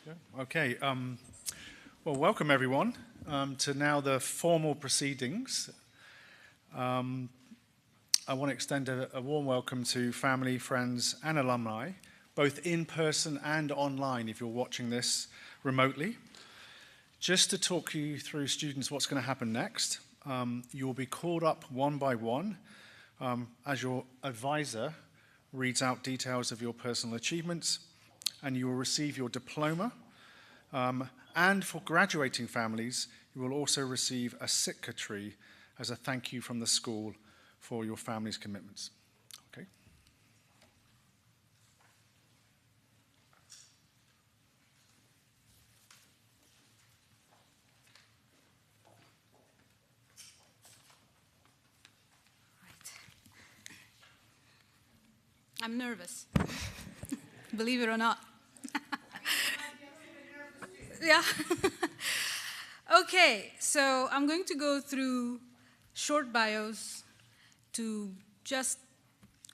Yeah. Okay. Well, welcome everyone to now the formal proceedings. I want to extend a warm welcome to family, friends, and alumni, both in person and online if you're watching this remotely. Just to talk you through, students, what's going to happen next. You'll be called up one by one as your advisor reads out details of your personal achievements, and you will receive your diploma. And for graduating families, you will also receive a Sitka tree as a thank you from the school for your family's commitments. Okay. I'm nervous, believe it or not. Yeah. Okay, so I'm going to go through short bios to just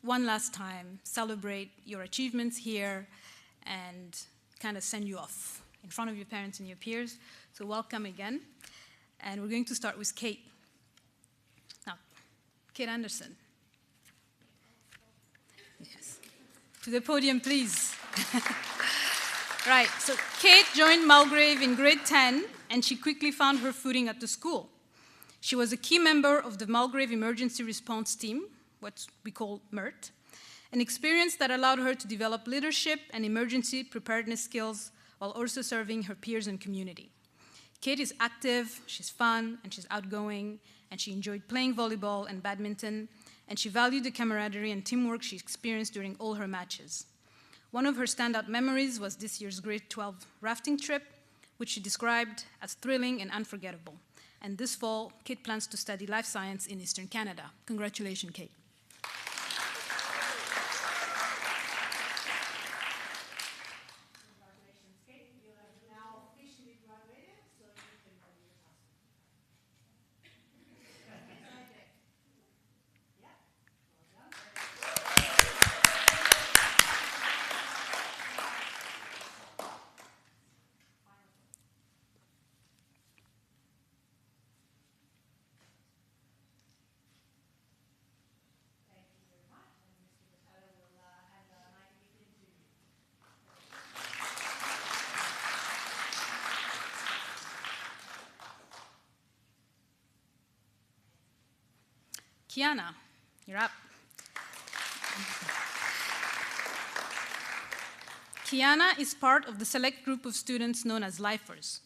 one last time celebrate your achievements here and kind of send you off in front of your parents and your peers. So welcome again. And we're going to start with Kate. Now, Kate Anderson. Yes. To the podium, please. Right, so Kate joined Mulgrave in grade 10, and she quickly found her footing at the school. She was a key member of the Mulgrave Emergency Response Team, what we call MERT, an experience that allowed her to develop leadership and emergency preparedness skills while also serving her peers and community. Kate is active, she's fun, and she's outgoing, and she enjoyed playing volleyball and badminton, and she valued the camaraderie and teamwork she experienced during all her matches. One of her standout memories was this year's grade 12 rafting trip, which she described as thrilling and unforgettable. And this fall, Kate plans to study life science in Eastern Canada. Congratulations, Kate. Kiana, you're up. Kiana is part of the select group of students known as lifers.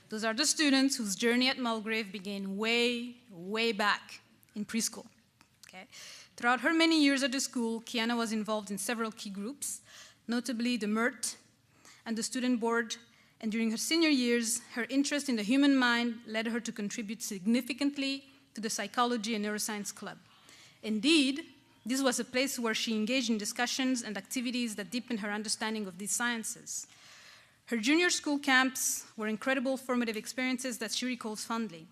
Those are the students whose journey at Mulgrave began way, way back in preschool. Okay? Throughout her many years at the school, Kiana was involved in several key groups, notably the MERT and the student board, and during her senior years, her interest in the human mind led her to contribute significantly to the Psychology and Neuroscience Club. Indeed, this was a place where she engaged in discussions and activities that deepened her understanding of these sciences. Her junior school camps were incredible formative experiences that she recalls fondly.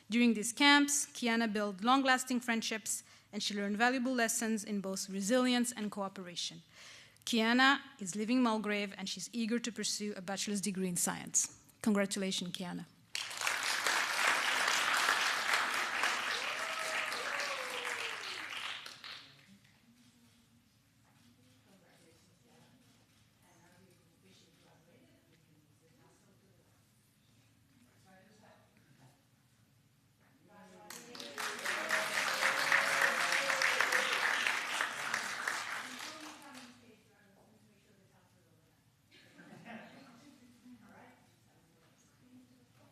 During these camps, Kiana built long-lasting friendships, and she learned valuable lessons in both resilience and cooperation. Kiana is leaving Mulgrave, and she's eager to pursue a bachelor's degree in science. Congratulations, Kiana.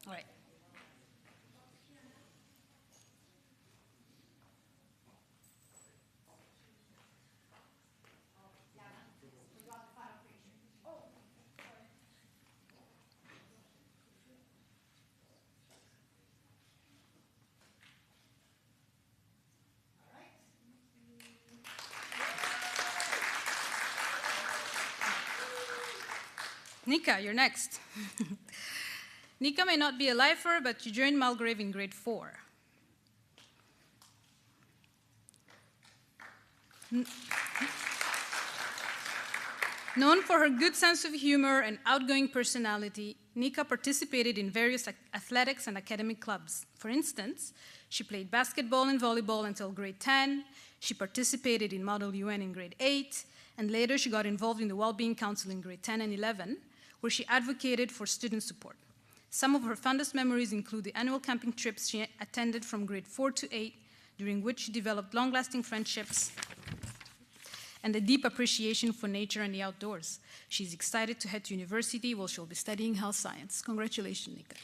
All right. Nika, you're next. Nika may not be a lifer, but you joined Mulgrave in grade 4. Known for her good sense of humor and outgoing personality, Nika participated in various athletics and academic clubs. For instance, she played basketball and volleyball until grade 10, she participated in Model UN in grade 8, and later she got involved in the Wellbeing Council in grade 10 and 11, where she advocated for student support. Some of her fondest memories include the annual camping trips she attended from grade 4 to 8, during which she developed long-lasting friendships and a deep appreciation for nature and the outdoors. She's excited to head to university where she'll be studying health science. Congratulations, Nika.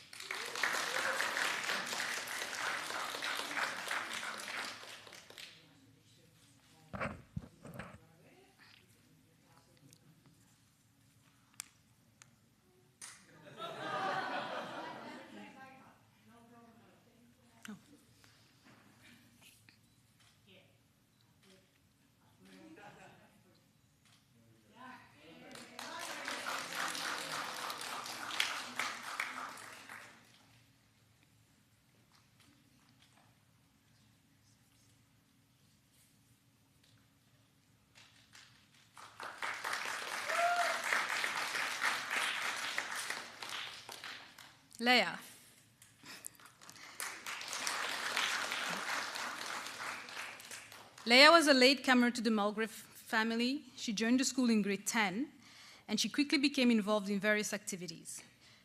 Leah. Leah was a latecomer to the Mulgrave family. She joined the school in grade 10, and she quickly became involved in various activities.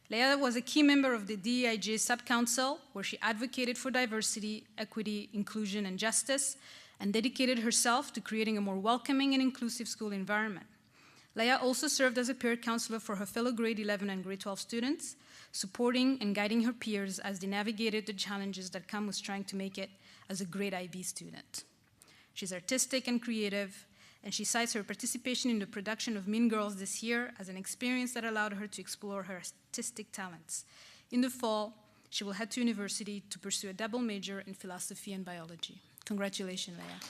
Leah was a key member of the DEIJ sub-council, where she advocated for diversity, equity, inclusion, and justice, and dedicated herself to creating a more welcoming and inclusive school environment. Leah also served as a peer counselor for her fellow grade 11 and grade 12 students, supporting and guiding her peers as they navigated the challenges that come with trying to make it as a grade IB student. She's artistic and creative, and she cites her participation in the production of Mean Girls this year as an experience that allowed her to explore her artistic talents. In the fall, she will head to university to pursue a double major in philosophy and biology. Congratulations, Leah.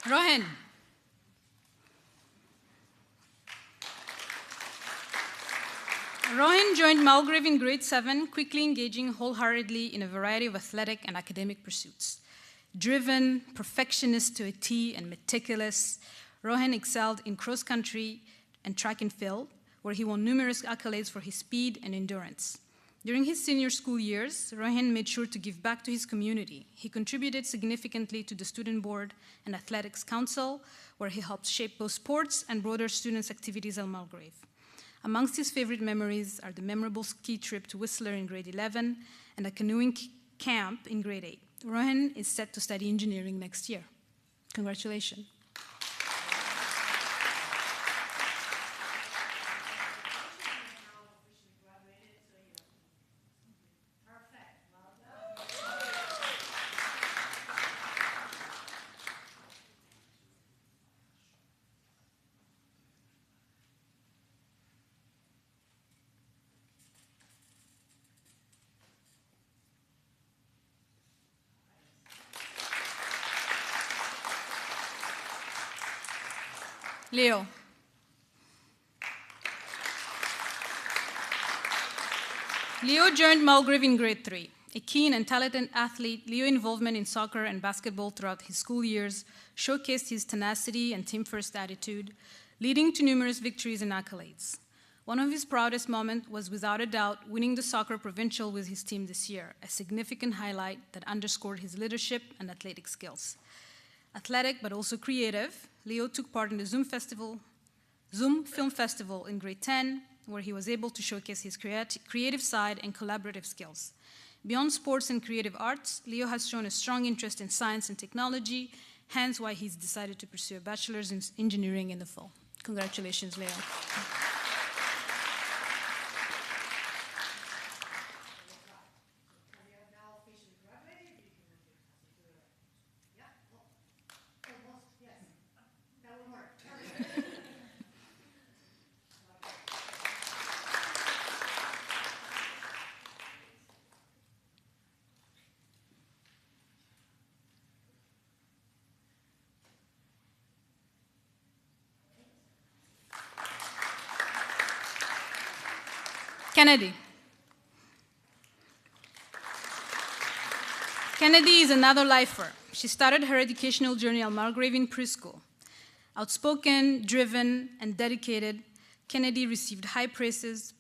Rohan. Rohan joined Mulgrave in grade 7, quickly engaging wholeheartedly in a variety of athletic and academic pursuits. Driven, perfectionist to a T, and meticulous, Rohan excelled in cross-country and track and field, where he won numerous accolades for his speed and endurance. During his senior school years, Rohan made sure to give back to his community. He contributed significantly to the Student Board and Athletics Council, where he helped shape both sports and broader students' activities at Mulgrave. Amongst his favorite memories are the memorable ski trip to Whistler in grade 11 and a canoeing camp in grade 8. Rohan is set to study engineering next year. Congratulations. Leo. Leo joined Mulgrave in grade 3. A keen and talented athlete, Leo's involvement in soccer and basketball throughout his school years showcased his tenacity and team-first attitude, leading to numerous victories and accolades. One of his proudest moments was, without a doubt, winning the soccer provincial with his team this year, a significant highlight that underscored his leadership and athletic skills. Athletic but also creative, Leo took part in the Zoom Film Festival in grade 10, where he was able to showcase his creative side and collaborative skills. Beyond sports and creative arts, Leo has shown a strong interest in science and technology, hence why he's decided to pursue a bachelor's in engineering in the fall. Congratulations, Leo. Kennedy. Kennedy is another lifer. She started her educational journey at Mulgrave in preschool. Outspoken, driven, and dedicated, Kennedy received high praises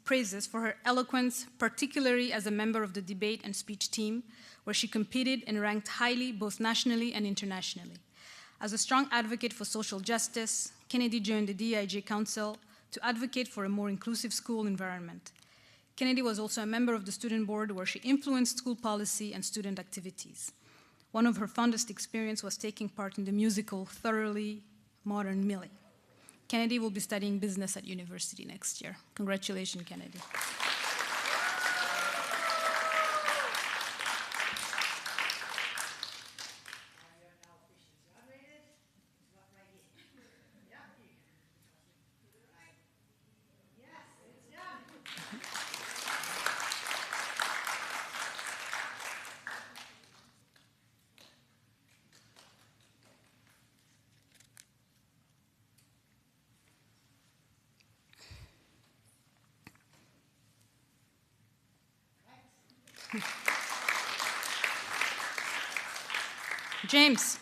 for her eloquence, particularly as a member of the debate and speech team, where she competed and ranked highly both nationally and internationally. As a strong advocate for social justice, Kennedy joined the DEIJ Council to advocate for a more inclusive school environment. Kennedy was also a member of the student board where she influenced school policy and student activities. One of her fondest experiences was taking part in the musical Thoroughly Modern Millie. Kennedy will be studying business at university next year. Congratulations, Kennedy. James.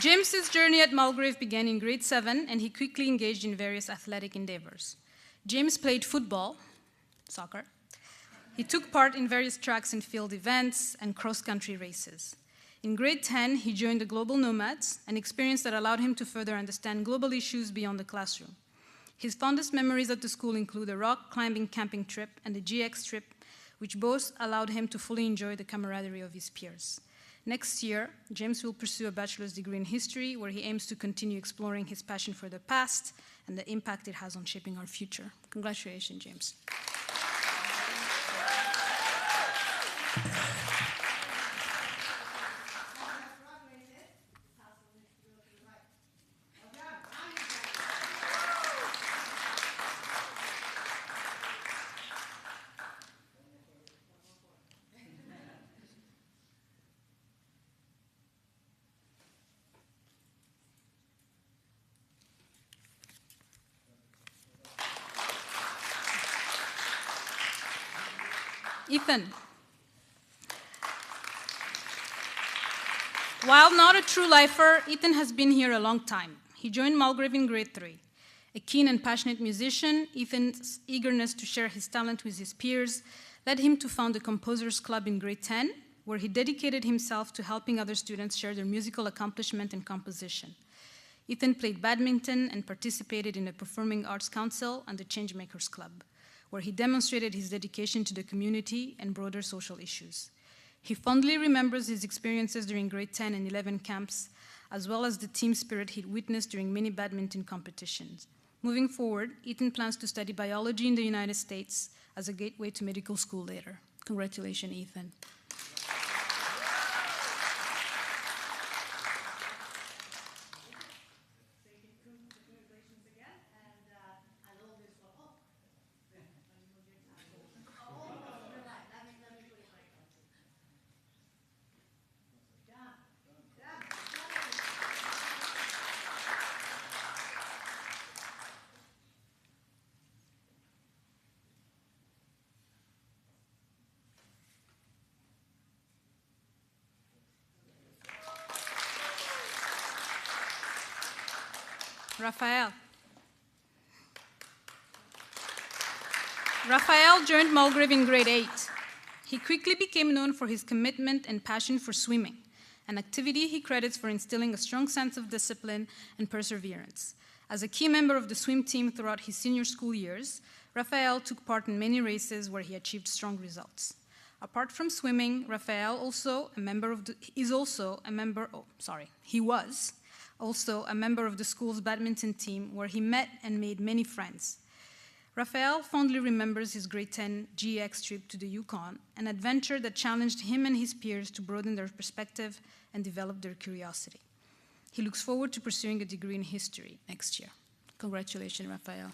James's journey at Mulgrave began in grade 7, and he quickly engaged in various athletic endeavors. James played football, soccer. He took part in various tracks and field events and cross-country races. In grade 10, he joined the Global Nomads, an experience that allowed him to further understand global issues beyond the classroom. His fondest memories at the school include a rock climbing camping trip and a GX trip, which both allowed him to fully enjoy the camaraderie of his peers. Next year, James will pursue a bachelor's degree in history, where he aims to continue exploring his passion for the past and the impact it has on shaping our future. Congratulations, James. Ethan. While not a true lifer, Ethan has been here a long time. He joined Mulgrave in grade 3. A keen and passionate musician, Ethan's eagerness to share his talent with his peers led him to found the Composers Club in grade 10, where he dedicated himself to helping other students share their musical accomplishment and composition. Ethan played badminton and participated in the Performing Arts Council and the Changemakers Club, where he demonstrated his dedication to the community and broader social issues. He fondly remembers his experiences during grade 10 and 11 camps, as well as the team spirit he'd witnessed during many badminton competitions. Moving forward, Ethan plans to study biology in the United States as a gateway to medical school later. Congratulations, Ethan. Raphael. Raphael joined Mulgrave in grade 8. He quickly became known for his commitment and passion for swimming, an activity he credits for instilling a strong sense of discipline and perseverance. As a key member of the swim team throughout his senior school years, Raphael took part in many races where he achieved strong results. Apart from swimming, Raphael was also a member of the school's badminton team, where he met and made many friends. Raphael fondly remembers his grade 10 GX trip to the Yukon, an adventure that challenged him and his peers to broaden their perspective and develop their curiosity. He looks forward to pursuing a degree in history next year. Congratulations, Raphael.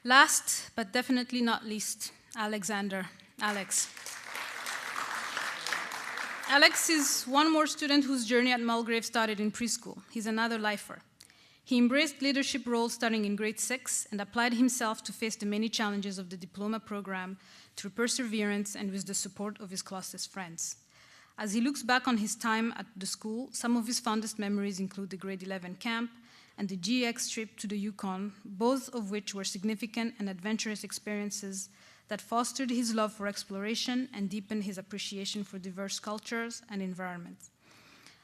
Last, but definitely not least, Alexander. Alex. Alex is one more student whose journey at Mulgrave started in preschool. He's another lifer. He embraced leadership roles starting in grade 6 and applied himself to face the many challenges of the diploma program through perseverance and with the support of his closest friends. As he looks back on his time at the school, some of his fondest memories include the grade 11 camp and the GX trip to the Yukon, both of which were significant and adventurous experiences that fostered his love for exploration and deepened his appreciation for diverse cultures and environments.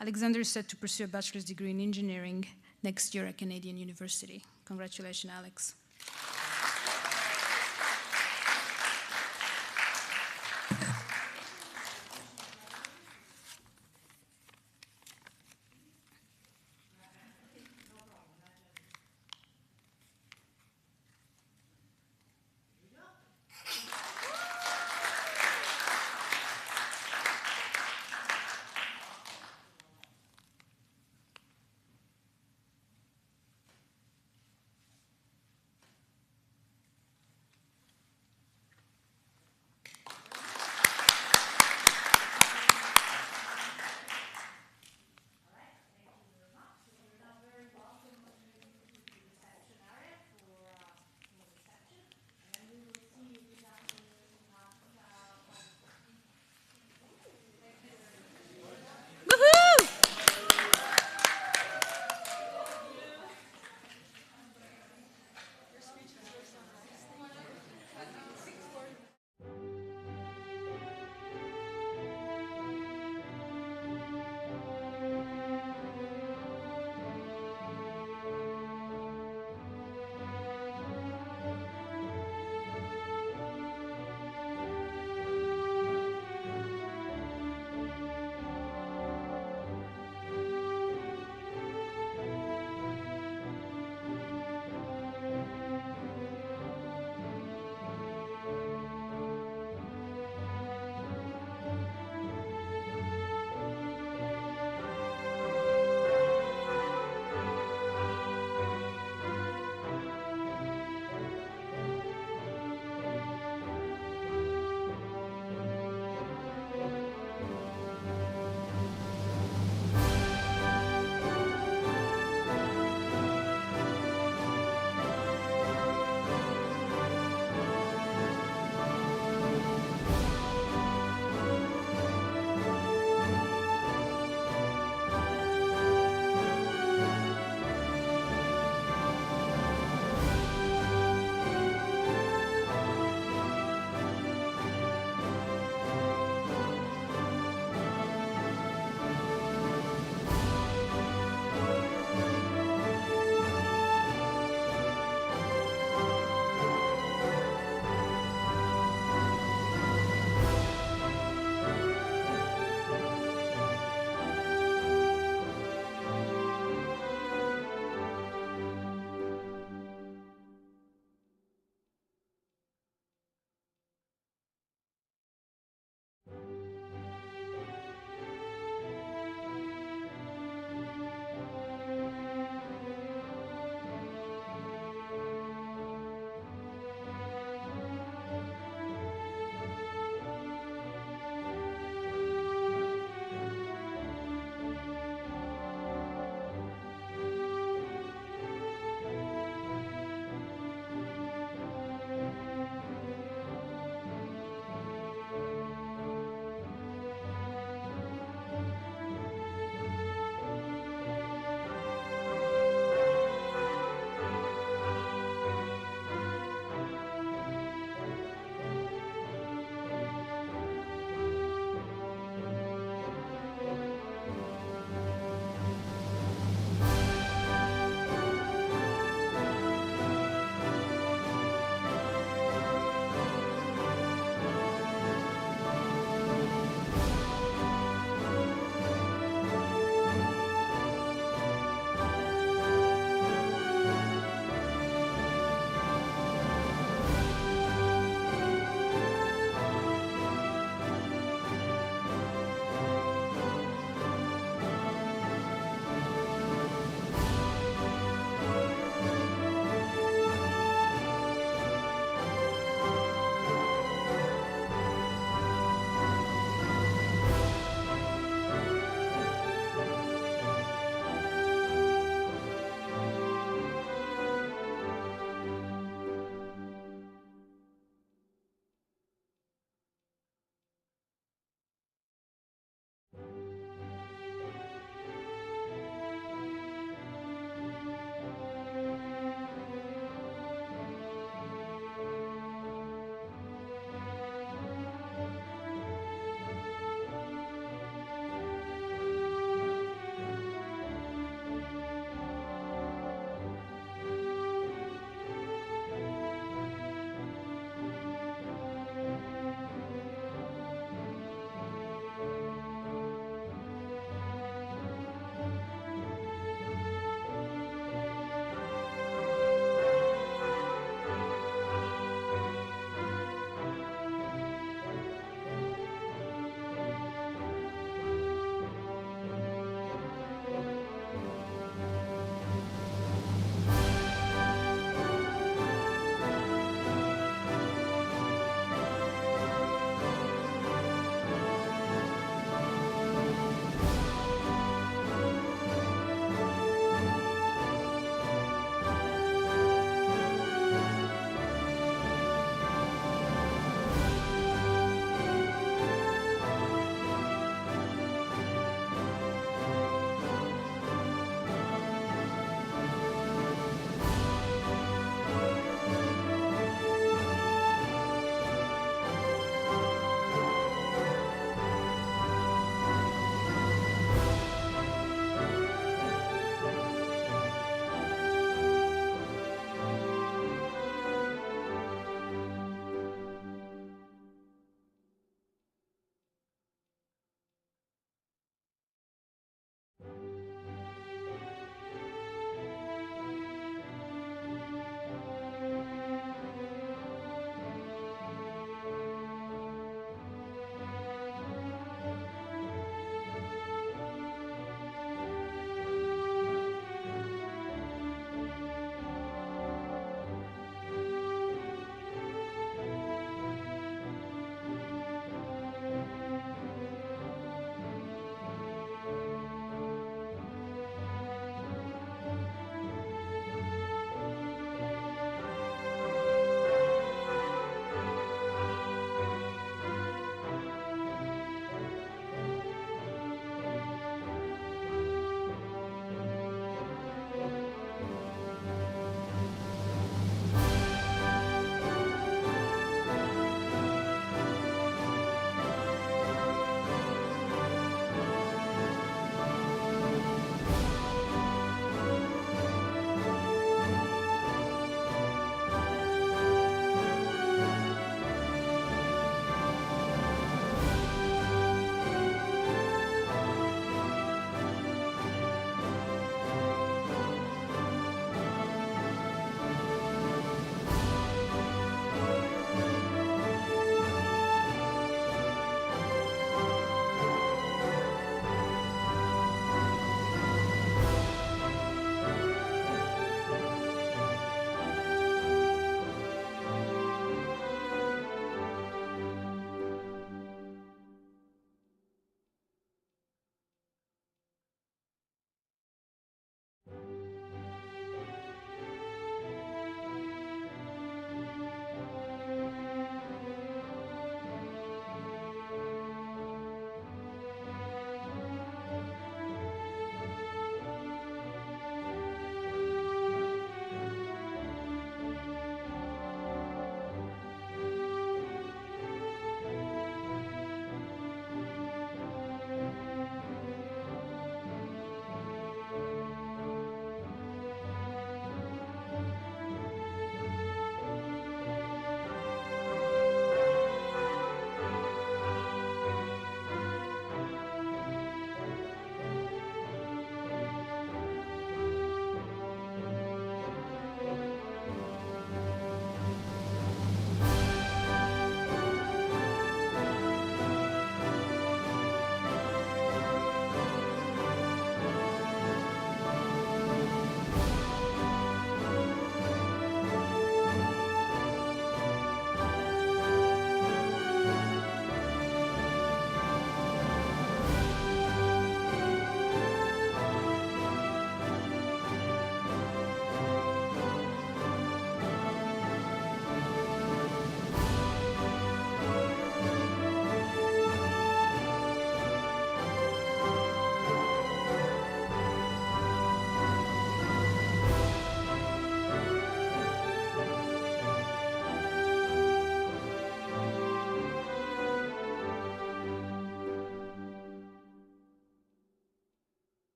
Alexander is set to pursue a bachelor's degree in engineering next year at Canadian University. Congratulations, Alex.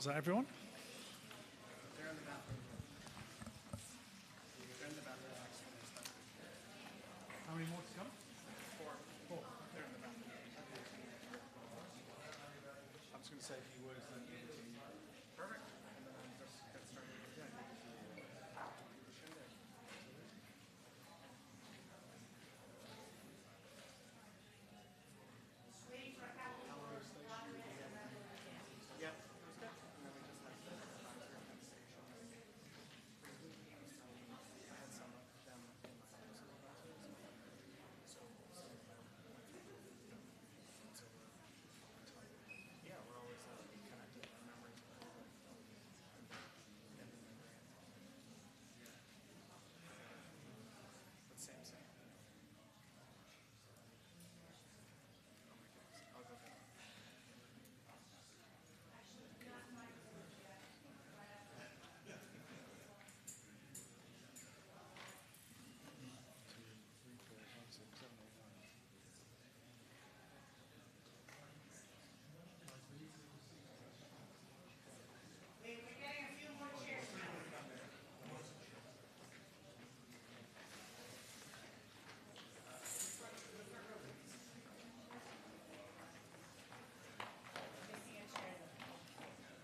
Is that everyone? How many more to come? Four. They're in the back. I'm just going to say a few words then. Perfect. And then I'll just get started.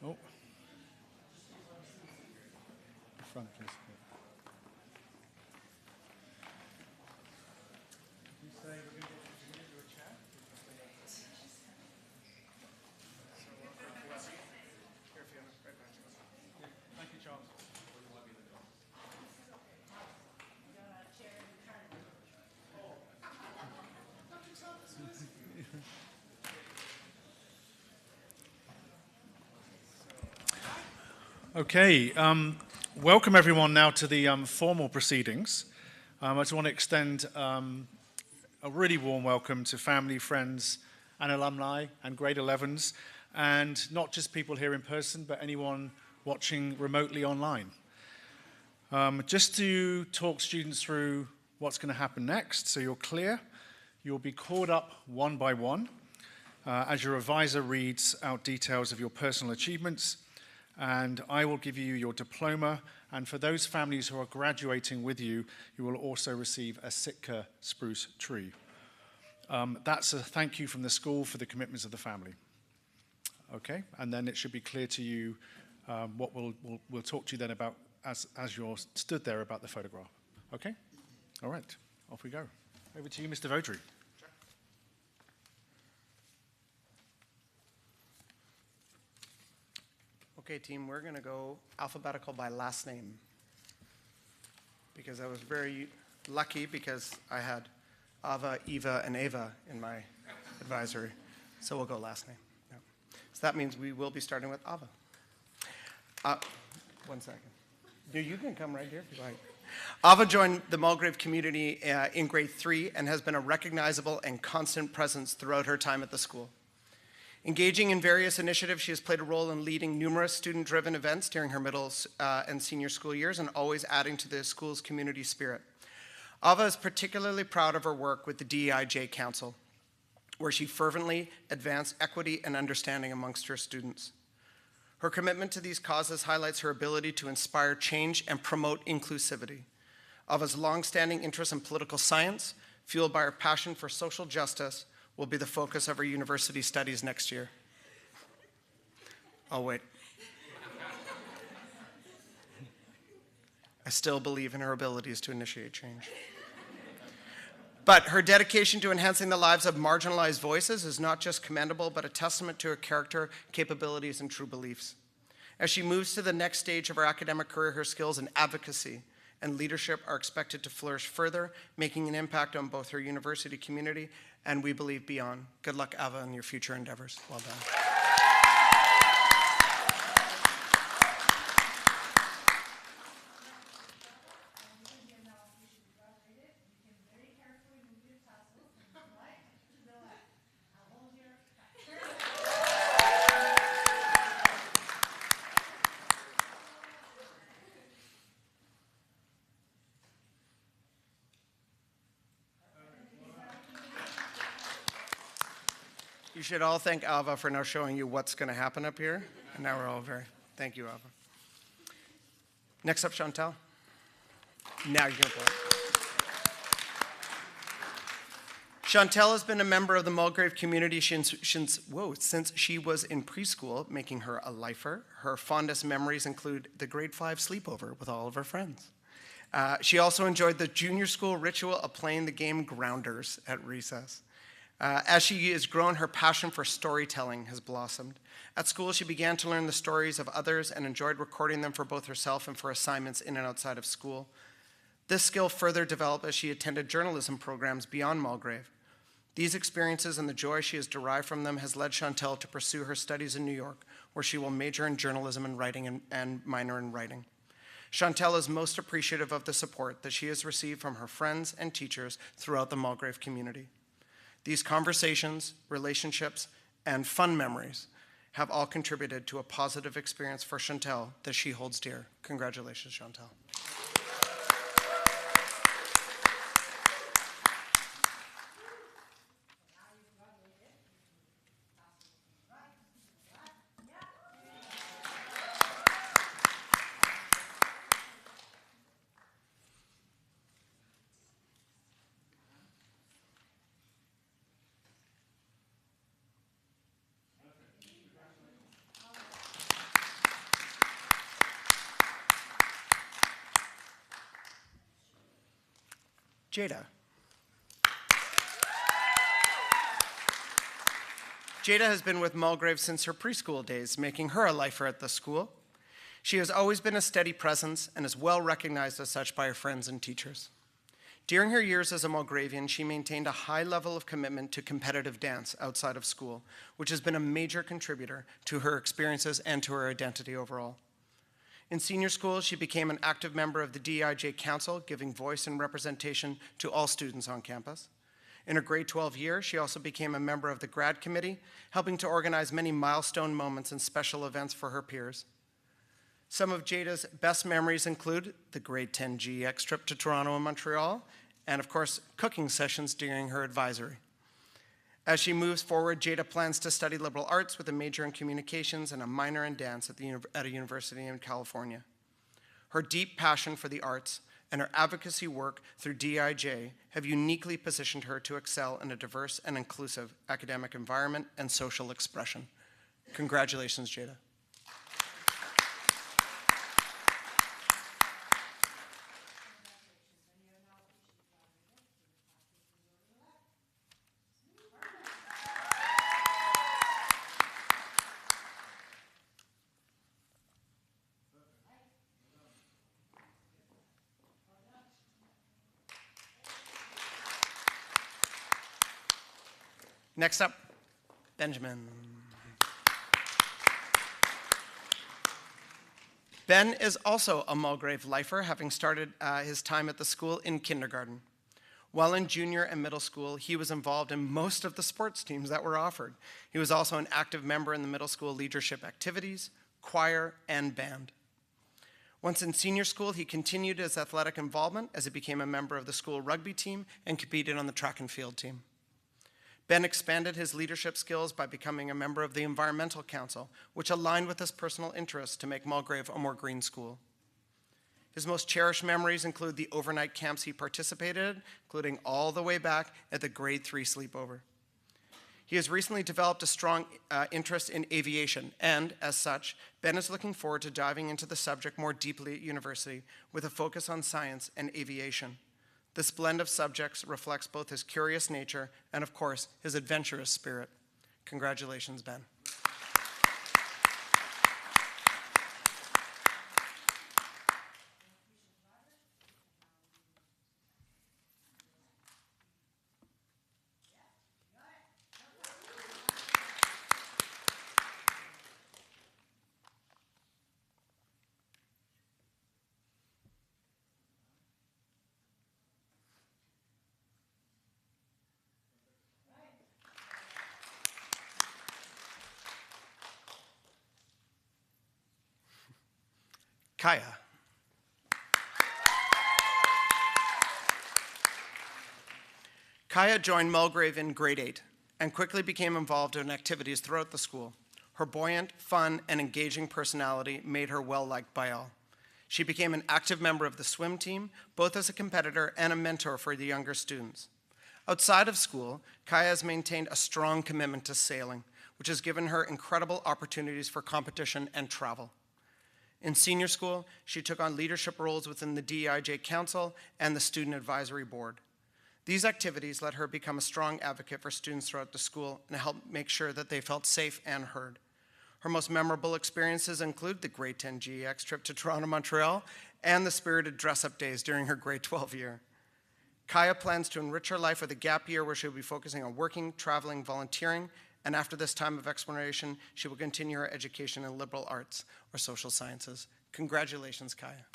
Oh. Front, please. You say we're going to get you a chair? Here, Fiona, right back. Thank you, Charles. Okay, welcome everyone now to the formal proceedings. I just want to extend a really warm welcome to family, friends, and alumni, and grade 11s, and not just people here in person, but anyone watching remotely online. Just to talk students through what's going to happen next, so you're clear, you'll be called up one by one as your advisor reads out details of your personal achievements, and I will give you your diploma, and for those families who are graduating with you, you will also receive a Sitka spruce tree. That's a thank you from the school for the commitments of the family. Okay, and then it should be clear to you what we'll talk to you then about as you're stood there about the photograph. Okay? All right, off we go. Over to you, Mr. Votary. Okay, team, we're going to go alphabetical by last name because I was very lucky because I had Ava, Eva, and Ava in my advisory. So we'll go last name. Yeah. So that means we will be starting with Ava. 1 second. You can come right here if you like. Ava joined the Mulgrave community in grade 3 and has been a recognizable and constant presence throughout her time at the school. Engaging in various initiatives, she has played a role in leading numerous student-driven events during her middle and senior school years and always adding to the school's community spirit. Ava is particularly proud of her work with the DEIJ Council, where she fervently advanced equity and understanding amongst her students. Her commitment to these causes highlights her ability to inspire change and promote inclusivity. Ava's long-standing interest in political science, fueled by her passion for social justice, will be the focus of her university studies next year. Oh, wait. I still believe in her abilities to initiate change. But her dedication to enhancing the lives of marginalized voices is not just commendable, but a testament to her character, capabilities, and true beliefs. As she moves to the next stage of her academic career, her skills in advocacy and leadership are expected to flourish further, making an impact on both her university community and we believe beyond. Good luck, Ava, in your future endeavors. Well done. You should all thank Ava for now showing you what's going to happen up here. And now we're all thank you, Ava. Next up, Chantal. Now you're going to play. Chantal has been a member of the Mulgrave community since she was in preschool, making her a lifer. Her fondest memories include the grade 5 sleepover with all of her friends. She also enjoyed the junior school ritual of playing the game Grounders at recess. As she has grown, her passion for storytelling has blossomed. At school, she began to learn the stories of others and enjoyed recording them for both herself and for assignments in and outside of school. This skill further developed as she attended journalism programs beyond Mulgrave. These experiences and the joy she has derived from them has led Chantal to pursue her studies in New York, where she will major in journalism and writing and minor in writing. Chantal is most appreciative of the support that she has received from her friends and teachers throughout the Mulgrave community. These conversations, relationships, and fun memories have all contributed to a positive experience for Chantal that she holds dear. Congratulations, Chantal. Jada. Jada has been with Mulgrave since her preschool days, making her a lifer at the school. She has always been a steady presence and is well recognized as such by her friends and teachers. During her years as a Mulgravian, she maintained a high level of commitment to competitive dance outside of school, which has been a major contributor to her experiences and to her identity overall. In senior school, she became an active member of the DEIJ Council, giving voice and representation to all students on campus. In her grade 12 year, she also became a member of the grad committee, helping to organize many milestone moments and special events for her peers. Some of Jada's best memories include the grade 10 GX trip to Toronto and Montreal, and of course, cooking sessions during her advisory. As she moves forward, Jada plans to study liberal arts with a major in communications and a minor in dance at a university in California. Her deep passion for the arts and her advocacy work through DEIJ have uniquely positioned her to excel in a diverse and inclusive academic environment and social expression. Congratulations, Jada. Next up, Benjamin. Ben is also a Mulgrave lifer, having started his time at the school in kindergarten. While in junior and middle school, he was involved in most of the sports teams that were offered. He was also an active member in the middle school leadership activities, choir, and band. Once in senior school, he continued his athletic involvement as he became a member of the school rugby team and competed on the track and field team. Ben expanded his leadership skills by becoming a member of the Environmental Council, which aligned with his personal interests to make Mulgrave a more green school. His most cherished memories include the overnight camps he participated in, including all the way back at the grade 3 sleepover. He has recently developed a strong interest in aviation, and as such, Ben is looking forward to diving into the subject more deeply at university with a focus on science and aviation. This blend of subjects reflects both his curious nature and, of course, his adventurous spirit. Congratulations, Ben. Kaya. Kaya joined Mulgrave in grade 8. and quickly became involved in activities throughout the school. Her buoyant, fun, and engaging personality made her well-liked by all. She became an active member of the swim team, both as a competitor and a mentor for the younger students. Outside of school, Kaya has maintained a strong commitment to sailing, which has given her incredible opportunities for competition and travel. In senior school, she took on leadership roles within the DEIJ Council and the Student Advisory Board. These activities let her become a strong advocate for students throughout the school and helped make sure that they felt safe and heard. Her most memorable experiences include the Grade 10 GEX trip to Toronto, Montreal, and the spirited dress-up days during her Grade 12 year. Kaya plans to enrich her life with a gap year where she'll be focusing on working, traveling, volunteering, and after this time of exploration, she will continue her education in liberal arts or social sciences. Congratulations, Kaya.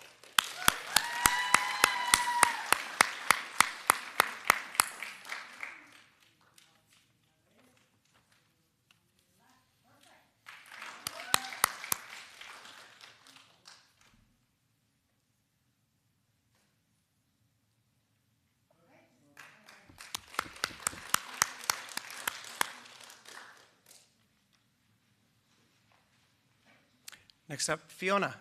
Next up, Fiona.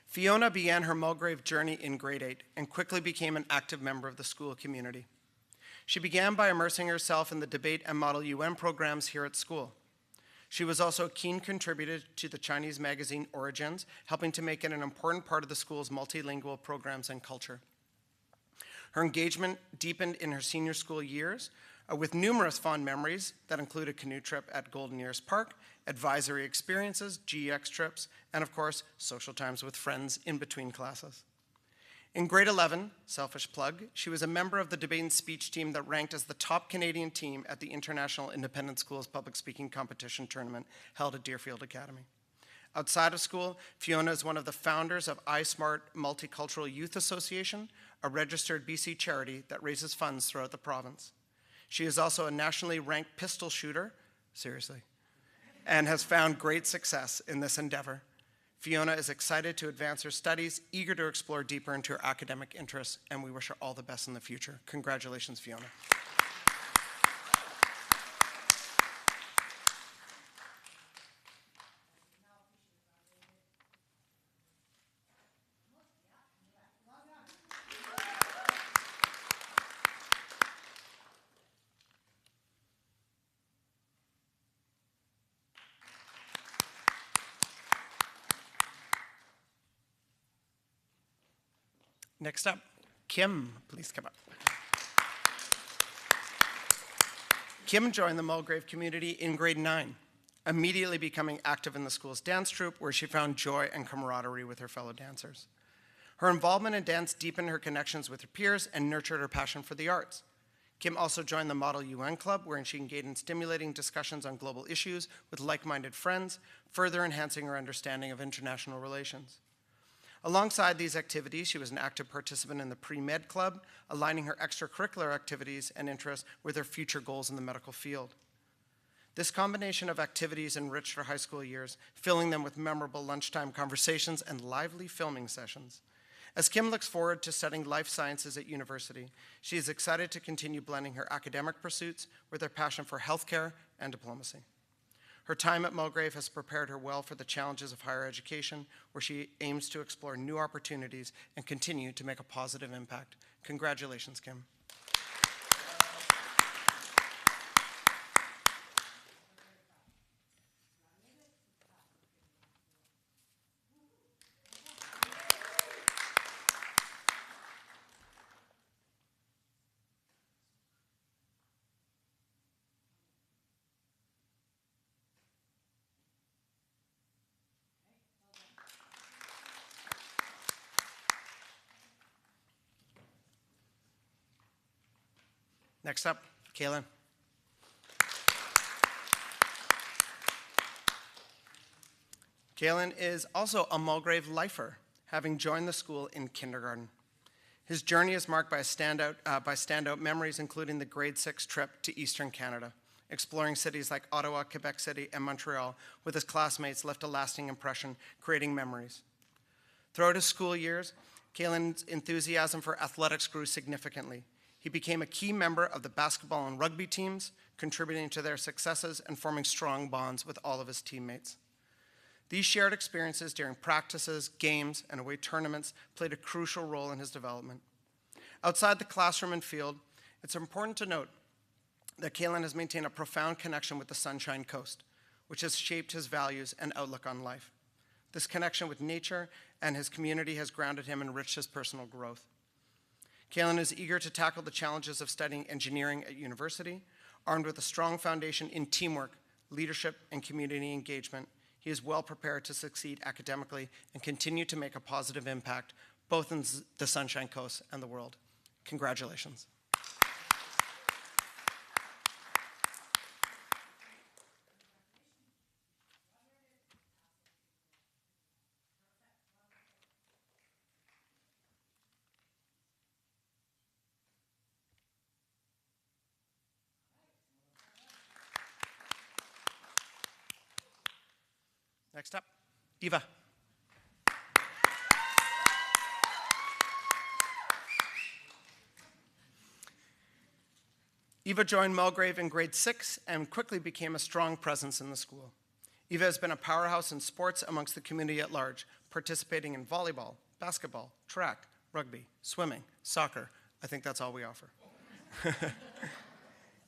Fiona began her Mulgrave journey in grade 8 and quickly became an active member of the school community. She began by immersing herself in the debate and Model UN programs here at school. She was also a keen contributor to the Chinese magazine Origins, helping to make it an important part of the school's multilingual programs and culture. Her engagement deepened in her senior school years, with numerous fond memories that include a canoe trip at Golden Ears Park, advisory experiences, GEX trips, and of course, social times with friends in between classes. In grade 11, selfish plug, she was a member of the debate and speech team that ranked as the top Canadian team at the International Independent Schools Public Speaking Competition Tournament held at Deerfield Academy. Outside of school, Fiona is one of the founders of iSmart Multicultural Youth Association, a registered BC charity that raises funds throughout the province. She is also a nationally ranked pistol shooter, seriously, and has found great success in this endeavor. Fiona is excited to advance her studies, eager to explore deeper into her academic interests, and we wish her all the best in the future. Congratulations, Fiona. Next up, Kim, please come up. Kim joined the Mulgrave community in grade 9, immediately becoming active in the school's dance troupe, where she found joy and camaraderie with her fellow dancers. Her involvement in dance deepened her connections with her peers and nurtured her passion for the arts. Kim also joined the Model UN Club, wherein she engaged in stimulating discussions on global issues with like-minded friends, further enhancing her understanding of international relations. Alongside these activities, she was an active participant in the Pre-Med Club, aligning her extracurricular activities and interests with her future goals in the medical field. This combination of activities enriched her high school years, filling them with memorable lunchtime conversations and lively filming sessions. As Kim looks forward to studying life sciences at university, she is excited to continue blending her academic pursuits with her passion for healthcare and diplomacy. Her time at Mulgrave has prepared her well for the challenges of higher education, where she aims to explore new opportunities and continue to make a positive impact. Congratulations, Kim. Next up, Kaylin. Kaylin is also a Mulgrave lifer, having joined the school in kindergarten. His journey is marked by standout memories, including the grade 6 trip to Eastern Canada, exploring cities like Ottawa, Quebec City, and Montreal with his classmates left a lasting impression, creating memories. Throughout his school years, Caelan's enthusiasm for athletics grew significantly. He became a key member of the basketball and rugby teams, contributing to their successes and forming strong bonds with all of his teammates. These shared experiences during practices, games, and away tournaments played a crucial role in his development. Outside the classroom and field, it's important to note that Caelan has maintained a profound connection with the Sunshine Coast, which has shaped his values and outlook on life. This connection with nature and his community has grounded him and enriched his personal growth. Caelan is eager to tackle the challenges of studying engineering at university. Armed with a strong foundation in teamwork, leadership, and community engagement, he is well prepared to succeed academically and continue to make a positive impact both in the Sunshine Coast and the world. Congratulations. Next up, Eva. Eva joined Mulgrave in grade 6 and quickly became a strong presence in the school. Eva has been a powerhouse in sports amongst the community at large, participating in volleyball, basketball, track, rugby, swimming, soccer. I think that's all we offer.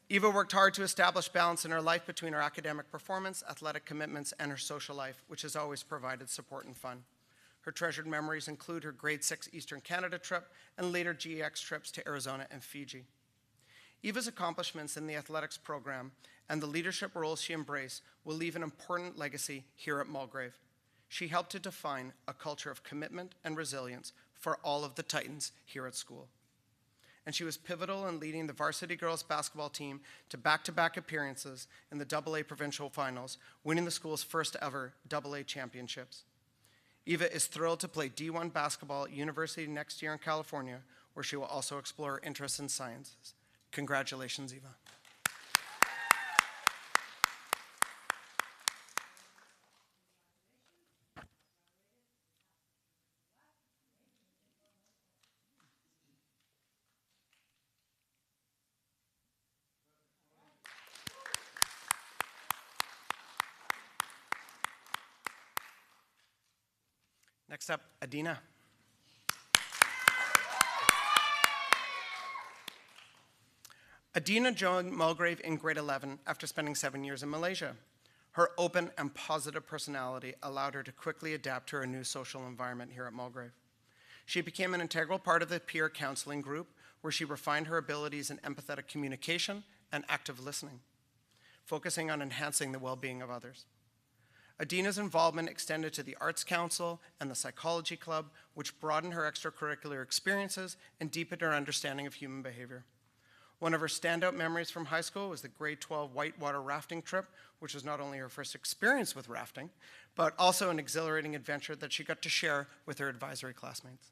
Eva worked hard to establish balance in her life between her academic performance, athletic commitments, and her social life, which has always provided support and fun. Her treasured memories include her grade 6 Eastern Canada trip and later GEX trips to Arizona and Fiji. Eva's accomplishments in the athletics program and the leadership roles she embraced will leave an important legacy here at Mulgrave. She helped to define a culture of commitment and resilience for all of the Titans here at school. And she was pivotal in leading the varsity girls basketball team to back-to-back appearances in the AA provincial finals, winning the school's first ever AA championships. Eva is thrilled to play D1 basketball at university next year in California, where she will also explore her interests in sciences. Congratulations, Eva. Next up, Adina. Adina joined Mulgrave in grade 11 after spending 7 years in Malaysia. Her open and positive personality allowed her to quickly adapt to her new social environment here at Mulgrave. She became an integral part of the peer counseling group, where she refined her abilities in empathetic communication and active listening, focusing on enhancing the well-being of others. Adina's involvement extended to the Arts Council and the Psychology Club, which broadened her extracurricular experiences and deepened her understanding of human behavior. One of her standout memories from high school was the grade 12 whitewater rafting trip, which was not only her first experience with rafting, but also an exhilarating adventure that she got to share with her advisory classmates.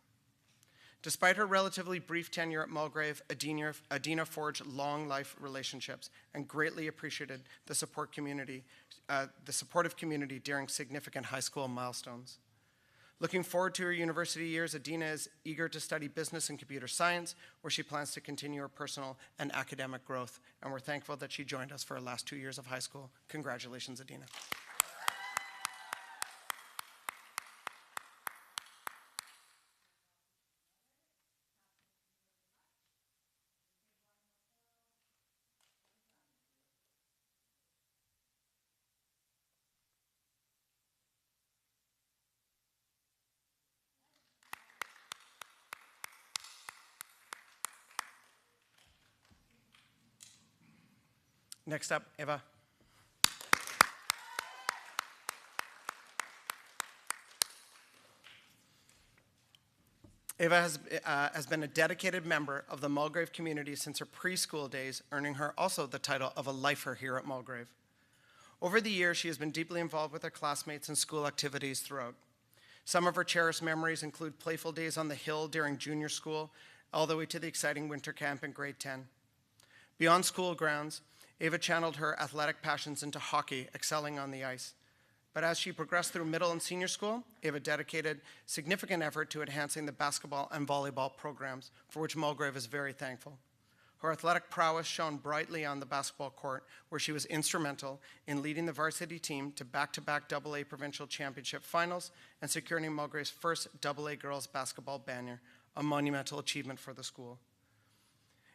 Despite her relatively brief tenure at Mulgrave, Adina forged long life relationships and greatly appreciated the supportive community during significant high school milestones. Looking forward to her university years, Adina is eager to study business and computer science, where she plans to continue her personal and academic growth, and we're thankful that she joined us for her last 2 years of high school. Congratulations, Adina. Next up, Eva. Eva has been a dedicated member of the Mulgrave community since her preschool days, earning her also the title of a lifer here at Mulgrave. Over the years, she has been deeply involved with her classmates and school activities throughout. Some of her cherished memories include playful days on the hill during junior school, all the way to the exciting winter camp in grade 10. Beyond school grounds, Eva channeled her athletic passions into hockey, excelling on the ice. But as she progressed through middle and senior school, Ava dedicated significant effort to enhancing the basketball and volleyball programs, for which Mulgrave is very thankful. Her athletic prowess shone brightly on the basketball court, where she was instrumental in leading the varsity team to back-to-back AA provincial championship finals and securing Mulgrave's first AA girls basketball banner, a monumental achievement for the school.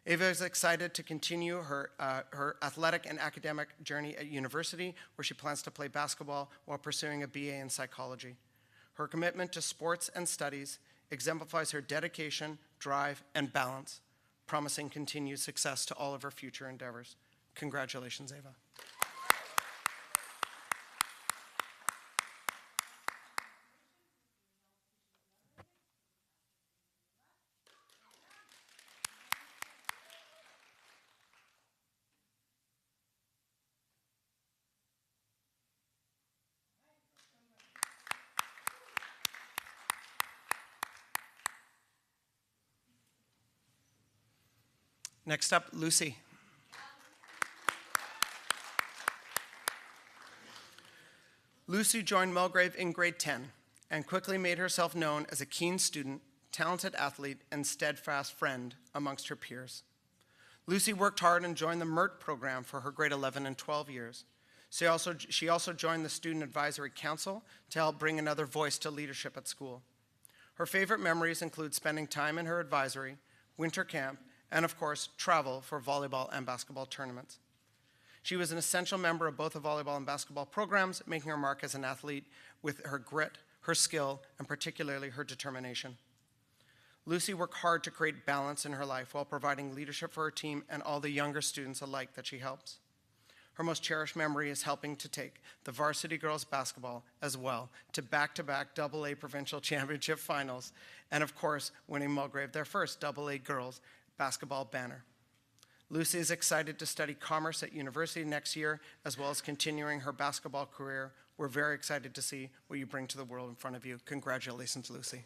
Ava is excited to continue her athletic and academic journey at university, where she plans to play basketball while pursuing a BA in psychology. Her commitment to sports and studies exemplifies her dedication, drive, and balance, promising continued success to all of her future endeavors. Congratulations, Ava. Next up, Lucy. Lucy joined Mulgrave in grade 10 and quickly made herself known as a keen student, talented athlete, and steadfast friend amongst her peers. Lucy worked hard and joined the MERT program for her grade 11 and 12 years. She also joined the Student Advisory Council to help bring another voice to leadership at school. Her favorite memories include spending time in her advisory, winter camp, and of course, travel for volleyball and basketball tournaments. She was an essential member of both the volleyball and basketball programs, making her mark as an athlete with her grit, her skill, and particularly her determination. Lucy worked hard to create balance in her life while providing leadership for her team and all the younger students alike that she helps. Her most cherished memory is helping to take the varsity girls basketball as well to back-to-back AA provincial championship finals, and of course, winning Mulgrave their first AA girls basketball banner. Lucy is excited to study commerce at university next year, as well as continuing her basketball career. We're very excited to see what you bring to the world in front of you. Congratulations, Lucy.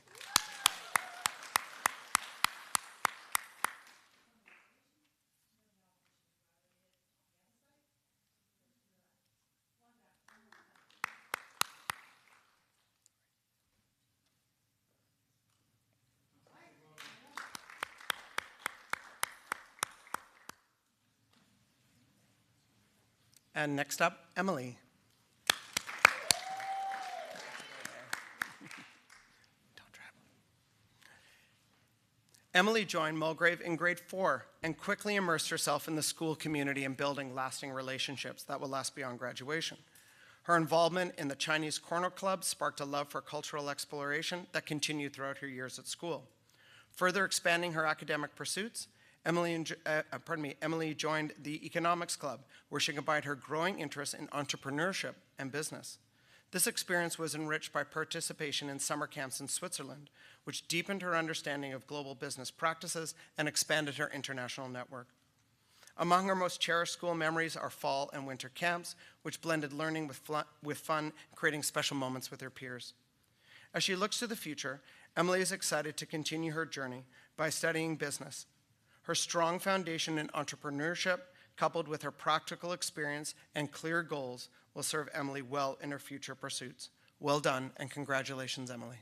And next up, Emily. Emily joined Mulgrave in grade 4 and quickly immersed herself in the school community and building lasting relationships that will last beyond graduation. Her involvement in the Chinese Corner Club sparked a love for cultural exploration that continued throughout her years at school. Further expanding her academic pursuits, Emily joined the Economics Club, where she combined her growing interest in entrepreneurship and business. This experience was enriched by participation in summer camps in Switzerland, which deepened her understanding of global business practices and expanded her international network. Among her most cherished school memories are fall and winter camps, which blended learning with fun, creating special moments with her peers. As she looks to the future, Emily is excited to continue her journey by studying business. Her strong foundation in entrepreneurship, coupled with her practical experience and clear goals, will serve Emily well in her future pursuits. Well done, and congratulations, Emily.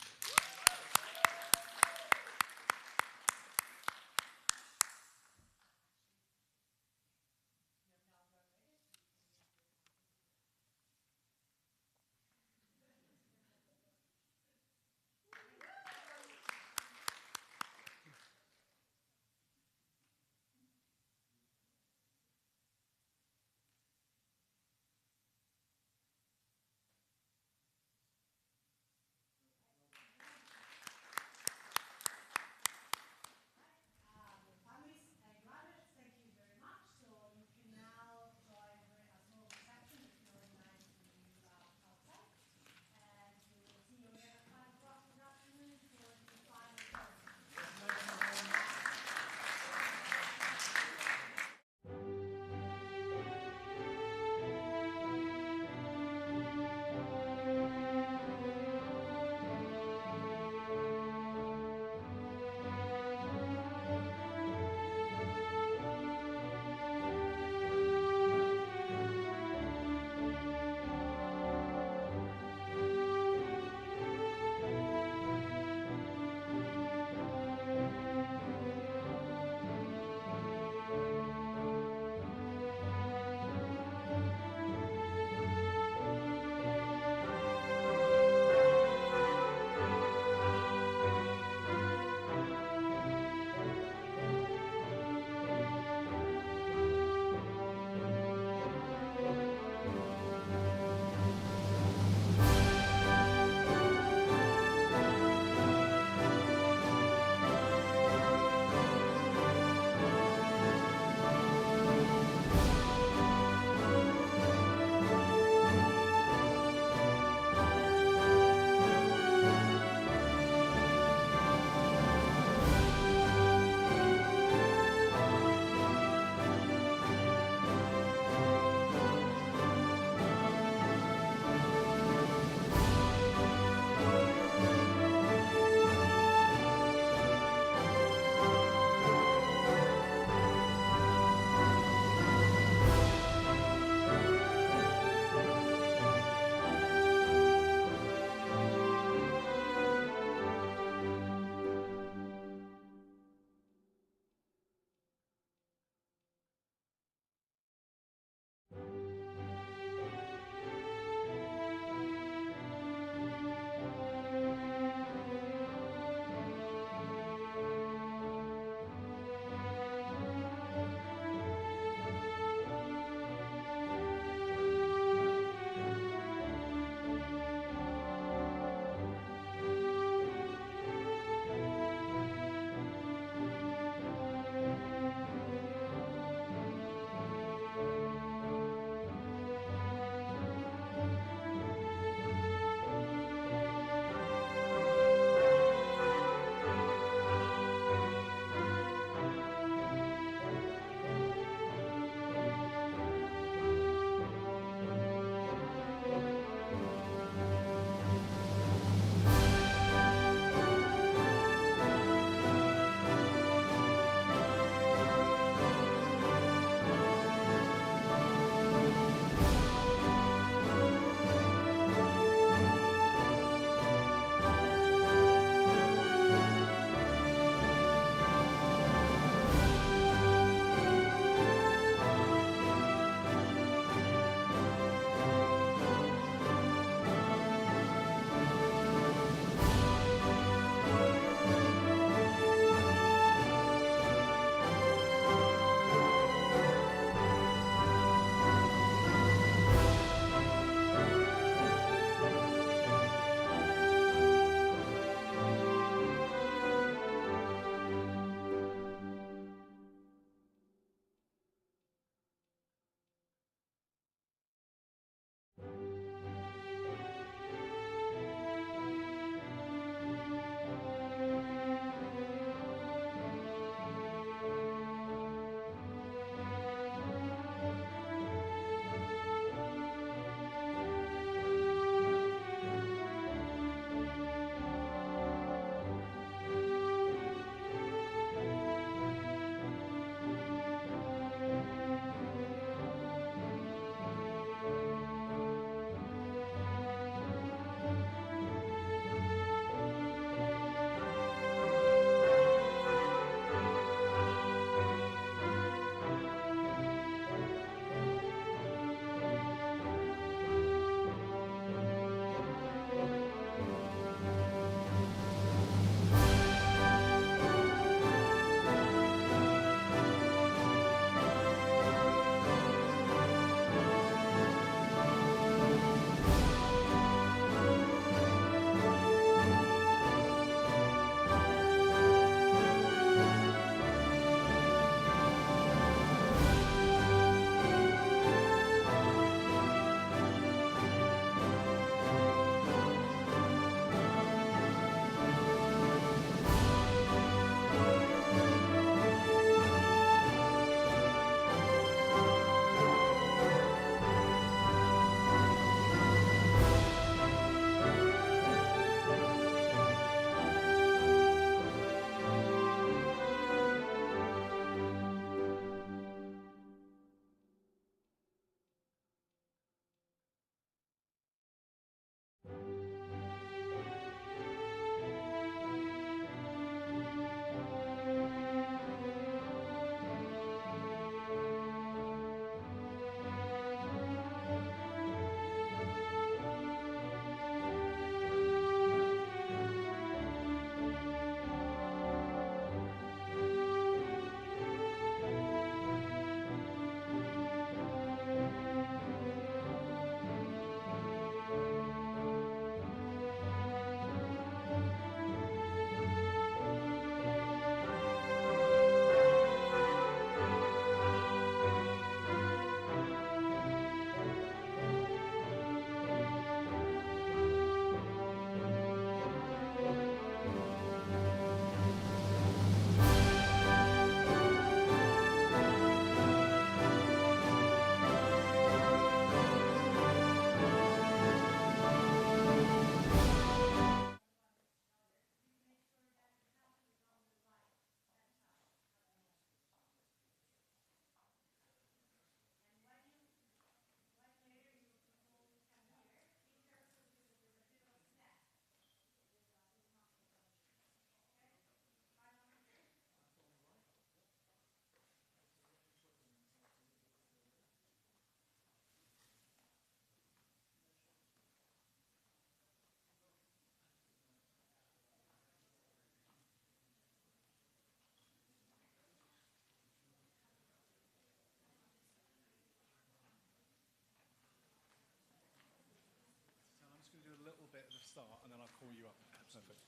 I'll call you up. Perfect.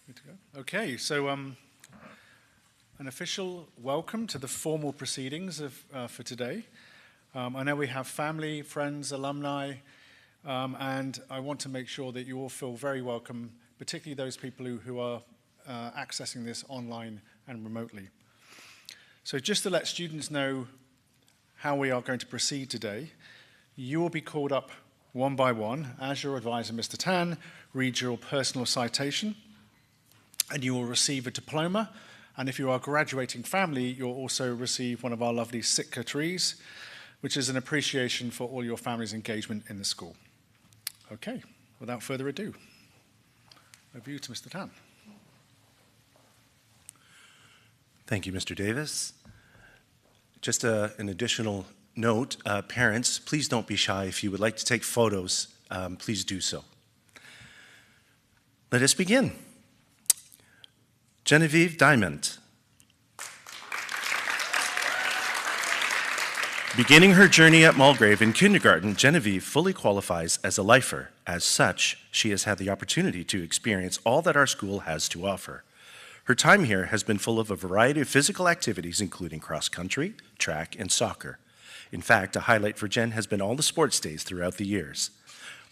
Good to go. Okay, so an official welcome to the formal proceedings for today. I know we have family, friends, alumni, and I want to make sure that you all feel very welcome, particularly those people who are accessing this online and remotely. So just to let students know how we are going to proceed today, you will be called up one by one as your advisor, Mr. Tan, reads your personal citation, and you will receive a diploma. And if you are a graduating family, you'll also receive one of our lovely sitka trees, which is an appreciation for all your family's engagement in the school. Okay, without further ado, over to Mr. Tan. Thank you, Mr. Davis. Just an additional note, parents, please don't be shy. If you would like to take photos, please do so. Let us begin. Genevieve Diamond. Beginning her journey at Mulgrave in kindergarten, Genevieve fully qualifies as a lifer. As such, she has had the opportunity to experience all that our school has to offer. Her time here has been full of a variety of physical activities, including cross-country, track, and soccer. In fact, a highlight for Jen has been all the sports days throughout the years.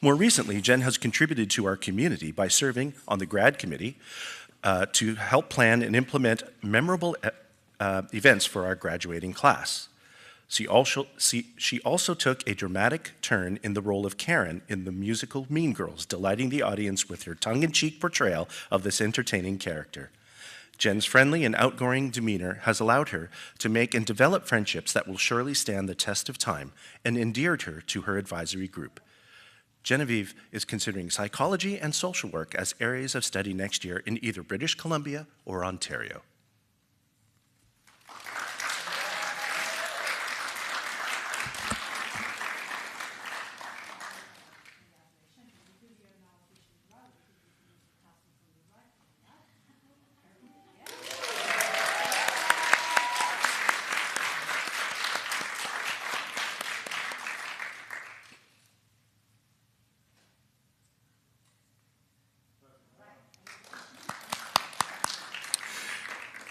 More recently, Jen has contributed to our community by serving on the grad committee to help plan and implement memorable events for our graduating class. She also took a dramatic turn in the role of Karen in the musical Mean Girls, delighting the audience with her tongue-in-cheek portrayal of this entertaining character. Jen's friendly and outgoing demeanor has allowed her to make and develop friendships that will surely stand the test of time and endeared her to her advisory group. Genevieve is considering psychology and social work as areas of study next year in either British Columbia or Ontario.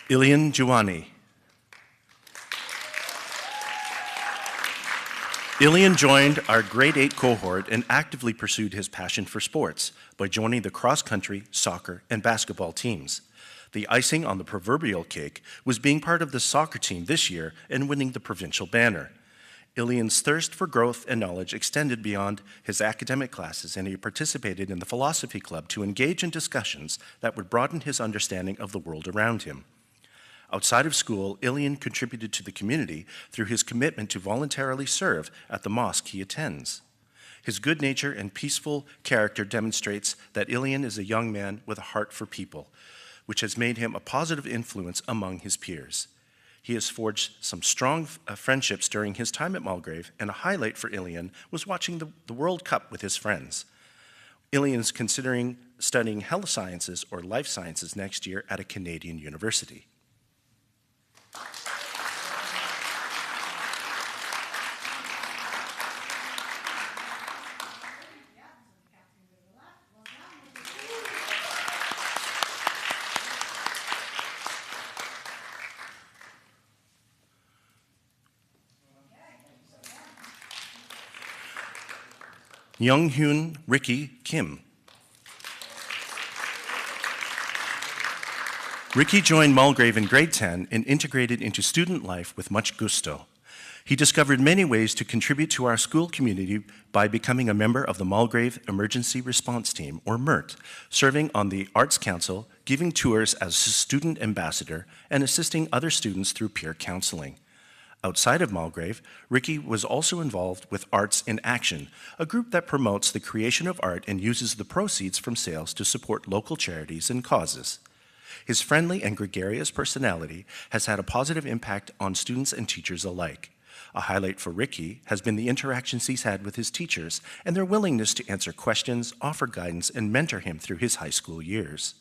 Ilian Juwani. Ilian joined our grade 8 cohort and actively pursued his passion for sports by joining the cross-country, soccer, and basketball teams. The icing on the proverbial cake was being part of the soccer team this year and winning the provincial banner. Ilian's thirst for growth and knowledge extended beyond his academic classes, and he participated in the philosophy club to engage in discussions that would broaden his understanding of the world around him. Outside of school, Ilian contributed to the community through his commitment to voluntarily serve at the mosque he attends. His good nature and peaceful character demonstrates that Ilian is a young man with a heart for people, which has made him a positive influence among his peers. He has forged some strong friendships during his time at Mulgrave, and a highlight for Ilian was watching the World Cup with his friends. Ilian is considering studying health sciences or life sciences next year at a Canadian university. Young-Hoon Ricky Kim. Ricky joined Mulgrave in grade 10 and integrated into student life with much gusto. He discovered many ways to contribute to our school community by becoming a member of the Mulgrave Emergency Response Team, or MERT, serving on the Arts Council, giving tours as student ambassador, and assisting other students through peer counseling. Outside of Mulgrave, Ricky was also involved with Arts in Action, a group that promotes the creation of art and uses the proceeds from sales to support local charities and causes. His friendly and gregarious personality has had a positive impact on students and teachers alike. A highlight for Ricky has been the interactions he's had with his teachers and their willingness to answer questions, offer guidance, and mentor him through his high school years.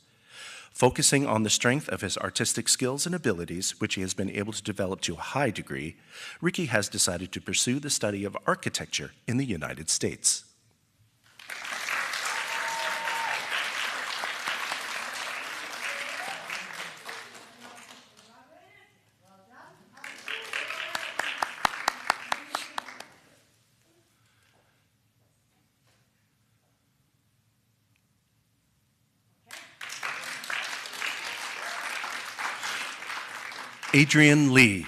Focusing on the strength of his artistic skills and abilities, which he has been able to develop to a high degree, Ricky has decided to pursue the study of architecture in the United States. Adrian Lee.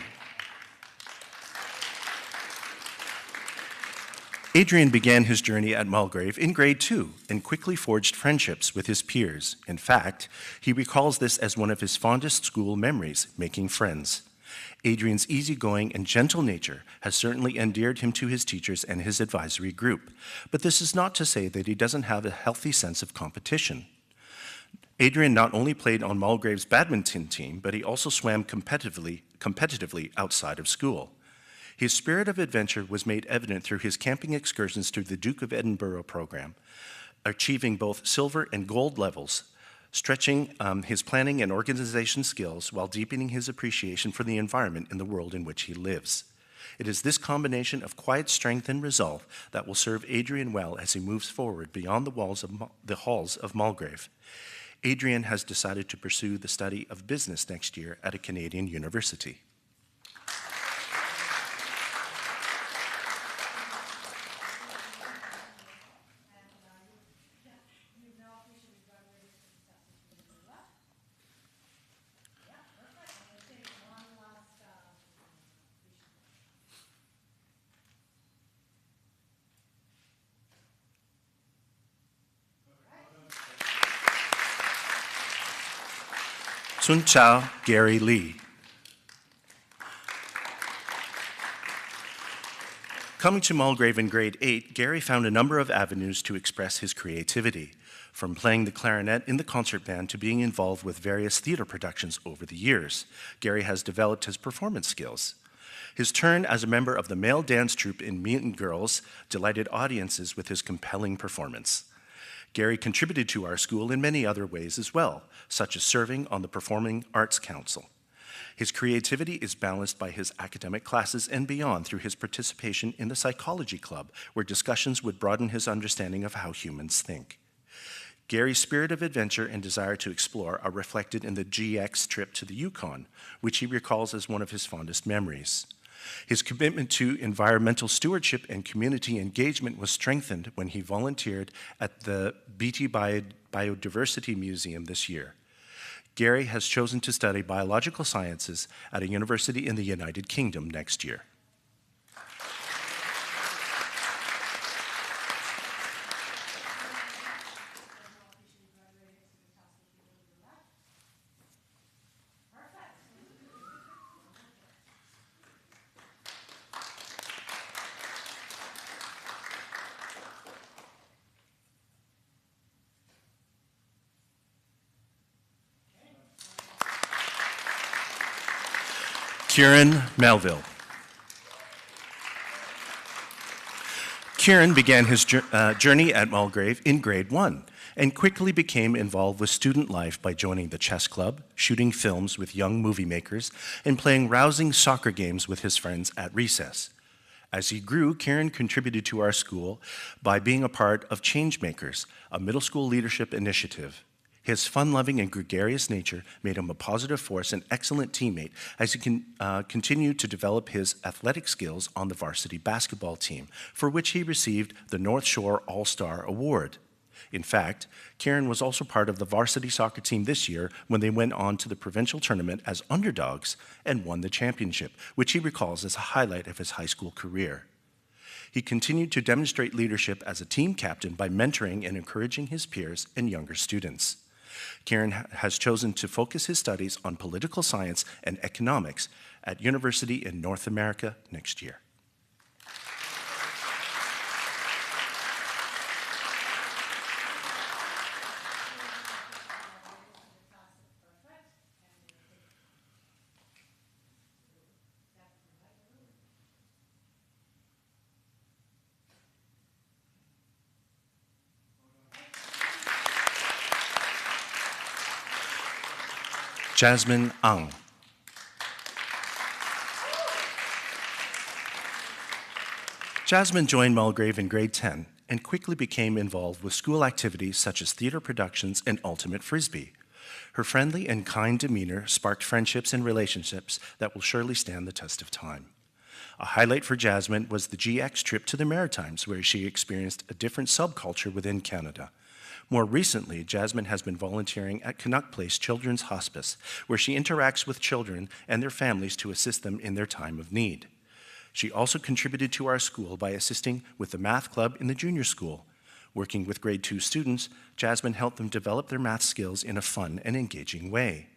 Adrian began his journey at Mulgrave in grade 2 and quickly forged friendships with his peers. In fact, he recalls this as one of his fondest school memories, making friends. Adrian's easygoing and gentle nature has certainly endeared him to his teachers and his advisory group, but this is not to say that he doesn't have a healthy sense of competition. Adrian not only played on Mulgrave's badminton team, but he also swam competitively outside of school. His spirit of adventure was made evident through his camping excursions through the Duke of Edinburgh program, achieving both silver and gold levels, stretching his planning and organization skills while deepening his appreciation for the environment in the world in which he lives. It is this combination of quiet strength and resolve that will serve Adrian well as he moves forward beyond the halls of Mulgrave. Adrian has decided to pursue the study of business next year at a Canadian university. Sun Chao Gary Lee. Coming to Mulgrave in grade 8, Gary found a number of avenues to express his creativity, from playing the clarinet in the concert band to being involved with various theater productions over the years. Gary has developed his performance skills. His turn as a member of the male dance troupe in Mean Girls delighted audiences with his compelling performance. Gary contributed to our school in many other ways as well, such as serving on the Performing Arts Council. His creativity is balanced by his academic classes and beyond through his participation in the psychology club, where discussions would broaden his understanding of how humans think. Gary's spirit of adventure and desire to explore are reflected in the GX trip to the Yukon, which he recalls as one of his fondest memories. His commitment to environmental stewardship and community engagement was strengthened when he volunteered at the BT Biodiversity Museum this year. Gary has chosen to study biological sciences at a university in the United Kingdom next year. Kieran Melville. Kieran began his journey at Mulgrave in grade 1 and quickly became involved with student life by joining the chess club, shooting films with young movie makers, and playing rousing soccer games with his friends at recess. As he grew, Kieran contributed to our school by being a part of Changemakers, a middle school leadership initiative. His fun-loving and gregarious nature made him a positive force and excellent teammate as he continued to develop his athletic skills on the varsity basketball team, for which he received the North Shore All-Star Award. In fact, Kieran was also part of the varsity soccer team this year when they went on to the provincial tournament as underdogs and won the championship, which he recalls as a highlight of his high school career. He continued to demonstrate leadership as a team captain by mentoring and encouraging his peers and younger students. Kieran has chosen to focus his studies on political science and economics at university in North America next year. Jasmine Ang. Jasmine joined Mulgrave in grade 10 and quickly became involved with school activities such as theater productions and ultimate frisbee. Her friendly and kind demeanor sparked friendships and relationships that will surely stand the test of time. A highlight for Jasmine was the GX trip to the Maritimes, where she experienced a different subculture within Canada. More recently, Jasmine has been volunteering at Canuck Place Children's Hospice, where she interacts with children and their families to assist them in their time of need. She also contributed to our school by assisting with the math club in the junior school. Working with grade 2 students, Jasmine helped them develop their math skills in a fun and engaging way.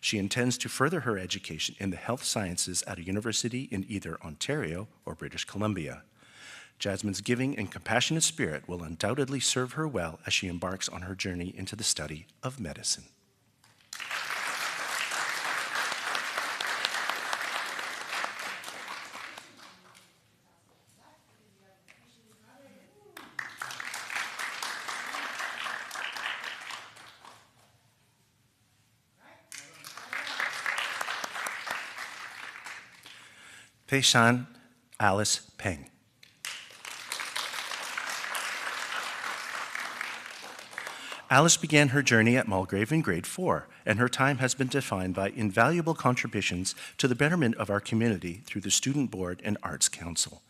She intends to further her education in the health sciences at a university in either Ontario or British Columbia. Jasmine's giving and compassionate spirit will undoubtedly serve her well as she embarks on her journey into the study of medicine. Pei Shan Alice Peng. Alice began her journey at Mulgrave in grade 4, and her time has been defined by invaluable contributions to the betterment of our community through the Student Board and Arts Council.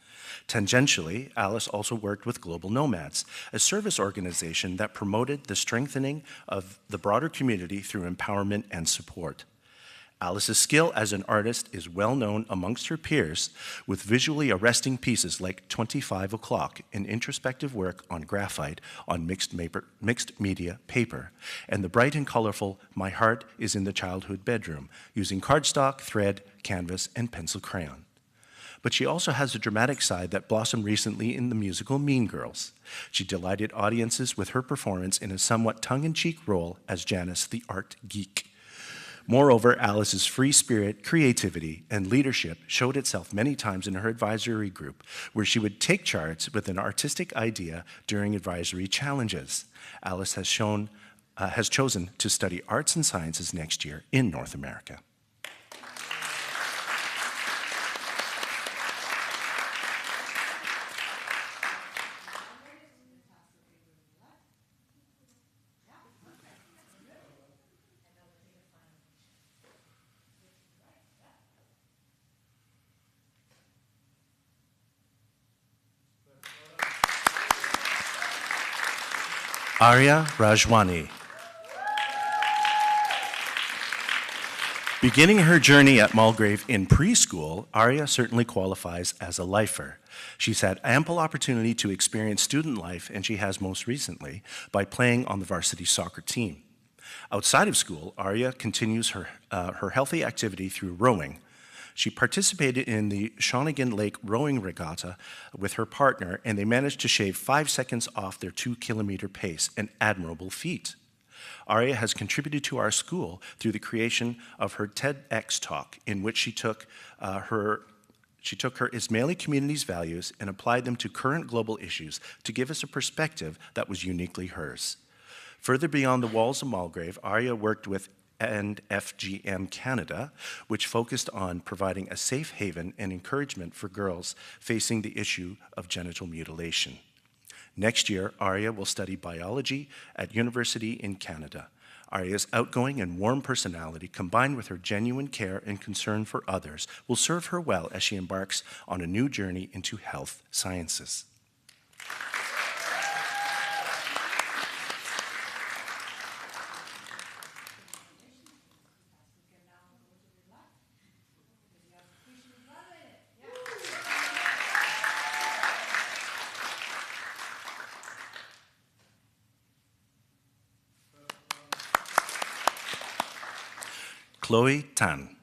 Tangentially, Alice also worked with Global Nomads, a service organization that promoted the strengthening of the broader community through empowerment and support. Alice's skill as an artist is well known amongst her peers, with visually arresting pieces like 25 O'Clock, an introspective work on graphite on mixed media paper, and the bright and colorful My Heart is in the Childhood Bedroom, using cardstock, thread, canvas, and pencil crayon. But she also has a dramatic side that blossomed recently in the musical Mean Girls. She delighted audiences with her performance in a somewhat tongue-in-cheek role as Janice the Art Geek. Moreover, Alice's free spirit, creativity, and leadership showed itself many times in her advisory group, where she would take charge with an artistic idea during advisory challenges. Alice has chosen to study arts and sciences next year in North America. Arya Rajwani. Beginning her journey at Mulgrave in preschool, Arya certainly qualifies as a lifer. She's had ample opportunity to experience student life, and she has most recently by playing on the varsity soccer team. Outside of school, Arya continues her healthy activity through rowing. She participated in the Shawnigan Lake Rowing Regatta with her partner, and they managed to shave 5 seconds off their 2-kilometer pace, an admirable feat. Arya has contributed to our school through the creation of her TEDx talk, in which she took her Ismaili community's values and applied them to current global issues to give us a perspective that was uniquely hers. Further beyond the walls of Mulgrave, Arya worked with FGM Canada, which focused on providing a safe haven and encouragement for girls facing the issue of genital mutilation. Next year, Arya will study biology at university in Canada. Arya's outgoing and warm personality, combined with her genuine care and concern for others, will serve her well as she embarks on a new journey into health sciences. Chloe Tan.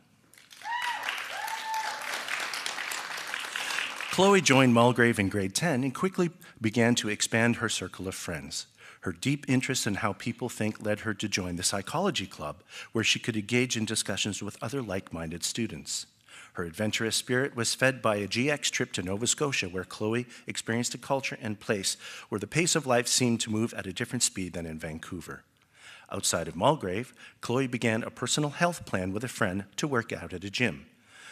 Chloe joined Mulgrave in grade 10 and quickly began to expand her circle of friends. Her deep interest in how people think led her to join the psychology club, where she could engage in discussions with other like-minded students. Her adventurous spirit was fed by a GX trip to Nova Scotia, where Chloe experienced a culture and place where the pace of life seemed to move at a different speed than in Vancouver. Outside of Mulgrave, Chloe began a personal health plan with a friend to work out at a gym.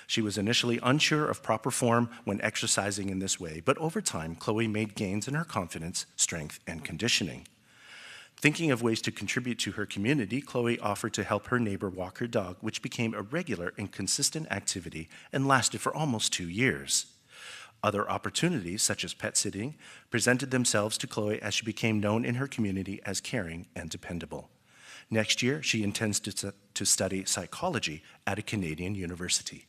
She was initially unsure of proper form when exercising in this way, but over time, Chloe made gains in her confidence, strength, and conditioning. Thinking of ways to contribute to her community, Chloe offered to help her neighbor walk her dog, which became a regular and consistent activity and lasted for almost 2 years. Other opportunities, such as pet sitting, presented themselves to Chloe as she became known in her community as caring and dependable. Next year, she intends to study psychology at a Canadian university.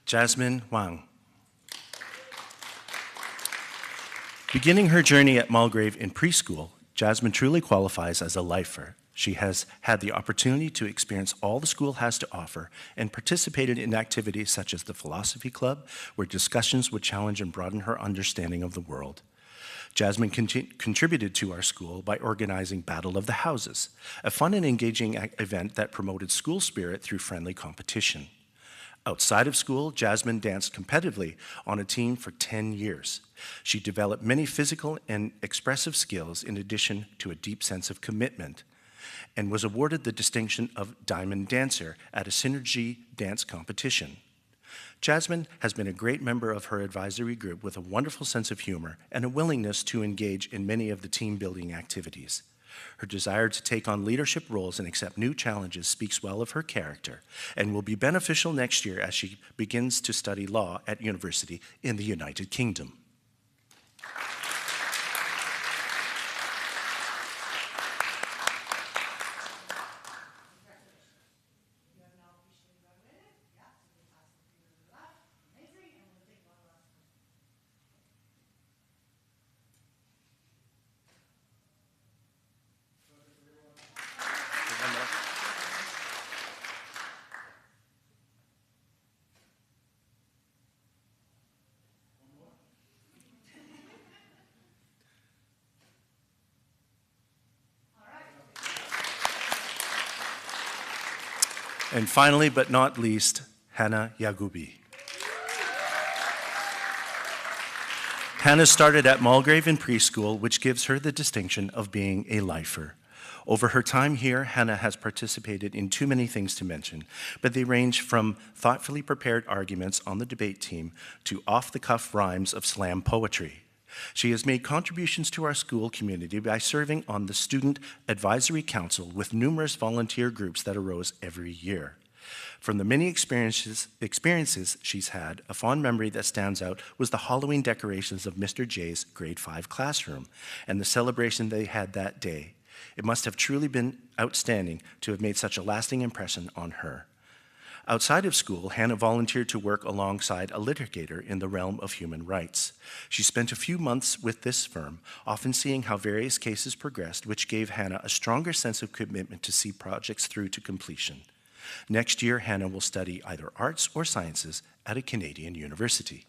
Jasmine Wang. Beginning her journey at Mulgrave in preschool, Jasmine truly qualifies as a lifer. She has had the opportunity to experience all the school has to offer and participated in activities such as the Philosophy Club, where discussions would challenge and broaden her understanding of the world. Jasmine contributed to our school by organizing Battle of the Houses, a fun and engaging event that promoted school spirit through friendly competition. Outside of school, Jasmine danced competitively on a team for 10 years. She developed many physical and expressive skills in addition to a deep sense of commitment, and was awarded the distinction of Diamond Dancer at a Synergy dance competition. Jasmine has been a great member of her advisory group with a wonderful sense of humor and a willingness to engage in many of the team-building activities. Her desire to take on leadership roles and accept new challenges speaks well of her character and will be beneficial next year as she begins to study law at university in the United Kingdom. And finally, but not least, Hannah Yagubi. Hannah started at Mulgrave in preschool, which gives her the distinction of being a lifer. Over her time here, Hannah has participated in too many things to mention, but they range from thoughtfully prepared arguments on the debate team to off-the-cuff rhymes of slam poetry. She has made contributions to our school community by serving on the Student Advisory Council with numerous volunteer groups that arose every year. From the many experiences she's had, a fond memory that stands out was the Halloween decorations of Mr. J's grade 5 classroom and the celebration they had that day. It must have truly been outstanding to have made such a lasting impression on her. Outside of school, Hannah volunteered to work alongside a litigator in the realm of human rights. She spent a few months with this firm, often seeing how various cases progressed, which gave Hannah a stronger sense of commitment to see projects through to completion. Next year, Hannah will study either arts or sciences at a Canadian university.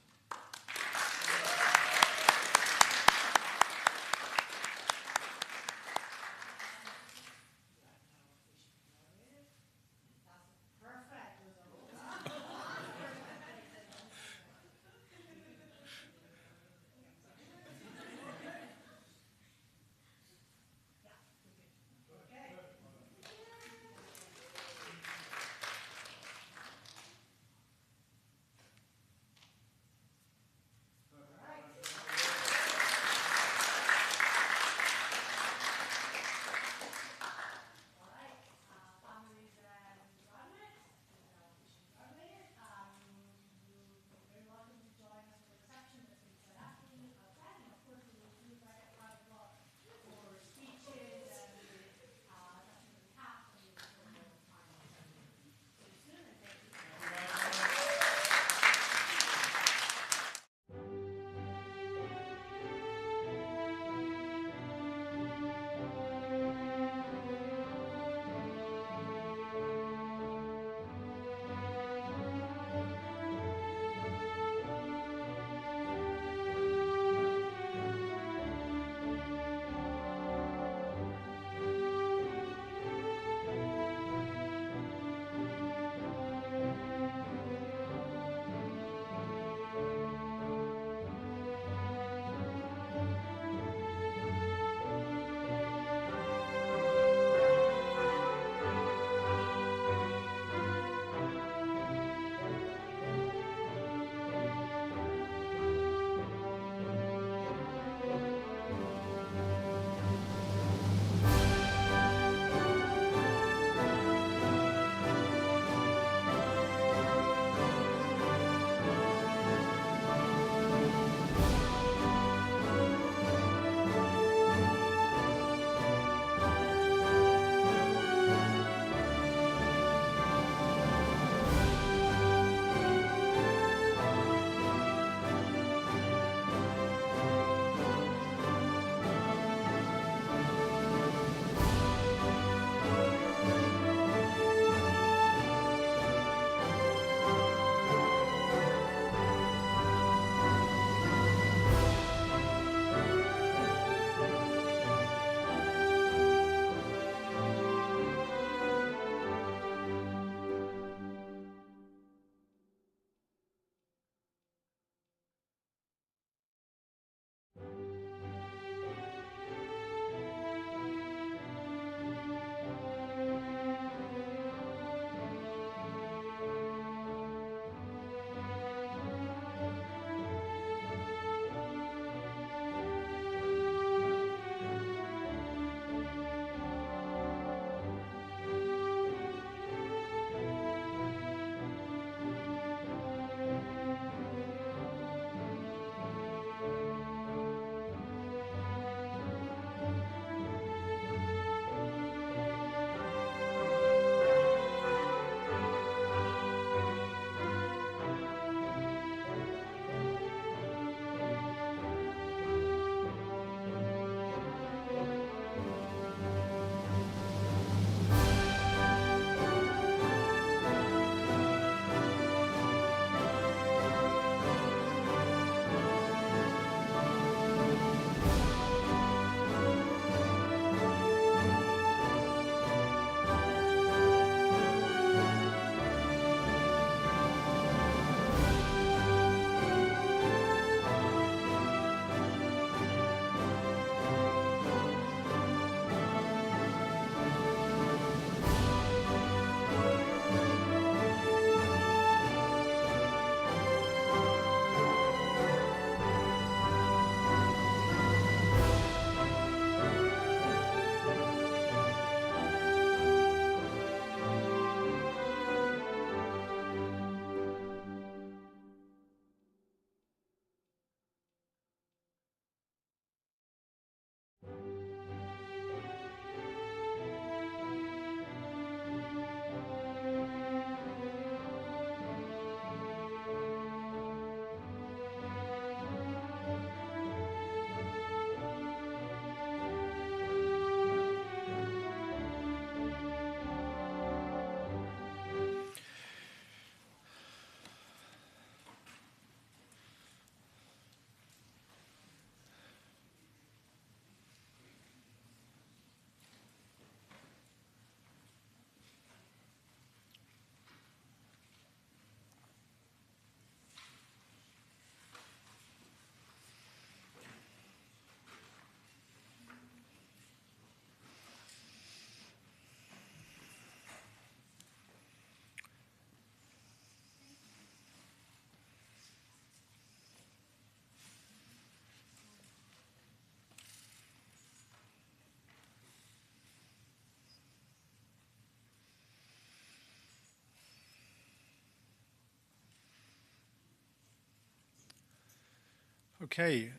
Okay,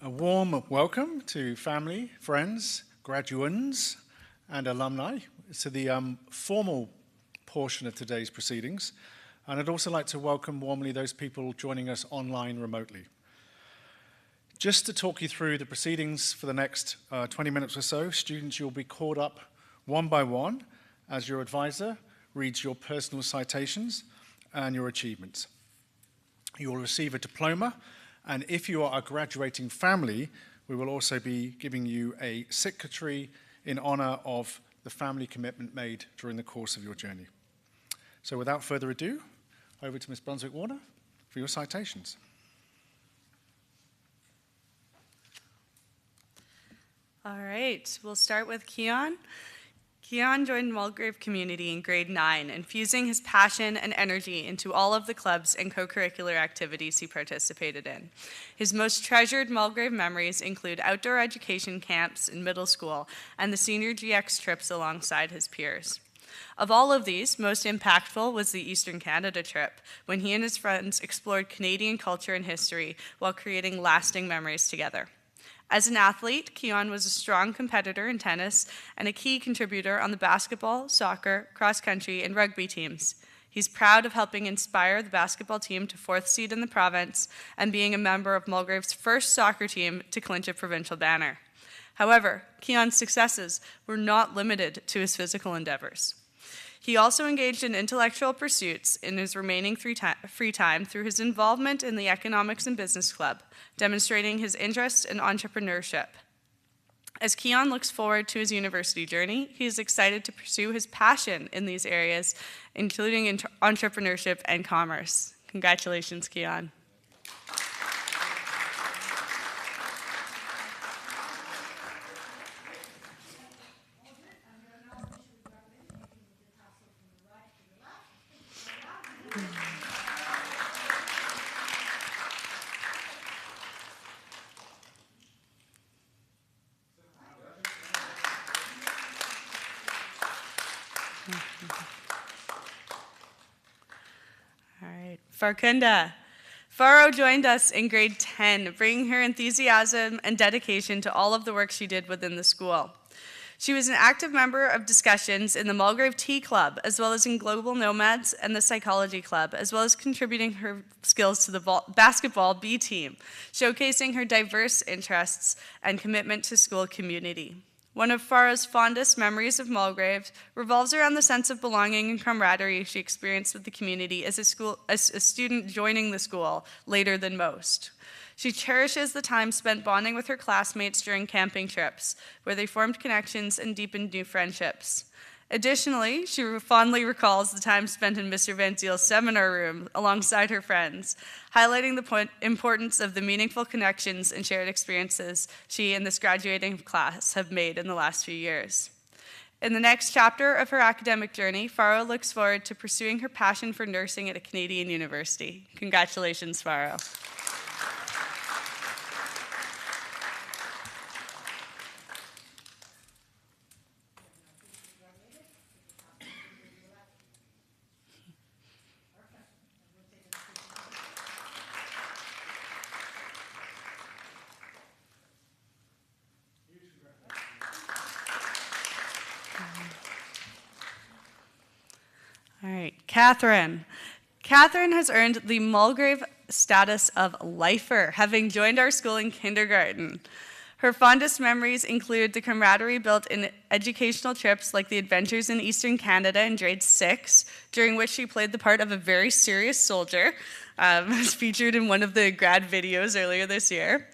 a warm welcome to family, friends, graduands, and alumni to the formal portion of today's proceedings. And I'd also like to welcome warmly those people joining us online remotely. Just to talk you through the proceedings for the next 20 minutes or so, students, you'll be called up one by one as your advisor reads your personal citations and your achievements. You will receive a diploma, and if you are a graduating family, we will also be giving you a secretary in honor of the family commitment made during the course of your journey. So without further ado, over to Ms. Brunswick-Warner for your citations. All right, we'll start with Keon. Keon joined Mulgrave community in grade 9, infusing his passion and energy into all of the clubs and co-curricular activities he participated in. His most treasured Mulgrave memories include outdoor education camps in middle school and the senior GX trips alongside his peers. Of all of these, most impactful was the Eastern Canada trip, when he and his friends explored Canadian culture and history while creating lasting memories together. As an athlete, Keon was a strong competitor in tennis and a key contributor on the basketball, soccer, cross-country, and rugby teams. He's proud of helping inspire the basketball team to 4th seed in the province and being a member of Mulgrave's first soccer team to clinch a provincial banner. However, Keon's successes were not limited to his physical endeavors. He also engaged in intellectual pursuits in his remaining free time through his involvement in the Economics and Business Club, demonstrating his interest in entrepreneurship. As Keon looks forward to his university journey, he is excited to pursue his passion in these areas, including entrepreneurship and commerce. Congratulations, Keon. All right, Farkunda. Faro joined us in grade 10, bringing her enthusiasm and dedication to all of the work she did within the school. She was an active member of discussions in the Mulgrave Tea Club, as well as in Global Nomads and the Psychology Club, as well as contributing her skills to the basketball B team, showcasing her diverse interests and commitment to school community. One of Farah's fondest memories of Mulgrave revolves around the sense of belonging and camaraderie she experienced with the community as a student joining the school later than most. She cherishes the time spent bonding with her classmates during camping trips, where they formed connections and deepened new friendships. Additionally, she fondly recalls the time spent in Mr. Van Ziel's seminar room alongside her friends, highlighting the importance of the meaningful connections and shared experiences she and this graduating class have made in the last few years. In the next chapter of her academic journey, Faro looks forward to pursuing her passion for nursing at a Canadian university. Congratulations, Faro. All right, Catherine. Catherine has earned the Mulgrave status of lifer, having joined our school in kindergarten. Her fondest memories include the camaraderie built in educational trips like the Adventures in Eastern Canada in grade 6, during which she played the part of a very serious soldier, as featured in one of the grad videos earlier this year.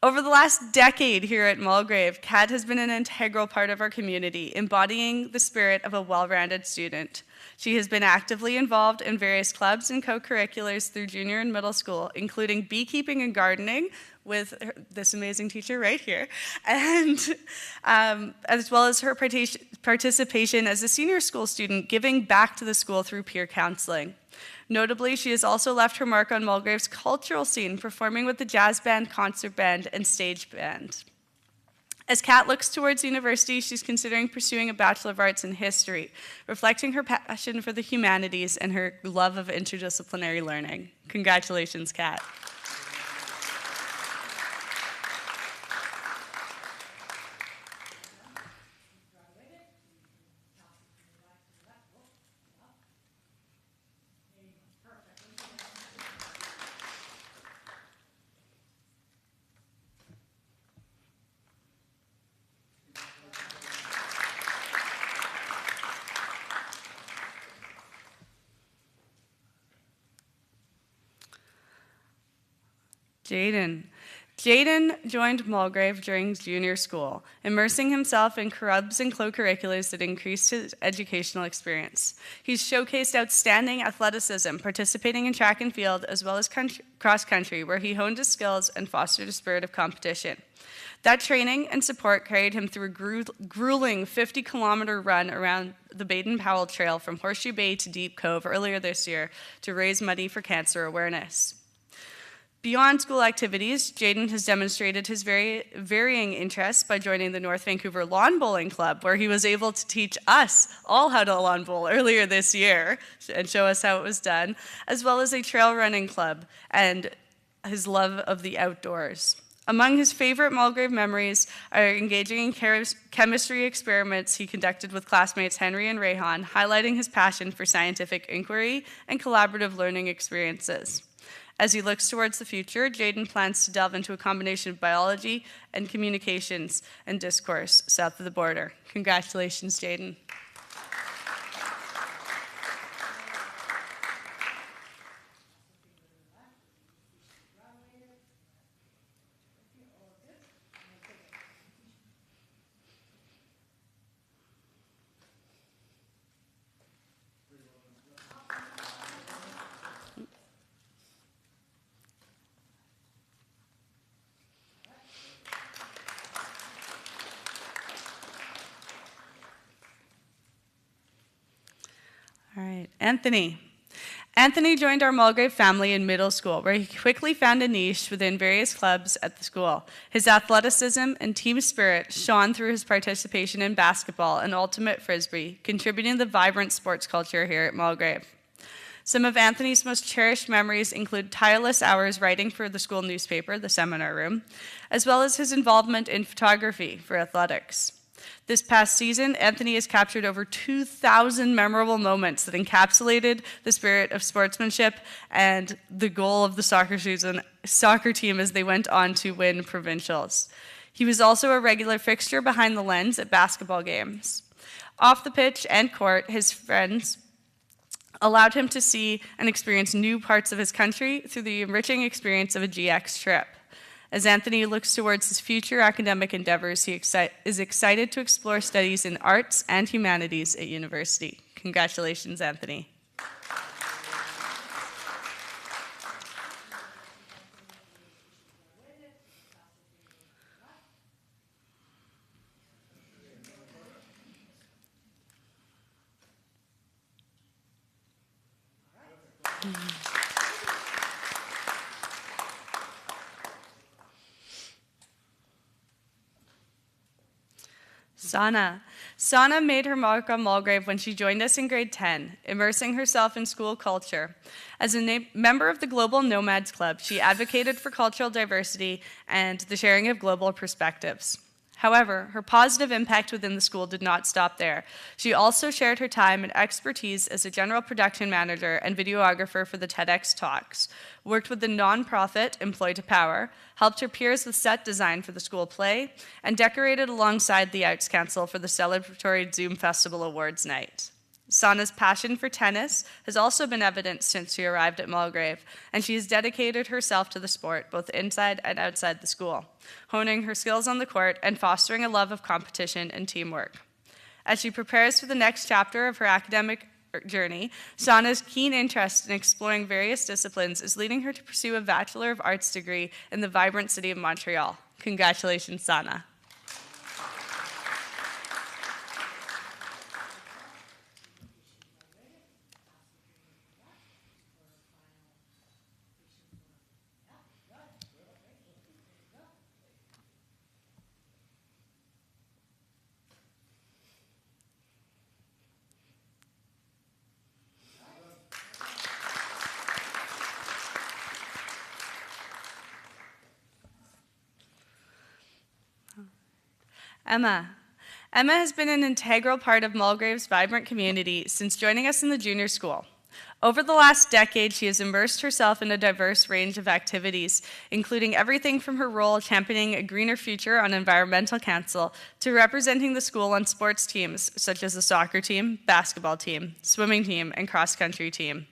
Over the last decade here at Mulgrave, Kat has been an integral part of our community, embodying the spirit of a well-rounded student. She has been actively involved in various clubs and co-curriculars through junior and middle school, including beekeeping and gardening with this amazing teacher right here, and as well as her participation as a senior school student, giving back to the school through peer counseling. Notably, she has also left her mark on Mulgrave's cultural scene, performing with the jazz band, concert band, and stage band. As Kat looks towards university, she's considering pursuing a Bachelor of Arts in History, reflecting her passion for the humanities and her love of interdisciplinary learning. Congratulations, Kat. Jaden. Jaden joined Mulgrave during junior school, immersing himself in clubs and co-curriculars that increased his educational experience. He's showcased outstanding athleticism, participating in track and field, as well as cross-country, where he honed his skills and fostered a spirit of competition. That training and support carried him through a grueling 50-kilometer run around the Baden-Powell Trail from Horseshoe Bay to Deep Cove earlier this year to raise money for cancer awareness. Beyond school activities, Jaden has demonstrated his varying interests by joining the North Vancouver Lawn Bowling Club, where he was able to teach us all how to lawn bowl earlier this year and show us how it was done, as well as a trail running club and his love of the outdoors. Among his favorite Mulgrave memories are engaging in chemistry experiments he conducted with classmates Henry and Rayhan, highlighting his passion for scientific inquiry and collaborative learning experiences. As he looks towards the future, Jaden plans to delve into a combination of biology and communications and discourse south of the border. Congratulations, Jaden. All right, Anthony. Anthony joined our Mulgrave family in middle school, where he quickly found a niche within various clubs at the school. His athleticism and team spirit shone through his participation in basketball and ultimate frisbee, contributing to the vibrant sports culture here at Mulgrave. Some of Anthony's most cherished memories include tireless hours writing for the school newspaper, the Seminar Room, as well as his involvement in photography for athletics. This past season, Anthony has captured over 2,000 memorable moments that encapsulated the spirit of sportsmanship and the goal of the soccer team as they went on to win provincials. He was also a regular fixture behind the lens at basketball games. Off the pitch and court, his friends allowed him to see and experience new parts of his country through the enriching experience of a GX trip. As Anthony looks towards his future academic endeavors, he is excited to explore studies in arts and humanities at university. Congratulations, Anthony. Sana made her mark on Mulgrave when she joined us in grade 10, immersing herself in school culture. As a member of the Global Nomads Club, she advocated for cultural diversity and the sharing of global perspectives. However, her positive impact within the school did not stop there. She also shared her time and expertise as a general production manager and videographer for the TEDx Talks, worked with the nonprofit Employ to Power, helped her peers with set design for the school play, and decorated alongside the Arts Council for the celebratory Zoom Festival Awards night. Sana's passion for tennis has also been evident since she arrived at Mulgrave, and she has dedicated herself to the sport, both inside and outside the school, honing her skills on the court and fostering a love of competition and teamwork. As she prepares for the next chapter of her academic journey, Sana's keen interest in exploring various disciplines is leading her to pursue a Bachelor of Arts degree in the vibrant city of Montreal. Congratulations, Sana. Emma. Emma has been an integral part of Mulgrave's vibrant community since joining us in the junior school. Over the last decade, she has immersed herself in a diverse range of activities, including everything from her role championing a greener future on Environmental Council to representing the school on sports teams such as the soccer team, basketball team, swimming team, and cross-country team.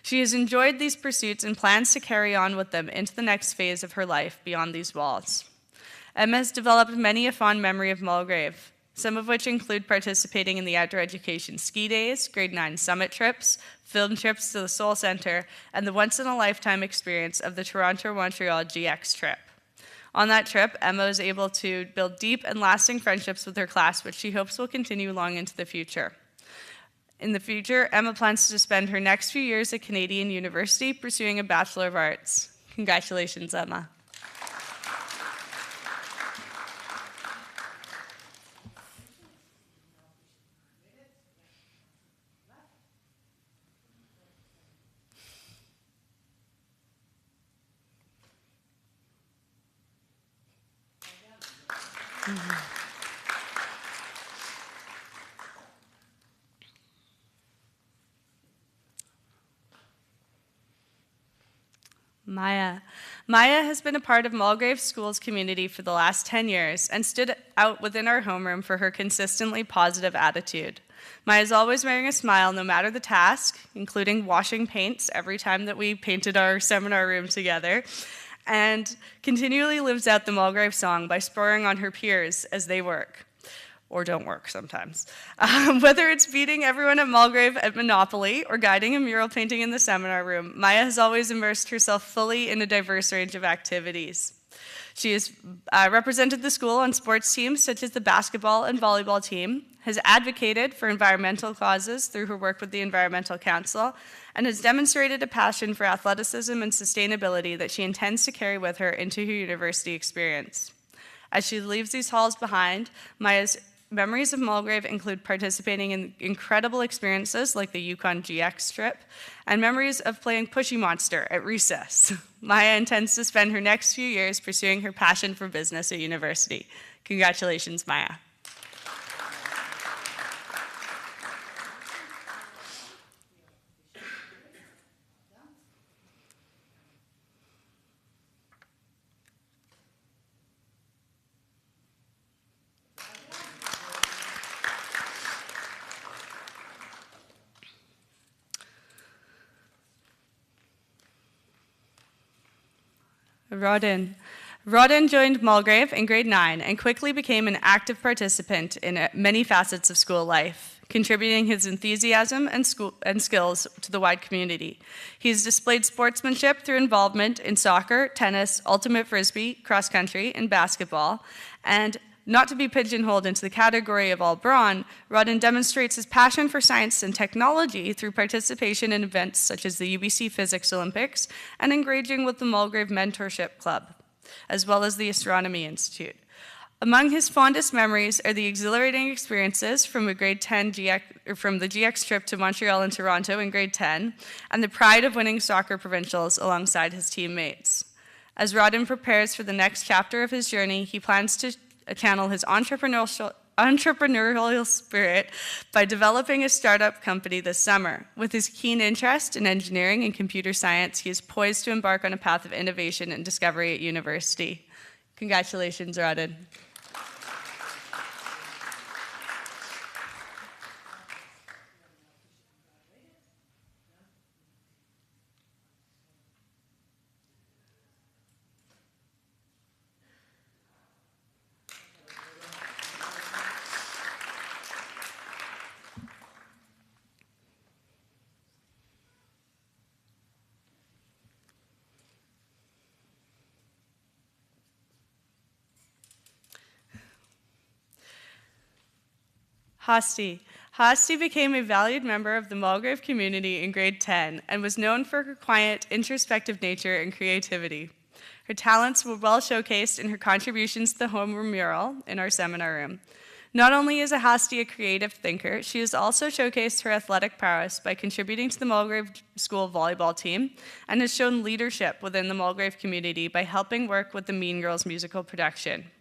She has enjoyed these pursuits and plans to carry on with them into the next phase of her life beyond these walls. Emma has developed many a fond memory of Mulgrave, some of which include participating in the outdoor education ski days, grade 9 summit trips, film trips to the Soul Centre, and the once-in-a-lifetime experience of the Toronto-Montreal GX trip. On that trip, Emma was able to build deep and lasting friendships with her class, which she hopes will continue long into the future. In the future, Emma plans to spend her next few years at Canadian University pursuing a Bachelor of Arts. Congratulations, Emma. Maya has been a part of Mulgrave School's community for the last 10 years and stood out within our homeroom for her consistently positive attitude. Maya is always wearing a smile no matter the task, including washing paints every time that we painted our seminar room together, and continually lives out the Mulgrave song by spurring on her peers as they work. Or don't work sometimes. Whether it's beating everyone at Mulgrave at Monopoly or guiding a mural painting in the seminar room, Maya has always immersed herself fully in a diverse range of activities. She has represented the school on sports teams such as the basketball and volleyball team, has advocated for environmental causes through her work with the Environmental Council, and has demonstrated a passion for athleticism and sustainability that she intends to carry with her into her university experience. As she leaves these halls behind, Maya's memories of Mulgrave include participating in incredible experiences like the Yukon GX trip and memories of playing Pushy Monster at recess. Maya intends to spend her next few years pursuing her passion for business at university. Congratulations, Maya. Rodin joined Mulgrave in grade 9 and quickly became an active participant in many facets of school life, contributing his enthusiasm and skills to the wide community. He has displayed sportsmanship through involvement in soccer, tennis, ultimate frisbee, cross country, and basketball, and not to be pigeonholed into the category of all brawn, Rodin demonstrates his passion for science and technology through participation in events such as the UBC Physics Olympics and engaging with the Mulgrave Mentorship Club, as well as the Astronomy Institute. Among his fondest memories are the exhilarating experiences from the GX trip to Montreal and Toronto in grade 10, and the pride of winning soccer provincials alongside his teammates. As Rodin prepares for the next chapter of his journey, he plans to channel his entrepreneurial spirit by developing a startup company this summer. With his keen interest in engineering and computer science, he is poised to embark on a path of innovation and discovery at university. Congratulations, Rodin. Hasti became a valued member of the Mulgrave community in grade 10 and was known for her quiet, introspective nature and creativity. Her talents were well showcased in her contributions to the homeroom mural in our seminar room. Not only is Hasti a creative thinker, she has also showcased her athletic prowess by contributing to the Mulgrave School volleyball team and has shown leadership within the Mulgrave community by helping work with the Mean Girls musical production.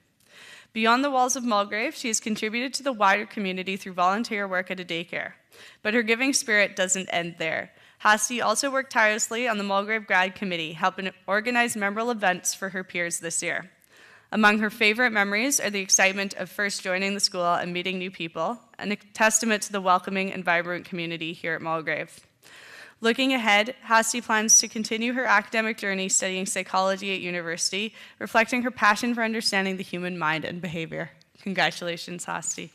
Beyond the walls of Mulgrave, she has contributed to the wider community through volunteer work at a daycare. But her giving spirit doesn't end there. Hasti also worked tirelessly on the Mulgrave Grad Committee, helping organize memorable events for her peers this year. Among her favorite memories are the excitement of first joining the school and meeting new people, and a testament to the welcoming and vibrant community here at Mulgrave. Looking ahead, Hasti plans to continue her academic journey studying psychology at university, reflecting her passion for understanding the human mind and behavior. Congratulations, Hasti.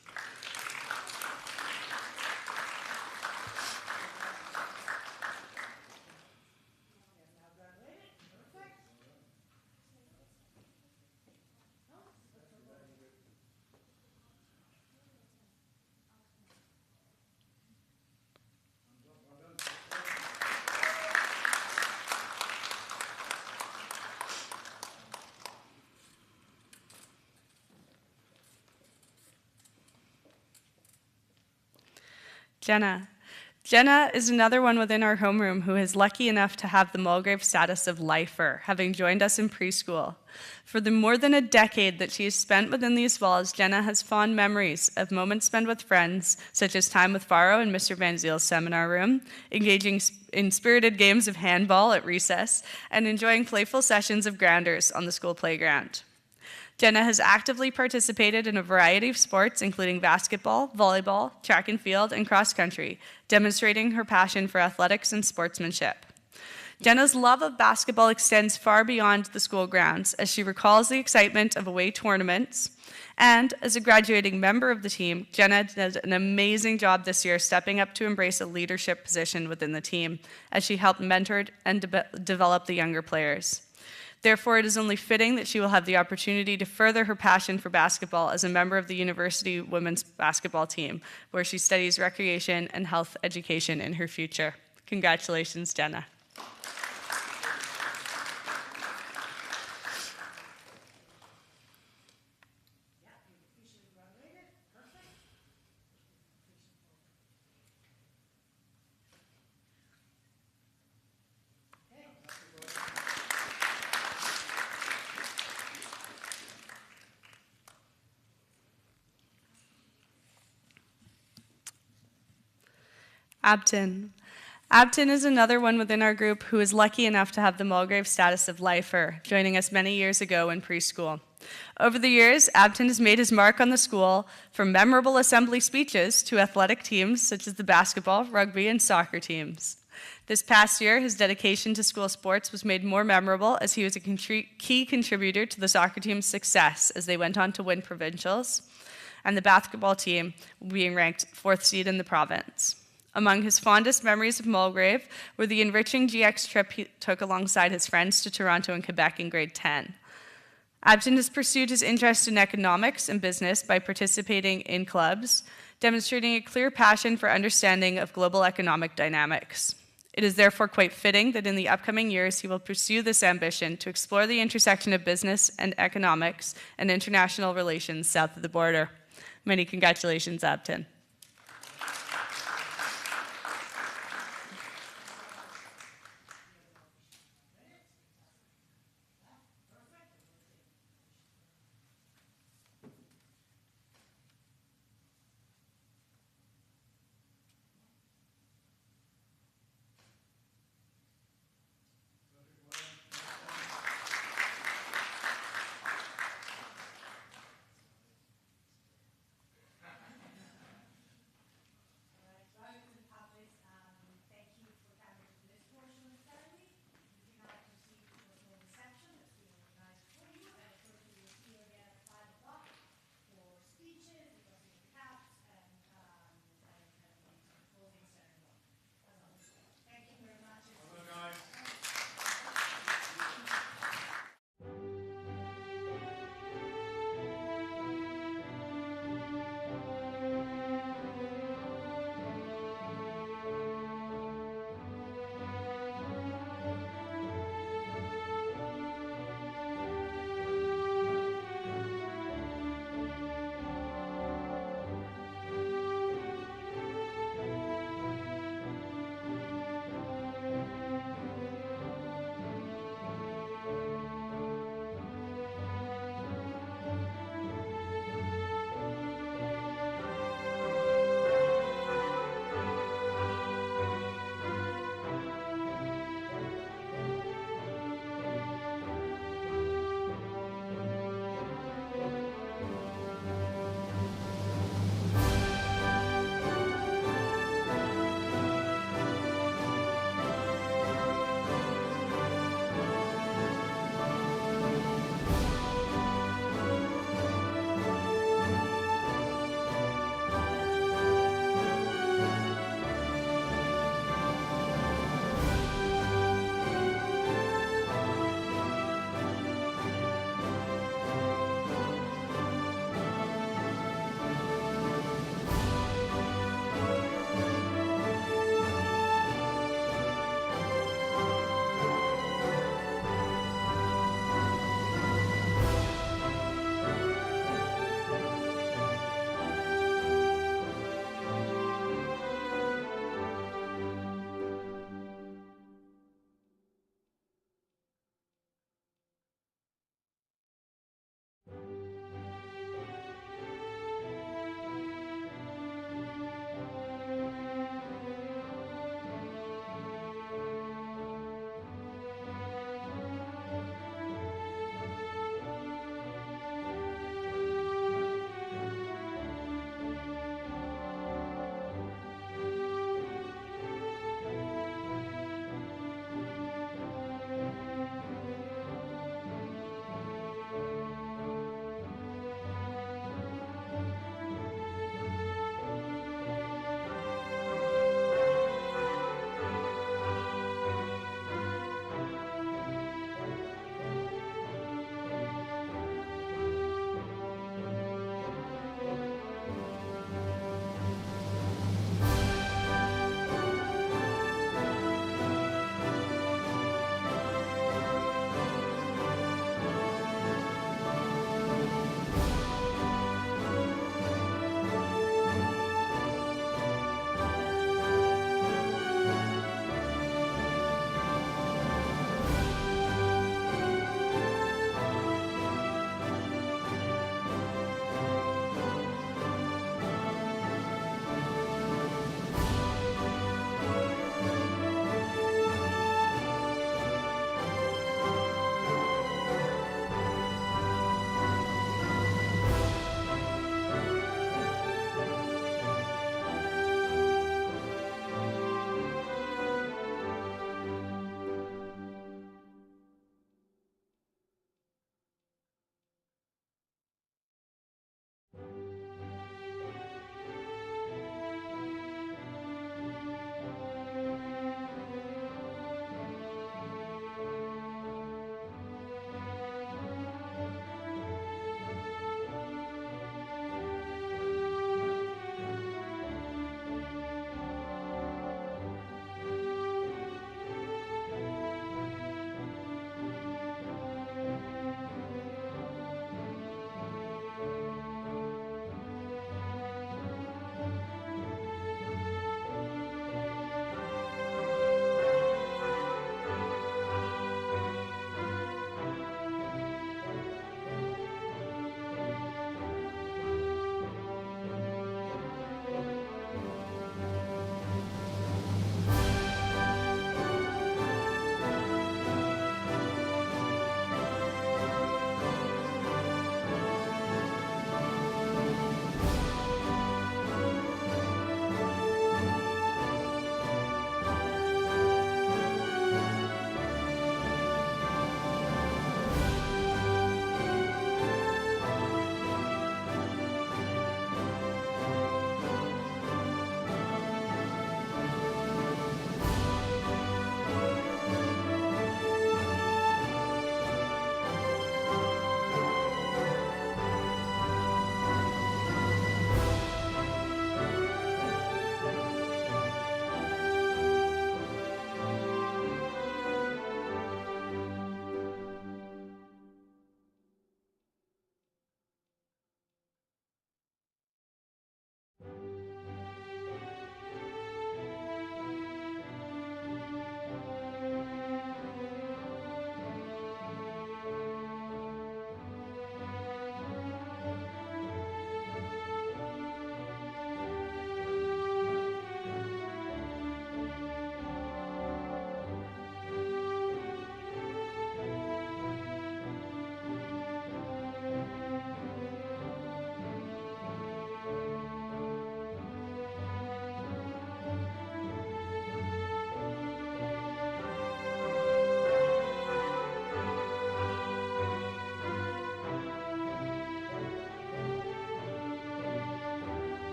Jenna. Jenna is another one within our homeroom who is lucky enough to have the Mulgrave status of lifer, having joined us in preschool. For the more than a decade that she has spent within these walls, Jenna has fond memories of moments spent with friends, such as time with Faro in Mr. Van Ziel's seminar room, engaging in spirited games of handball at recess, and enjoying playful sessions of grounders on the school playground. Jenna has actively participated in a variety of sports, including basketball, volleyball, track and field, and cross country, demonstrating her passion for athletics and sportsmanship. Jenna's love of basketball extends far beyond the school grounds, as she recalls the excitement of away tournaments. And as a graduating member of the team, Jenna does an amazing job this year stepping up to embrace a leadership position within the team, as she helped mentor and develop the younger players. Therefore, it is only fitting that she will have the opportunity to further her passion for basketball as a member of the university women's basketball team, where she studies recreation and health education in her future. Congratulations, Jenna. Abtin. Abtin is another one within our group who is lucky enough to have the Mulgrave status of lifer, joining us many years ago in preschool. Over the years, Abtin has made his mark on the school, from memorable assembly speeches to athletic teams such as the basketball, rugby, and soccer teams. This past year, his dedication to school sports was made more memorable as he was a key contributor to the soccer team's success as they went on to win provincials, and the basketball team being ranked 4th seed in the province. Among his fondest memories of Mulgrave were the enriching GX trip he took alongside his friends to Toronto and Quebec in grade 10. Abtin has pursued his interest in economics and business by participating in clubs, demonstrating a clear passion for understanding of global economic dynamics. It is therefore quite fitting that in the upcoming years he will pursue this ambition to explore the intersection of business and economics and international relations south of the border. Many congratulations, Abtin.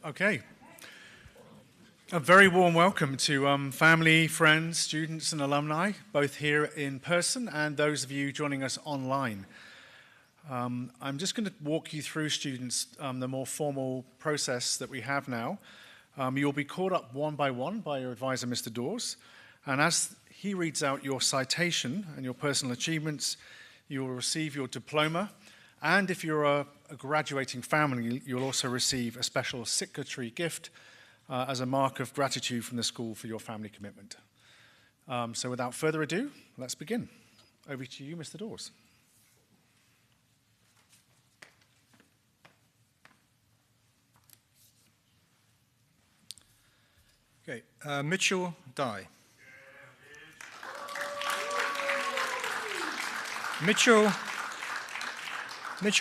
Okay. A very warm welcome to family, friends, students and alumni, both here in person and those of you joining us online. I'm just going to walk you through, students, the more formal process that we have now. You'll be called up one by your advisor, Mr. Dawes, and as he reads out your citation and your personal achievements, you will receive your diploma, and if you're a graduating family, you'll also receive a special secretary gift as a mark of gratitude from the school for your family commitment. So without further ado, let's begin. Over to you, Mr. Dawes. Okay, Mitchell Dye. Mitchell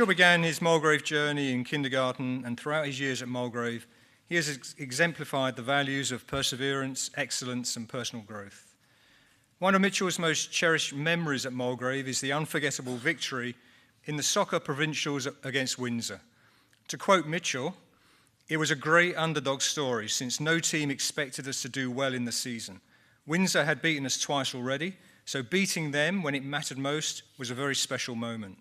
began his Mulgrave journey in kindergarten, and throughout his years at Mulgrave, he has exemplified the values of perseverance, excellence, and personal growth. One of Mitchell's most cherished memories at Mulgrave is the unforgettable victory in the soccer provincials against Windsor. To quote Mitchell, "It was a great underdog story since no team expected us to do well in the season. Windsor had beaten us twice already, so beating them when it mattered most was a very special moment."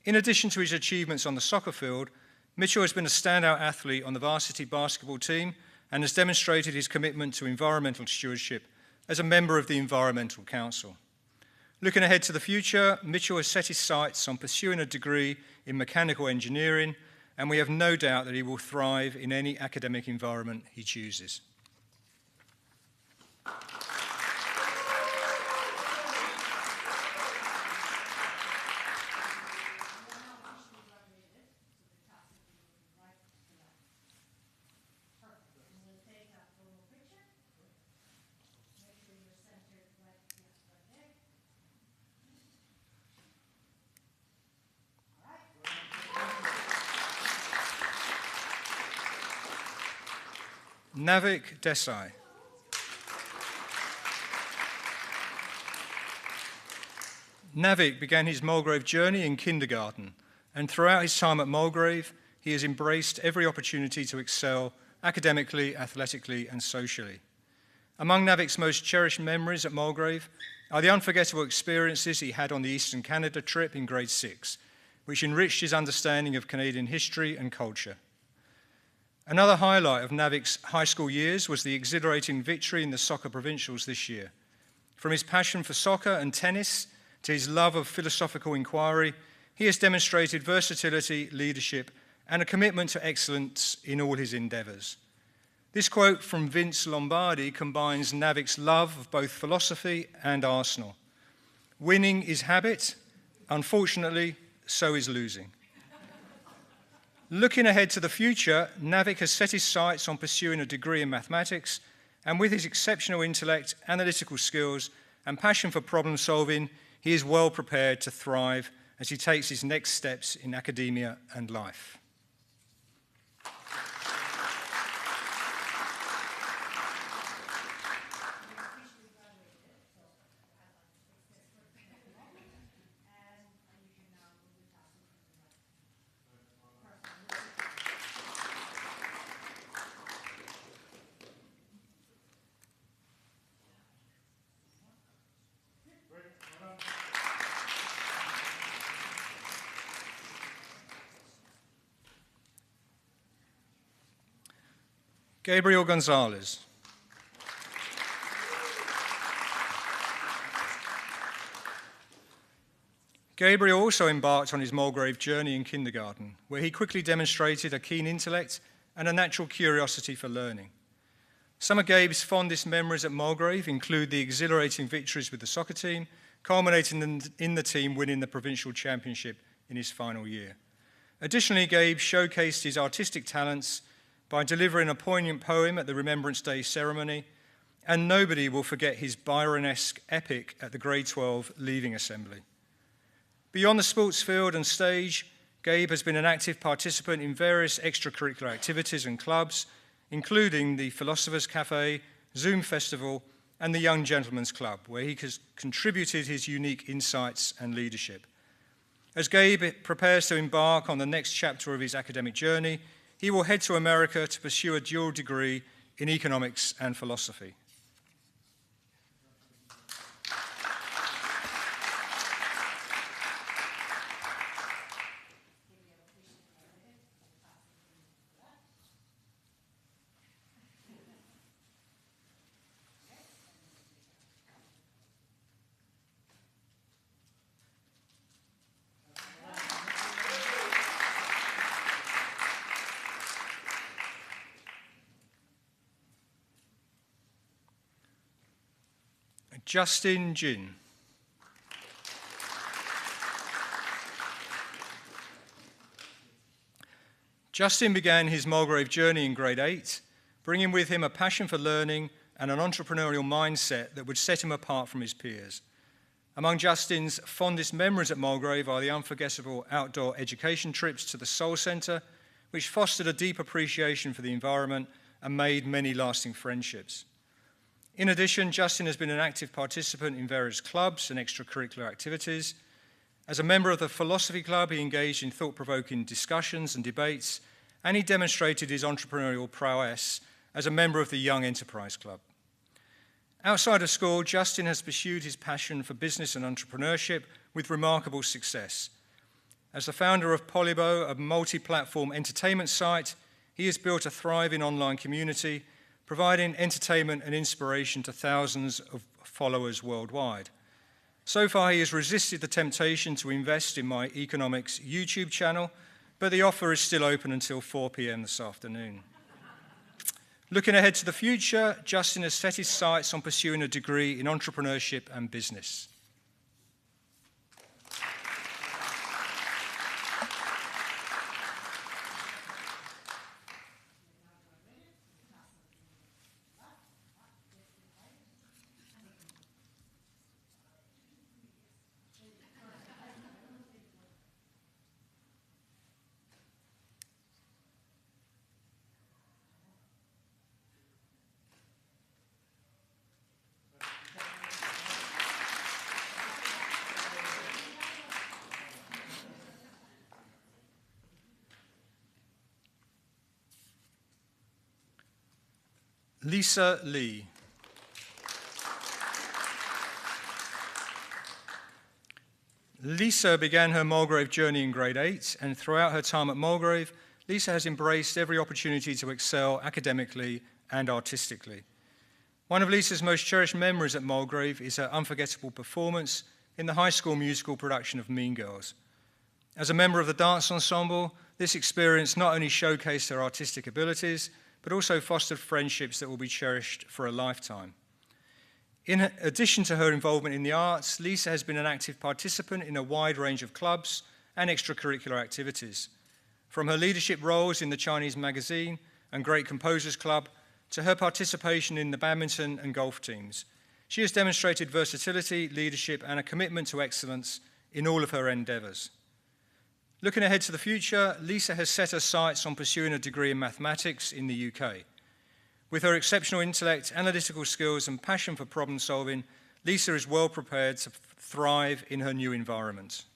In addition to his achievements on the soccer field, Mitchell has been a standout athlete on the varsity basketball team and has demonstrated his commitment to environmental stewardship as a member of the Environmental Council. Looking ahead to the future, Mitchell has set his sights on pursuing a degree in mechanical engineering, and we have no doubt that he will thrive in any academic environment he chooses. Navik Desai. Navik began his Mulgrave journey in kindergarten, and throughout his time at Mulgrave, he has embraced every opportunity to excel academically, athletically, and socially. Among Navik's most cherished memories at Mulgrave are the unforgettable experiences he had on the Eastern Canada trip in grade 6, which enriched his understanding of Canadian history and culture. Another highlight of Navik's high school years was the exhilarating victory in the soccer provincials this year. From his passion for soccer and tennis to his love of philosophical inquiry, he has demonstrated versatility, leadership, and a commitment to excellence in all his endeavours. This quote from Vince Lombardi combines Navik's love of both philosophy and Arsenal. "Winning is habit, unfortunately, so is losing." Looking ahead to the future, Navik has set his sights on pursuing a degree in mathematics, and with his exceptional intellect, analytical skills, and passion for problem solving, he is well prepared to thrive as he takes his next steps in academia and life. Gabriel Gonzalez. Gabriel also embarked on his Mulgrave journey in kindergarten, where he quickly demonstrated a keen intellect and a natural curiosity for learning. Some of Gabe's fondest memories at Mulgrave include the exhilarating victories with the soccer team, culminating in the team winning the provincial championship in his final year. Additionally, Gabe showcased his artistic talents by delivering a poignant poem at the Remembrance Day ceremony, and nobody will forget his Byron-esque epic at the grade 12 leaving assembly. Beyond the sports field and stage, Gabe has been an active participant in various extracurricular activities and clubs, including the Philosopher's Cafe, Zoom Festival, and the Young Gentlemen's Club, where he has contributed his unique insights and leadership. As Gabe prepares to embark on the next chapter of his academic journey, he will head to America to pursue a dual degree in economics and philosophy. Justin Jin. Justin began his Mulgrave journey in grade 8, bringing with him a passion for learning and an entrepreneurial mindset that would set him apart from his peers. Among Justin's fondest memories at Mulgrave are the unforgettable outdoor education trips to the Soul Centre, which fostered a deep appreciation for the environment and made many lasting friendships. In addition, Justin has been an active participant in various clubs and extracurricular activities. As a member of the Philosophy Club, he engaged in thought-provoking discussions and debates, and he demonstrated his entrepreneurial prowess as a member of the Young Enterprise Club. Outside of school, Justin has pursued his passion for business and entrepreneurship with remarkable success. As the founder of Polybo, a multi-platform entertainment site, he has built a thriving online community, providing entertainment and inspiration to thousands of followers worldwide. So far, he has resisted the temptation to invest in my economics YouTube channel, but the offer is still open until 4 p.m. this afternoon. Looking ahead to the future, Justin has set his sights on pursuing a degree in entrepreneurship and business. Lisa Lee. Lisa began her Mulgrave journey in grade 8, and throughout her time at Mulgrave, Lisa has embraced every opportunity to excel academically and artistically. One of Lisa's most cherished memories at Mulgrave is her unforgettable performance in the high school musical production of Mean Girls. As a member of the dance ensemble, this experience not only showcased her artistic abilities, but also fostered friendships that will be cherished for a lifetime. In addition to her involvement in the arts, Lisa has been an active participant in a wide range of clubs and extracurricular activities, from her leadership roles in the Chinese Magazine and Great Composers Club to her participation in the badminton and golf teams. She has demonstrated versatility, leadership, and a commitment to excellence in all of her endeavours. Looking ahead to the future, Lisa has set her sights on pursuing a degree in mathematics in the UK. With her exceptional intellect, analytical skills, and passion for problem solving, Lisa is well prepared to thrive in her new environment.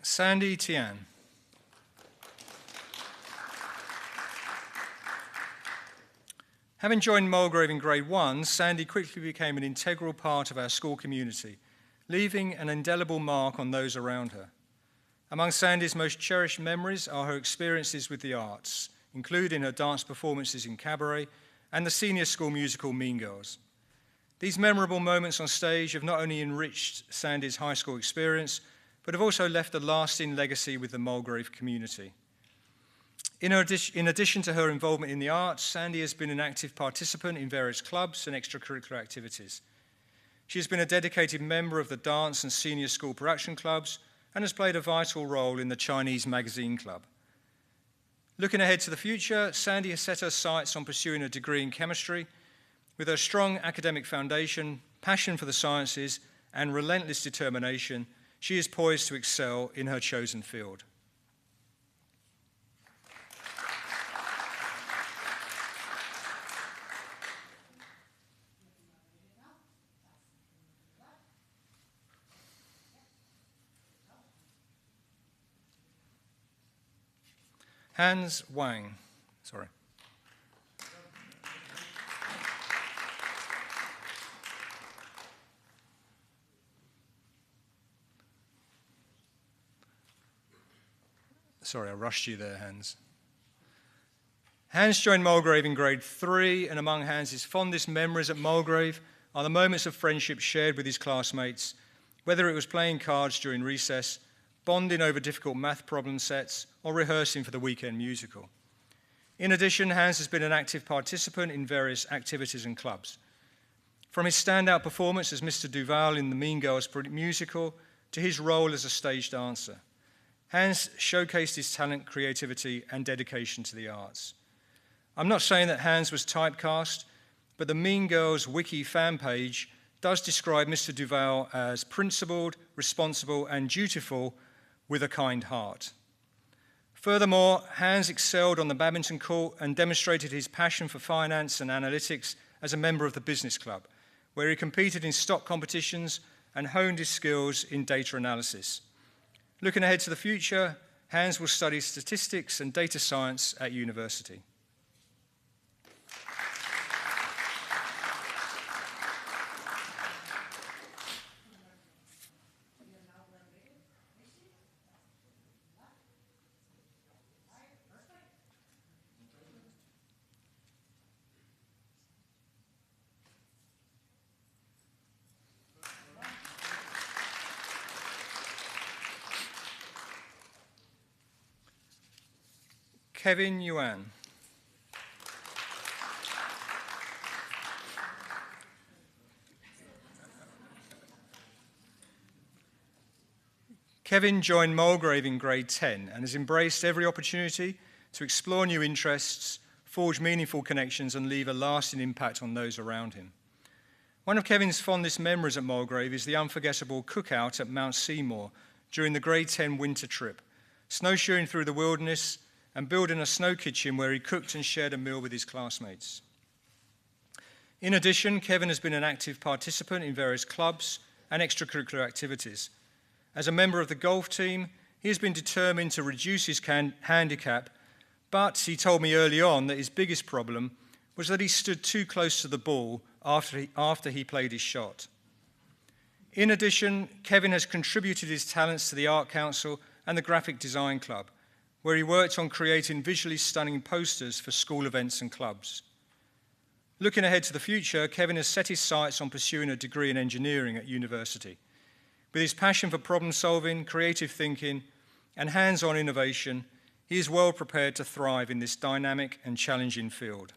Sandy Tian. Having joined Mulgrave in grade 1, Sandy quickly became an integral part of our school community, leaving an indelible mark on those around her. Among Sandy's most cherished memories are her experiences with the arts, including her dance performances in cabaret and the senior school musical Mean Girls. These memorable moments on stage have not only enriched Sandy's high school experience, but have also left a lasting legacy with the Mulgrave community. In addition to her involvement in the arts, Sandy has been an active participant in various clubs and extracurricular activities. She has been a dedicated member of the dance and senior school production clubs and has played a vital role in the Chinese Magazine Club. Looking ahead to the future, Sandy has set her sights on pursuing a degree in chemistry. With her strong academic foundation, passion for the sciences, and relentless determination, she is poised to excel in her chosen field. Hans Wang, sorry. Sorry, I rushed you there, Hans. Hans joined Mulgrave in grade 3, and among Hans's fondest memories at Mulgrave are the moments of friendship shared with his classmates, whether it was playing cards during recess, bonding over difficult math problem sets, or rehearsing for the weekend musical. In addition, Hans has been an active participant in various activities and clubs. From his standout performance as Mr. Duval in the Mean Girls musical to his role as a stage dancer, Hans showcased his talent, creativity, and dedication to the arts. I'm not saying that Hans was typecast, but the Mean Girls Wiki fan page does describe Mr. Duval as principled, responsible, and dutiful with a kind heart. Furthermore, Hans excelled on the badminton court and demonstrated his passion for finance and analytics as a member of the business club, where he competed in stock competitions and honed his skills in data analysis. Looking ahead to the future, Hans will study statistics and data science at university. Kevin Yuan. Kevin joined Mulgrave in grade 10 and has embraced every opportunity to explore new interests, forge meaningful connections, and leave a lasting impact on those around him. One of Kevin's fondest memories at Mulgrave is the unforgettable cookout at Mount Seymour during the grade 10 winter trip, snowshoeing through the wilderness and building a snow kitchen where he cooked and shared a meal with his classmates. In addition, Kevin has been an active participant in various clubs and extracurricular activities. As a member of the golf team, he has been determined to reduce his handicap, but he told me early on that his biggest problem was that he stood too close to the ball after he played his shot. In addition, Kevin has contributed his talents to the Art Council and the Graphic Design Club, where he worked on creating visually stunning posters for school events and clubs. Looking ahead to the future, Kevin has set his sights on pursuing a degree in engineering at university. With his passion for problem solving, creative thinking, and hands-on innovation, he is well prepared to thrive in this dynamic and challenging field.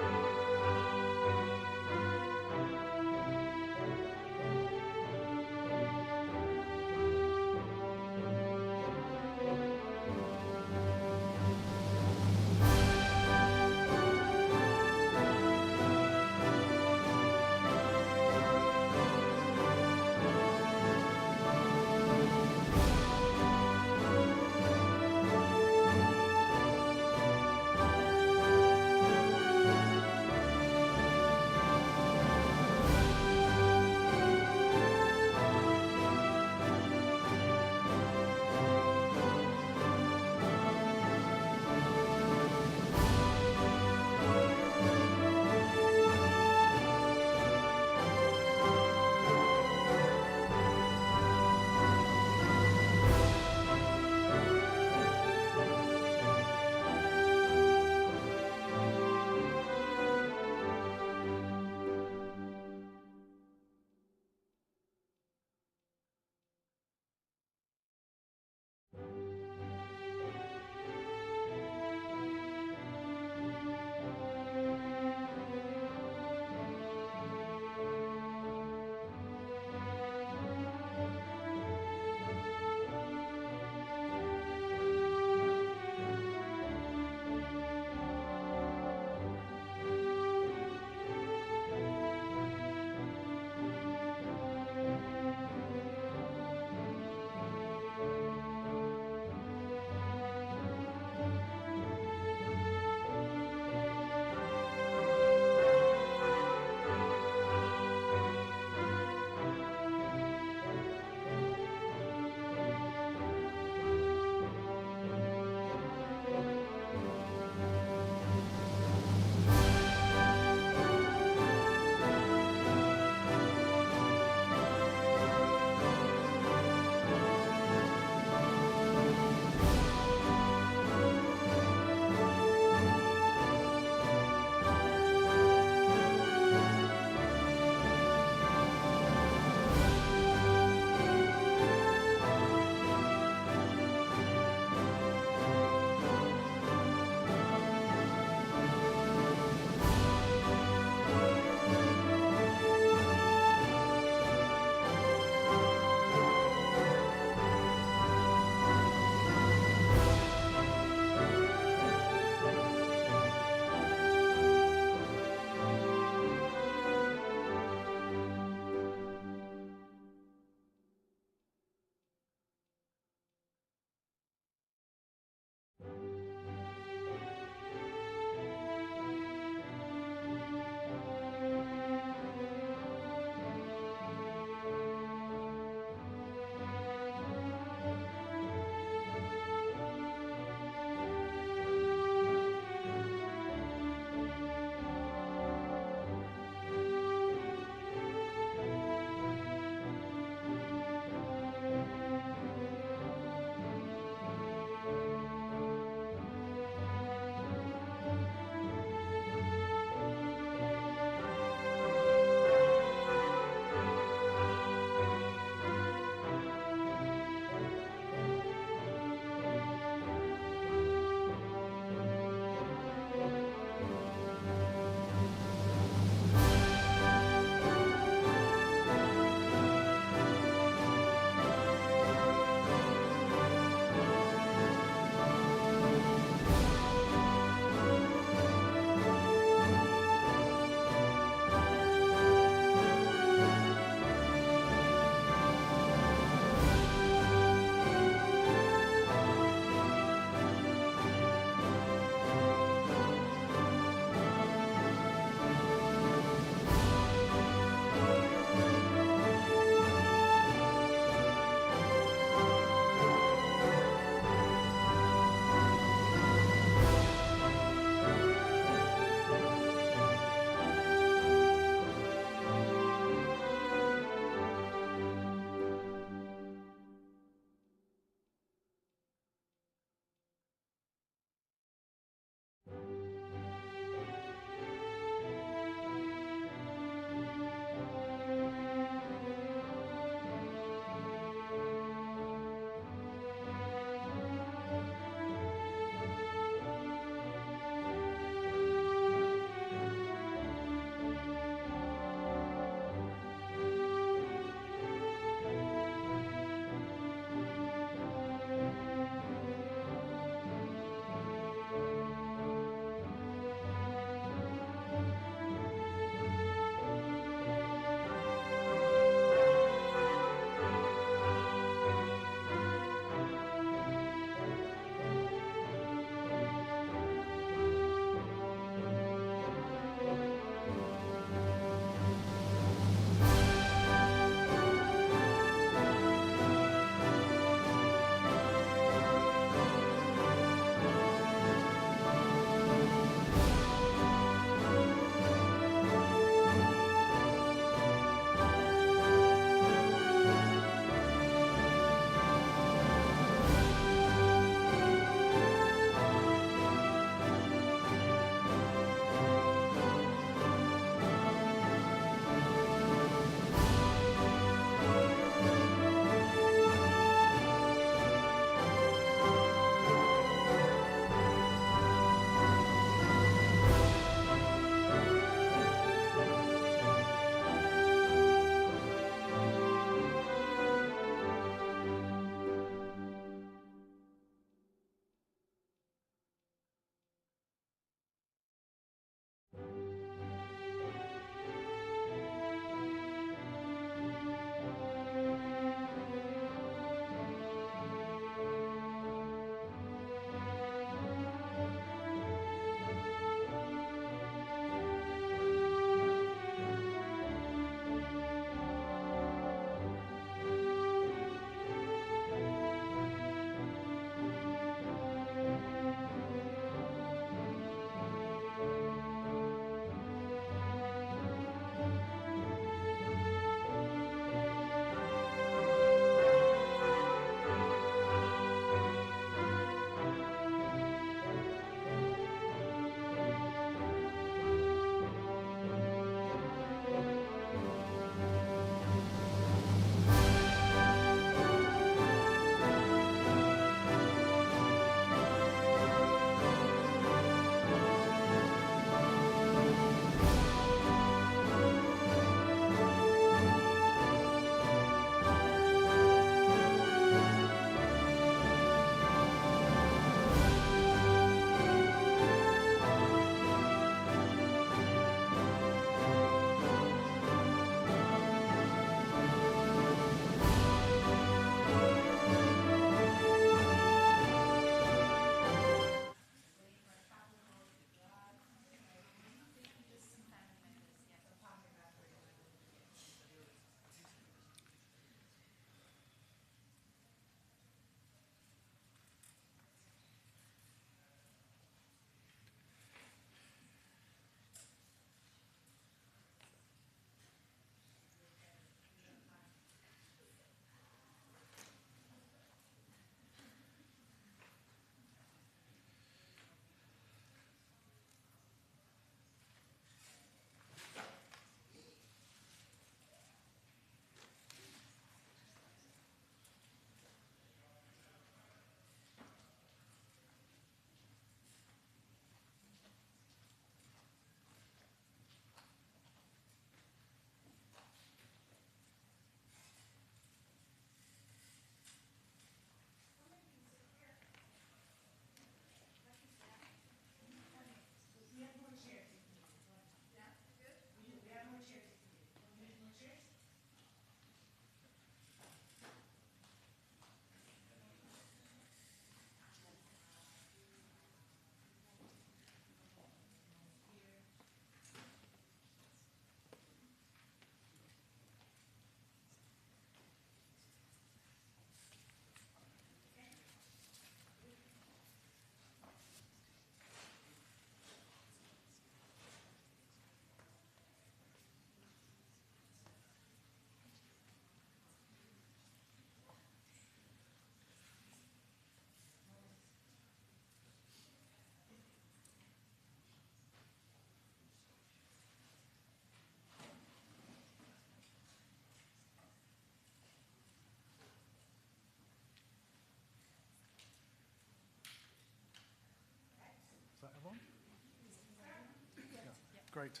Great.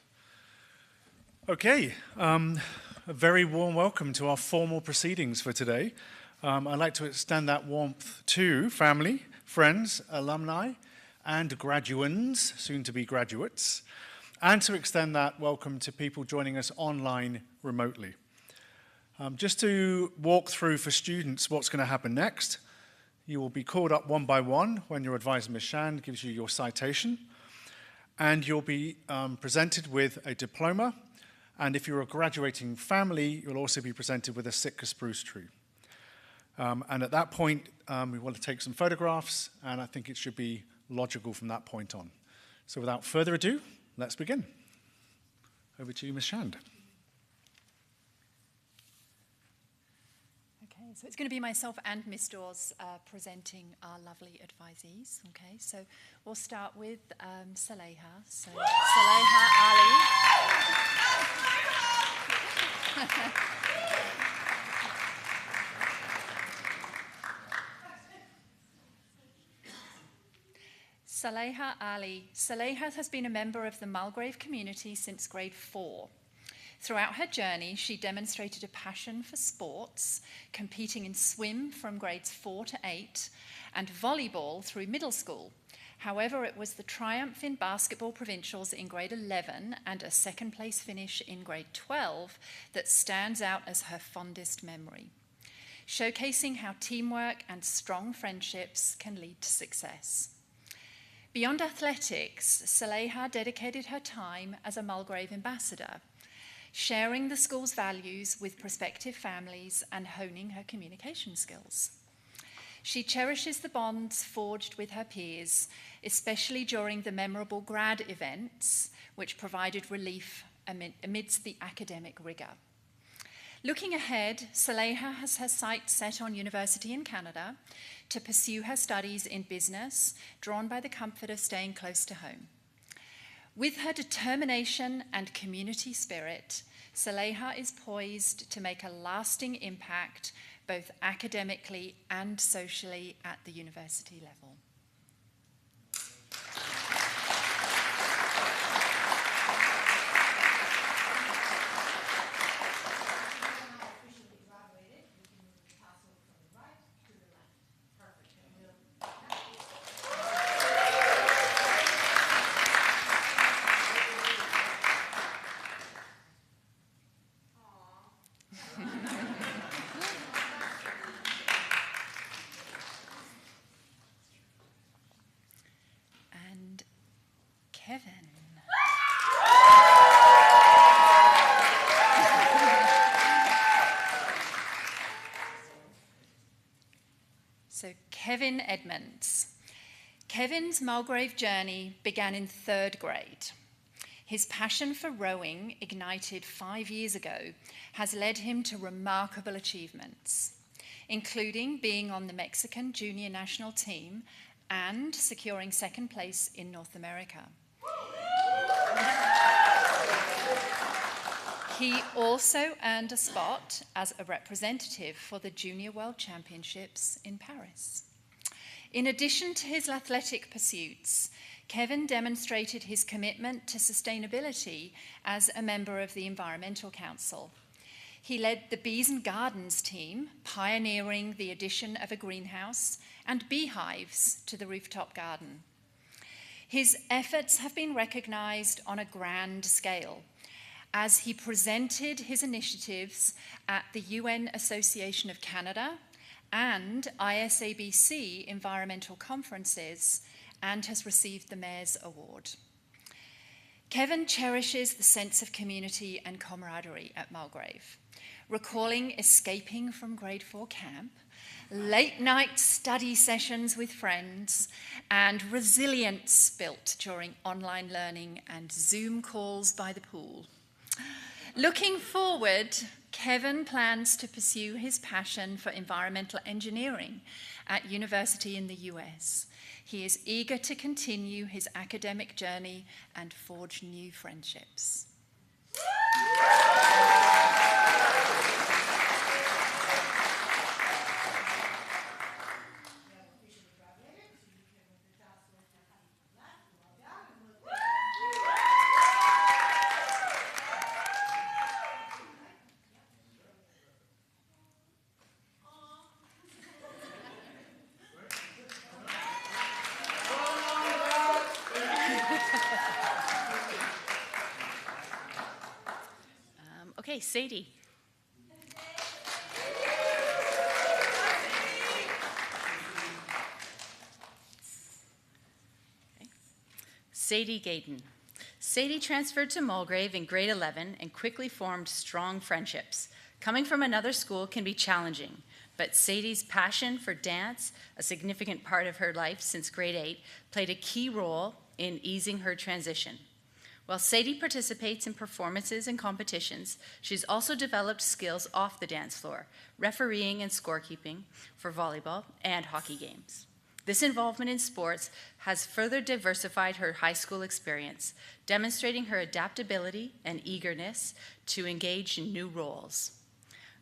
Okay, a very warm welcome to our formal proceedings for today. I'd like to extend that warmth to family, friends, alumni, and graduands, soon to be graduates, and to extend that welcome to people joining us online remotely. Just to walk through for students what's going to happen next, you will be called up one by one when your advisor, Ms. Shand, gives you your citation, and you'll be presented with a diploma, and if you're a graduating family, you'll also be presented with a Sitka spruce tree. And at that point, we want to take some photographs, and I think it should be logical from that point on. So without further ado, let's begin. Over to you, Ms. Shand. Okay, so it's going to be myself and Miss Dawes presenting our lovely advisees. Okay, so we'll start with Tsleil-Waututh. So Tsleil-Waututh Ali. Tsleil-Waututh Ali. Tsleil-Waututh has been a member of the Mulgrave community since grade 4. Throughout her journey, she demonstrated a passion for sports, competing in swim from grades 4 to 8, and volleyball through middle school. However, it was the triumph in basketball provincials in grade 11 and a second-place finish in grade 12 that stands out as her fondest memory, showcasing how teamwork and strong friendships can lead to success. Beyond athletics, Tsleil-Waututh dedicated her time as a Mulgrave ambassador, sharing the school's values with prospective families and honing her communication skills. She cherishes the bonds forged with her peers, especially during the memorable grad events, which provided relief amidst the academic rigour. Looking ahead, Tsleil-Waututh has her sights set on university in Canada to pursue her studies in business, drawn by the comfort of staying close to home. With her determination and community spirit, Tsleil-Waututh is poised to make a lasting impact both academically and socially at the university level. So Kevin Edmonds. Kevin's Mulgrave journey began in 3rd grade. His passion for rowing, ignited 5 years ago, has led him to remarkable achievements, including being on the Mexican junior national team and securing 2nd place in North America. He also earned a spot as a representative for the Junior World Championships in Paris. In addition to his athletic pursuits, Kevin demonstrated his commitment to sustainability as a member of the Environmental Council. He led the Bees and Gardens team, pioneering the addition of a greenhouse and beehives to the rooftop garden. His efforts have been recognised on a grand scale, as he presented his initiatives at the UN Association of Canada and ISABC environmental conferences, and has received the Mayor's Award. Kevin cherishes the sense of community and camaraderie at Mulgrave, recalling escaping from grade 4 camp, late-night study sessions with friends, and resilience built during online learning and Zoom calls by the pool. Looking forward, Kevin plans to pursue his passion for environmental engineering at university in the US. He is eager to continue his academic journey and forge new friendships. Okay, Sadie. Sadie Gaydon. Sadie transferred to Mulgrave in grade 11 and quickly formed strong friendships. Coming from another school can be challenging, but Sadie's passion for dance, a significant part of her life since grade 8, played a key role in easing her transition. While Sadie participates in performances and competitions, she's also developed skills off the dance floor, refereeing and scorekeeping for volleyball and hockey games. This involvement in sports has further diversified her high school experience, demonstrating her adaptability and eagerness to engage in new roles.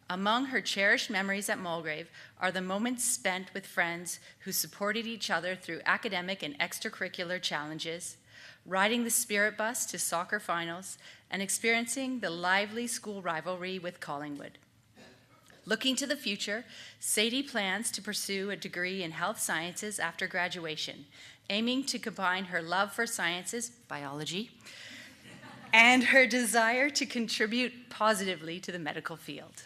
Among her cherished memories at Mulgrave are the moments spent with friends who supported each other through academic and extracurricular challenges, riding the Spirit Bus to soccer finals, and experiencing the lively school rivalry with Collingwood. Looking to the future, Sadie plans to pursue a degree in health sciences after graduation, aiming to combine her love for sciences, biology, and her desire to contribute positively to the medical field.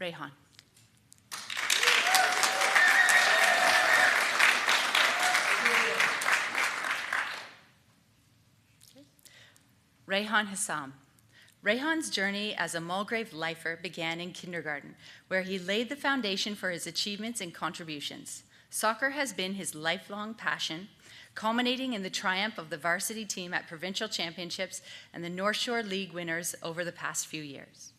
Rayhan. Rayhan Hassam. Rayhan's journey as a Mulgrave lifer began in kindergarten, where he laid the foundation for his achievements and contributions. Soccer has been his lifelong passion, culminating in the triumph of the varsity team at provincial championships and the North Shore League winners over the past few years.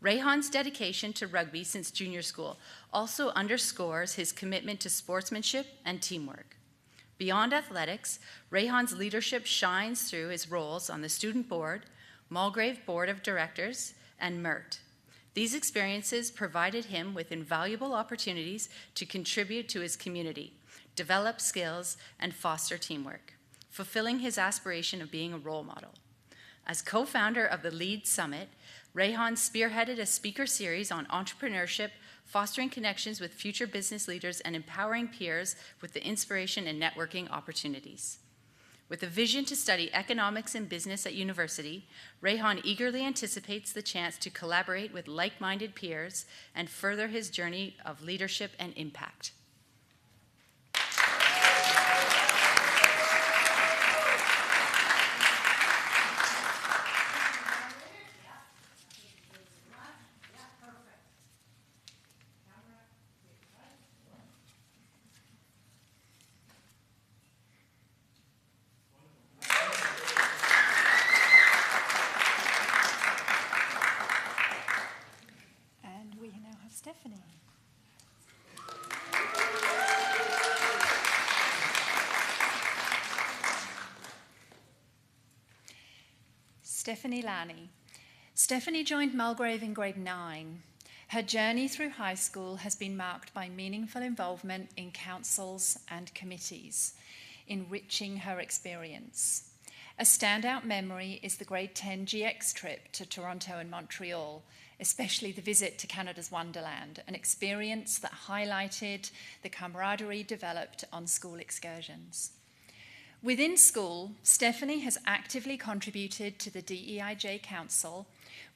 Rayhan's dedication to rugby since junior school also underscores his commitment to sportsmanship and teamwork. Beyond athletics, Rayhan's leadership shines through his roles on the student board, Mulgrave Board of Directors, and MERT. These experiences provided him with invaluable opportunities to contribute to his community, develop skills, and foster teamwork, fulfilling his aspiration of being a role model. As co-founder of the LEAD Summit, Rayhan spearheaded a speaker series on entrepreneurship, fostering connections with future business leaders, and empowering peers with the inspiration and networking opportunities. With a vision to study economics and business at university, Rayhan eagerly anticipates the chance to collaborate with like-minded peers and further his journey of leadership and impact. Stephanie. Stephanie Lanny. Stephanie joined Mulgrave in grade 9. Her journey through high school has been marked by meaningful involvement in councils and committees, enriching her experience. A standout memory is the grade 10 GX trip to Toronto and Montreal, especially the visit to Canada's Wonderland, an experience that highlighted the camaraderie developed on school excursions. Within school, Stephanie has actively contributed to the DEIJ Council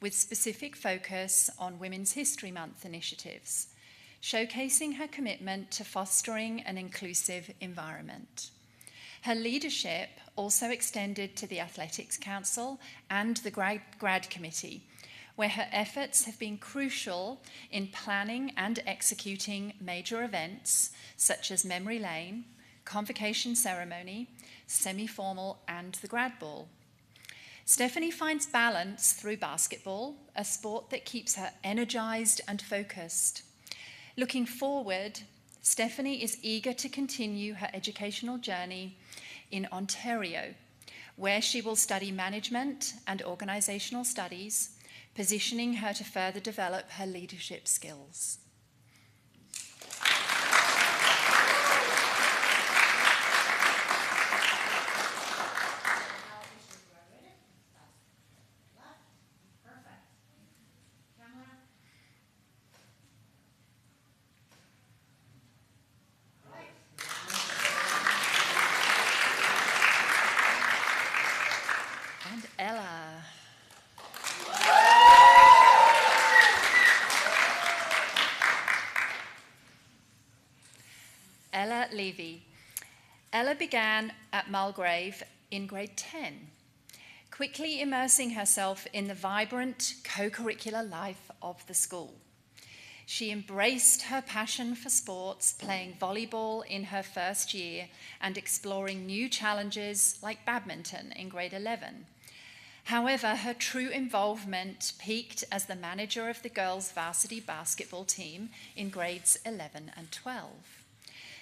with specific focus on Women's History Month initiatives, showcasing her commitment to fostering an inclusive environment. Her leadership also extended to the Athletics Council and the Grad Committee, where her efforts have been crucial in planning and executing major events such as Memory Lane, Convocation Ceremony, Semi-Formal, and the Grad Ball. Stephanie finds balance through basketball, a sport that keeps her energized and focused. Looking forward, Stephanie is eager to continue her educational journey in Ontario, where she will study management and organizational studies, positioning her to further develop her leadership skills. Levy. Ella began at Mulgrave in grade 10, quickly immersing herself in the vibrant co-curricular life of the school. She embraced her passion for sports, playing volleyball in her first year and exploring new challenges like badminton in grade 11. However, her true involvement peaked as the manager of the girls' varsity basketball team in grades 11 and 12.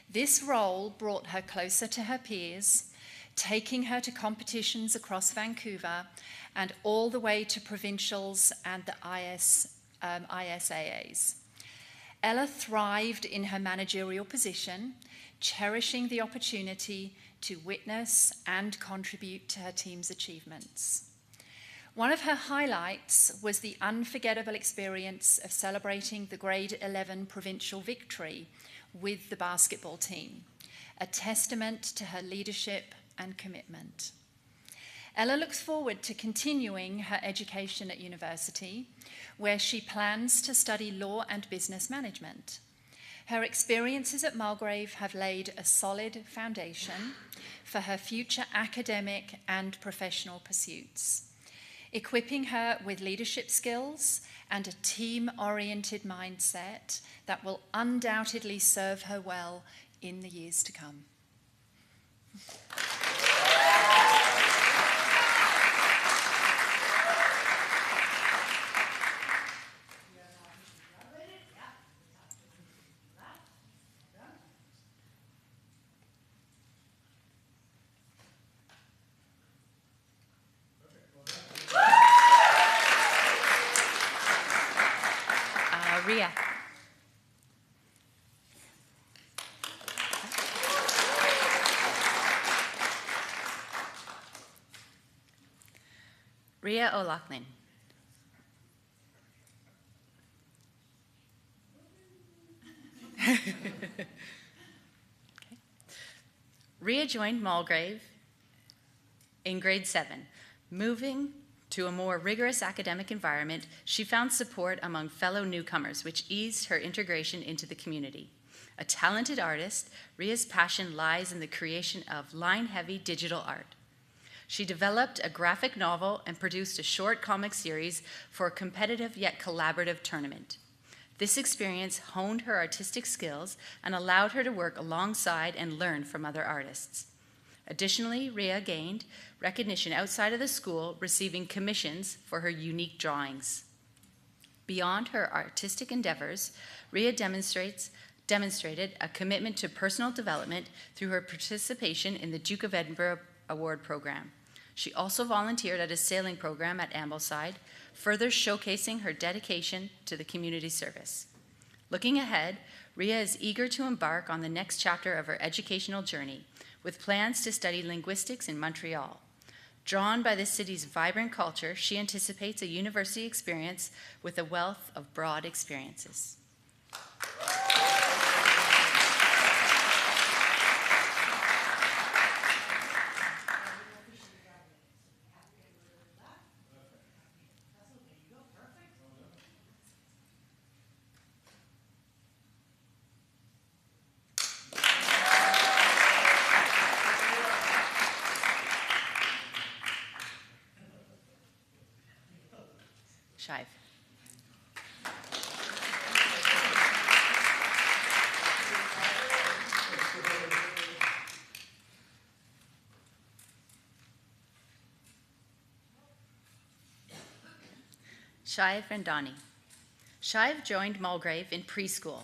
This role brought her closer to her peers, taking her to competitions across Vancouver and all the way to provincials and the ISAAs. Ella thrived in her managerial position, cherishing the opportunity to witness and contribute to her team's achievements. One of her highlights was the unforgettable experience of celebrating the grade 11 provincial victory with the basketball team, a testament to her leadership and commitment. Ella looks forward to continuing her education at university, where she plans to study law and business management. Her experiences at Mulgrave have laid a solid foundation for her future academic and professional pursuits, equipping her with leadership skills and a team-oriented mindset that will undoubtedly serve her well in the years to come. Rhea. Rhea O'Loughlin. Okay. Rhea joined Mulgrave in grade 7. Moving to a more rigorous academic environment, she found support among fellow newcomers, which eased her integration into the community. A talented artist, Rhea's passion lies in the creation of line-heavy digital art. She developed a graphic novel and produced a short comic series for a competitive yet collaborative tournament. This experience honed her artistic skills and allowed her to work alongside and learn from other artists. Additionally, Rhea gained recognition outside of the school, receiving commissions for her unique drawings. Beyond her artistic endeavors, Rhea demonstrated a commitment to personal development through her participation in the Duke of Edinburgh Award program. She also volunteered at a sailing program at Ambleside, further showcasing her dedication to the community service. Looking ahead, Rhea is eager to embark on the next chapter of her educational journey, with plans to study linguistics in Montreal. Drawn by the city's vibrant culture, she anticipates a university experience with a wealth of broad experiences. Shive. Shive Randani. Shive joined Mulgrave in preschool.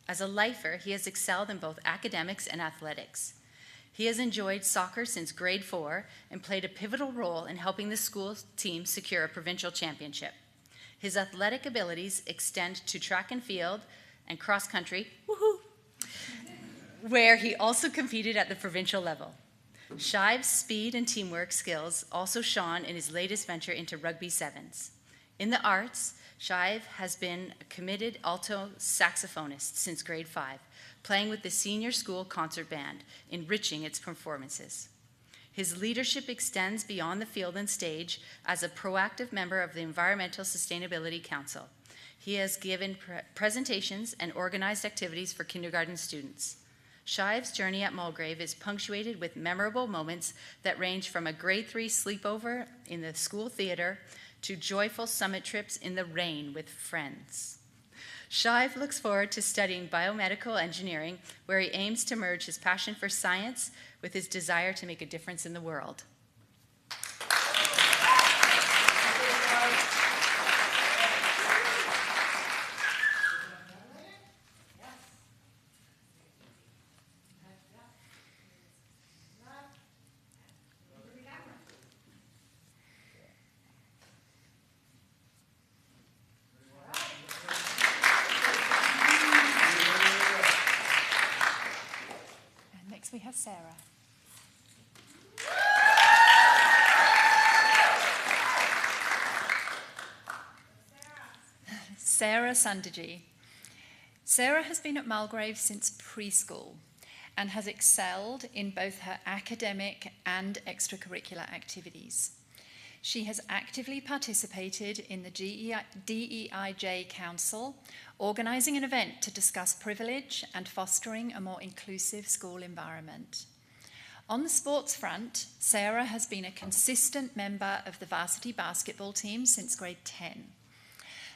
As a lifer, he has excelled in both academics and athletics. He has enjoyed soccer since grade 4 and played a pivotal role in helping the school team secure a provincial championship. His athletic abilities extend to track and field and cross country, woohoo, where he also competed at the provincial level. Shive's speed and teamwork skills also shone in his latest venture into rugby sevens. In the arts, Shive has been a committed alto saxophonist since grade 5, playing with the senior school concert band, enriching its performances. His leadership extends beyond the field and stage as a proactive member of the Environmental Sustainability Council. He has given presentations and organized activities for kindergarten students. Shive's journey at Mulgrave is punctuated with memorable moments that range from a grade 3 sleepover in the school theater to joyful summit trips in the rain with friends. Shive looks forward to studying biomedical engineering, where he aims to merge his passion for science with his desire to make a difference in the world. We have Sarah. Sarah Sunderji. Sarah has been at Mulgrave since preschool and has excelled in both her academic and extracurricular activities. She has actively participated in the DEIJ Council, organising an event to discuss privilege and fostering a more inclusive school environment. On the sports front, Sarah has been a consistent member of the varsity basketball team since grade 10.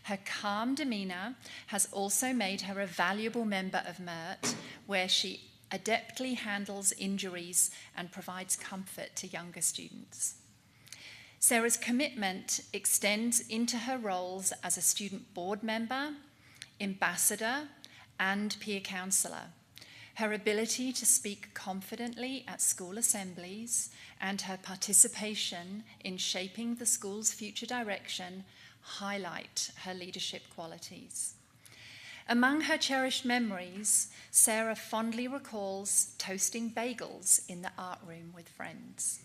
Her calm demeanour has also made her a valuable member of MERT, where she adeptly handles injuries and provides comfort to younger students. Sarah's commitment extends into her roles as a student board member, ambassador, and peer counsellor. Her ability to speak confidently at school assemblies and her participation in shaping the school's future direction highlight her leadership qualities. Among her cherished memories, Sarah fondly recalls toasting bagels in the art room with friends.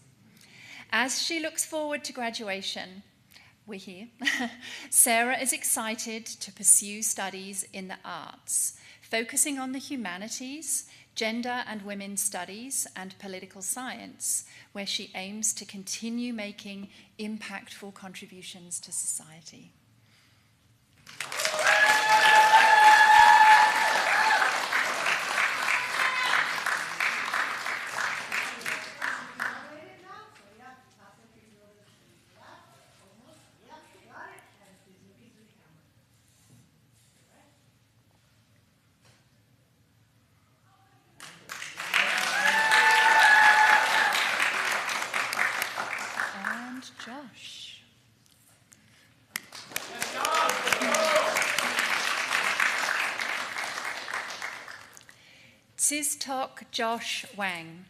As she looks forward to graduation, we're here, Sarah is excited to pursue studies in the arts, focusing on the humanities, gender and women's studies, and political science, where she aims to continue making impactful contributions to society. Josh. Tsiztok Josh Wang.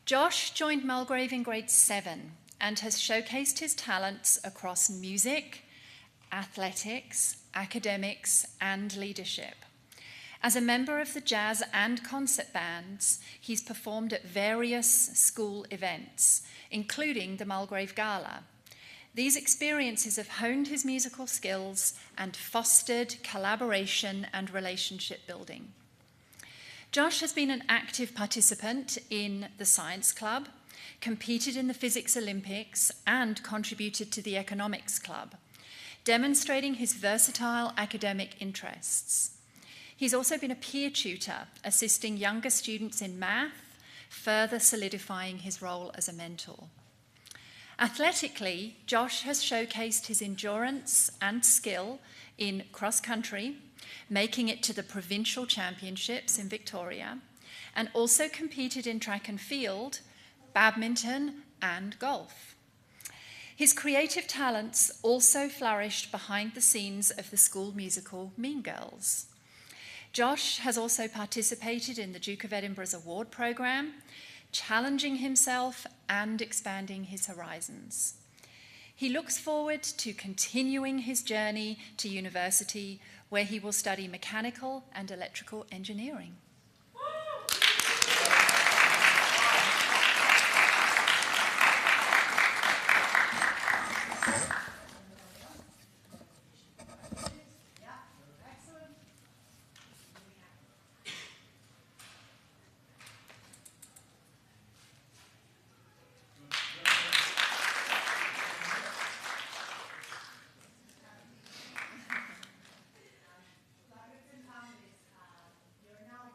Josh joined Mulgrave in grade 7 and has showcased his talents across music, athletics, academics, and leadership. As a member of the jazz and concert bands, he's performed at various school events, including the Mulgrave Gala. These experiences have honed his musical skills and fostered collaboration and relationship building. Josh has been an active participant in the Science Club, competed in the Physics Olympics, and contributed to the Economics Club, demonstrating his versatile academic interests. He's also been a peer tutor, assisting younger students in math, further solidifying his role as a mentor. Athletically, Josh has showcased his endurance and skill in cross-country, making it to the provincial championships in Victoria, and also competed in track and field, badminton, and golf. His creative talents also flourished behind the scenes of the school musical Mean Girls. Josh has also participated in the Duke of Edinburgh's award programme, challenging himself and expanding his horizons. He looks forward to continuing his journey to university, where he will study mechanical and electrical engineering. You're now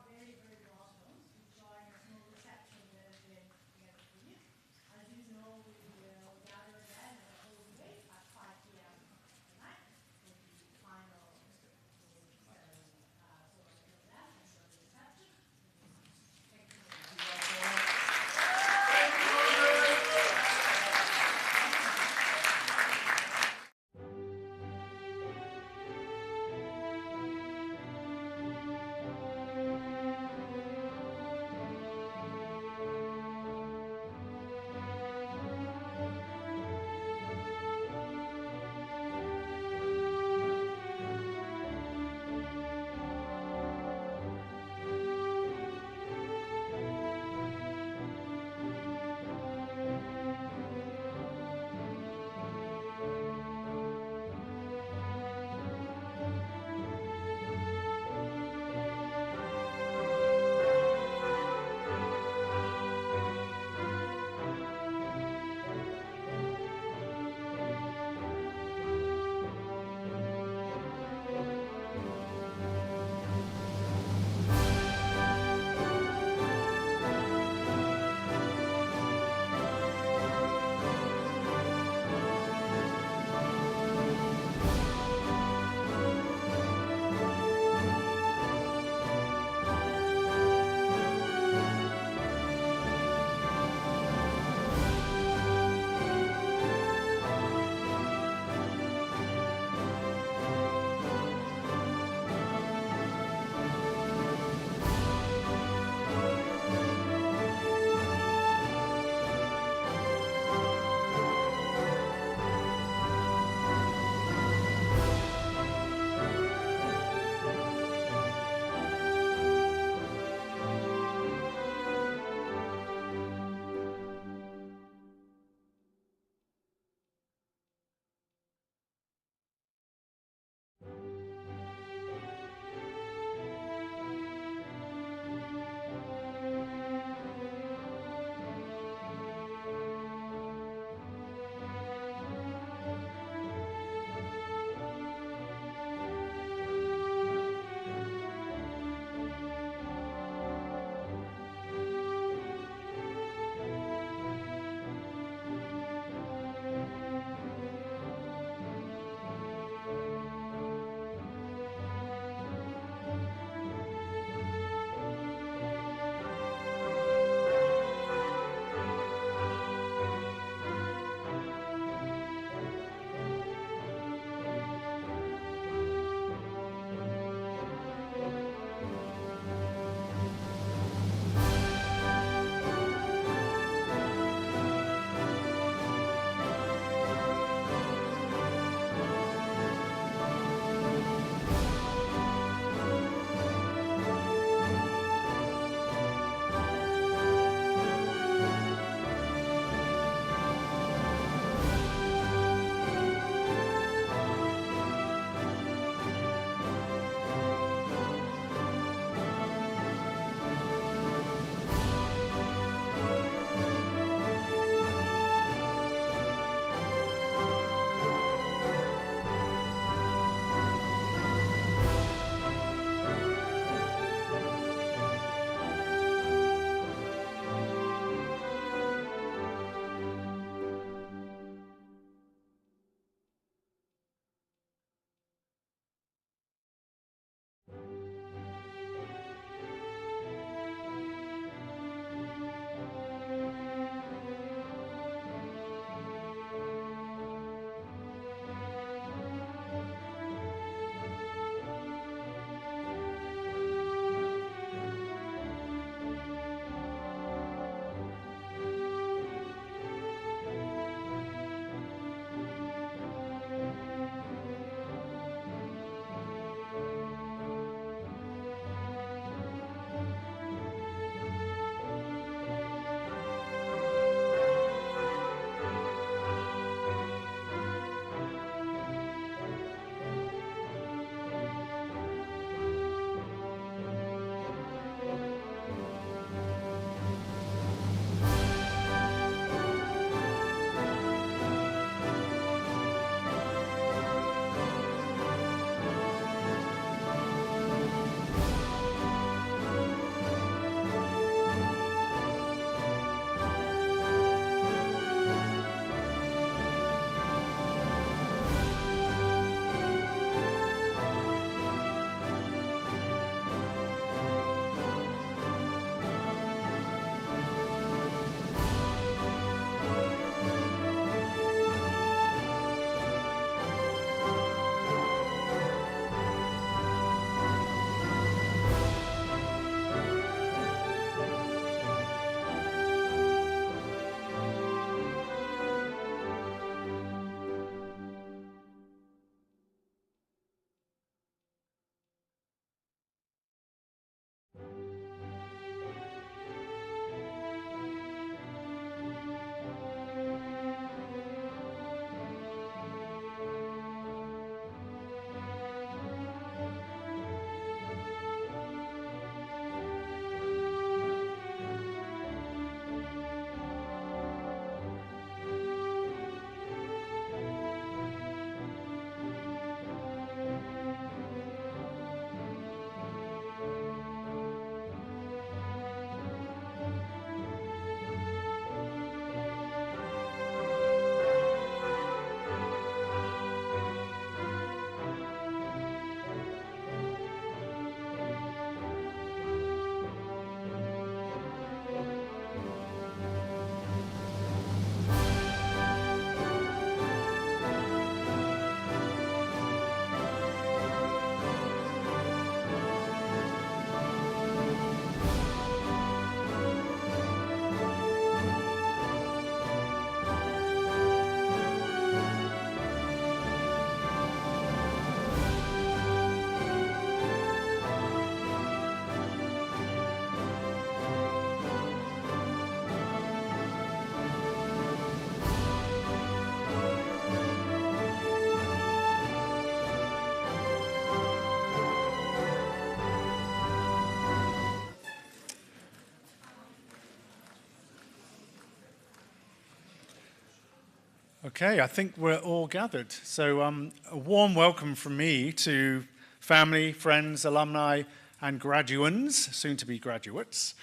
Okay, I think we're all gathered. So a warm welcome from me to family, friends, alumni, and graduands, soon to be graduates,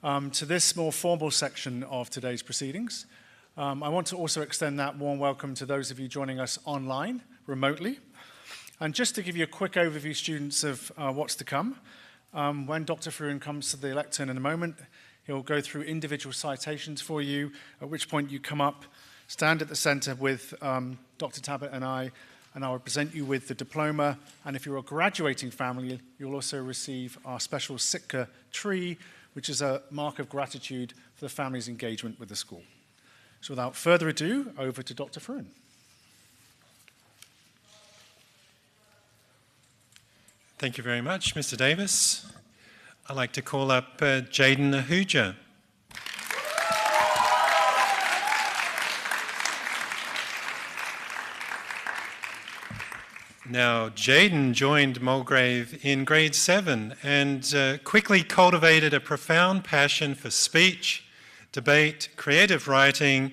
to this more formal section of today's proceedings. I want to also extend that warm welcome to those of you joining us online, remotely. And just to give you a quick overview, students, of what's to come, when Dr. Fruin comes to the lectern in a moment, he'll go through individual citations for you, at which point you come up, stand at the center with Dr. Tabbitt and I'll present you with the diploma. And if you're a graduating family, you'll also receive our special Sitka tree, which is a mark of gratitude for the family's engagement with the school. So without further ado, over to Dr. Fruin. Thank you very much, Mr. Davis. I'd like to call up Jaden Ahuja. Now, Jaden joined Mulgrave in grade 7 and quickly cultivated a profound passion for speech, debate, creative writing,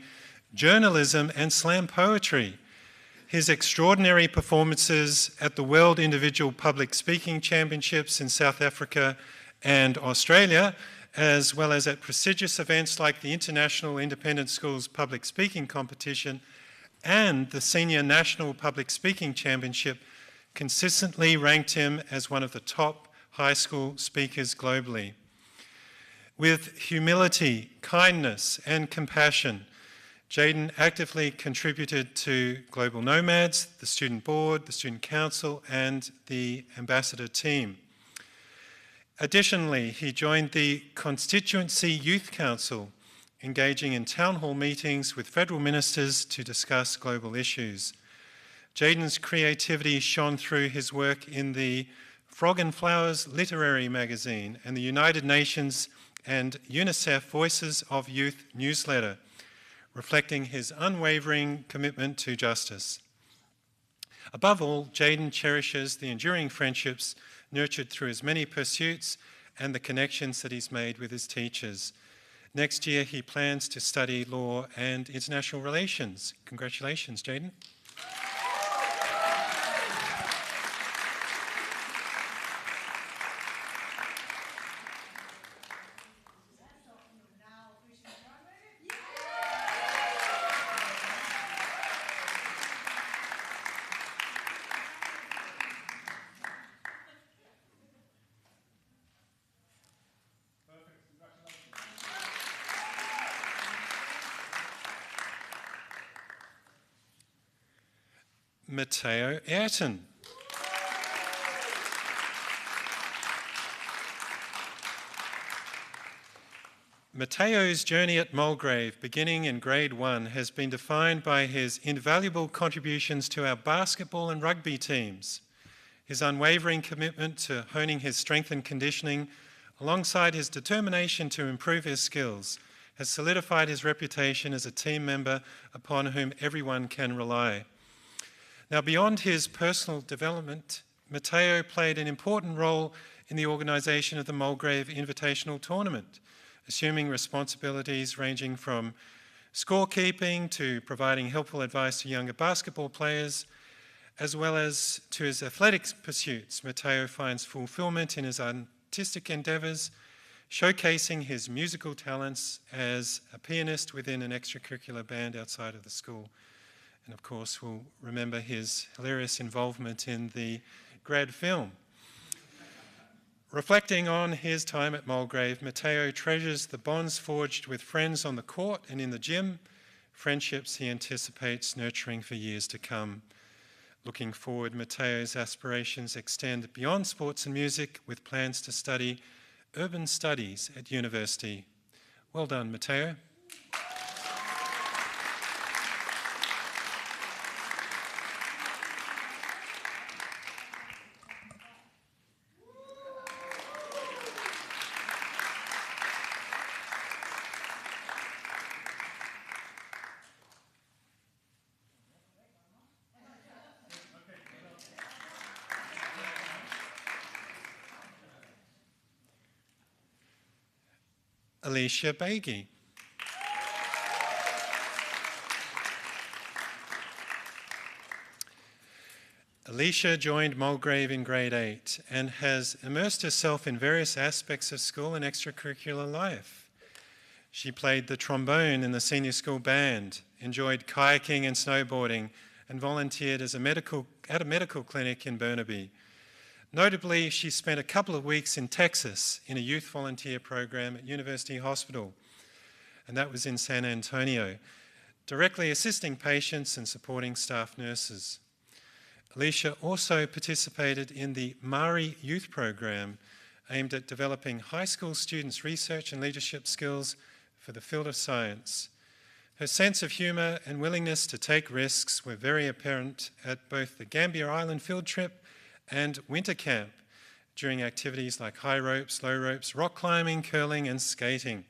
journalism, and slam poetry. His extraordinary performances at the World Individual Public Speaking Championships in South Africa and Australia, as well as at prestigious events like the International Independent Schools Public Speaking Competition and the Senior National Public Speaking Championship, consistently ranked him as one of the top high school speakers globally. With humility, kindness, and compassion, Jaden actively contributed to Global Nomads, the Student Board, the Student Council, and the Ambassador team. Additionally, he joined the Constituency Youth Council, engaging in town hall meetings with federal ministers to discuss global issues. Jaden's creativity shone through his work in the Frog and Flowers literary magazine and the United Nations and UNICEF Voices of Youth newsletter, reflecting his unwavering commitment to justice. Above all, Jaden cherishes the enduring friendships nurtured through his many pursuits and the connections that he's made with his teachers. Next year, he plans to study law and international relations. Congratulations, Jaden. Matteo Ayrton. Matteo's journey at Mulgrave, beginning in grade 1, has been defined by his invaluable contributions to our basketball and rugby teams, his unwavering commitment to honing his strength and conditioning, alongside his determination to improve his skills, has solidified his reputation as a team member upon whom everyone can rely. Now, beyond his personal development, Matteo played an important role in the organisation of the Mulgrave Invitational Tournament, assuming responsibilities ranging from scorekeeping to providing helpful advice to younger basketball players, as well as to his athletics pursuits. Matteo finds fulfilment in his artistic endeavours, showcasing his musical talents as a pianist within an extracurricular band outside of the school. And of course, we'll remember his hilarious involvement in the grad film. Reflecting on his time at Mulgrave, Matteo treasures the bonds forged with friends on the court and in the gym, friendships he anticipates nurturing for years to come. Looking forward, Matteo's aspirations extend beyond sports and music, with plans to study urban studies at university. Well done, Matteo. Alicia Bagey. Alicia joined Mulgrave in grade 8 and has immersed herself in various aspects of school and extracurricular life. She played the trombone in the senior school band, enjoyed kayaking and snowboarding, and volunteered at a medical clinic in Burnaby. Notably, she spent a couple of weeks in Texas in a youth volunteer program at University Hospital, and that was in San Antonio, directly assisting patients and supporting staff nurses. Alicia also participated in the Māori Youth Program, aimed at developing high school students' research and leadership skills for the field of science. Her sense of humour and willingness to take risks were very apparent at both the Gambier Island field trip and winter camp, during activities like high ropes, low ropes, rock climbing, curling and skating.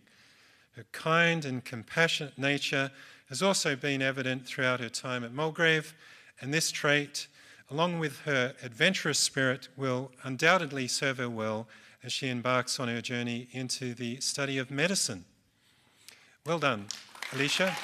Her kind and compassionate nature has also been evident throughout her time at Mulgrave, and this trait, along with her adventurous spirit, will undoubtedly serve her well as she embarks on her journey into the study of medicine. Well done, Alicia.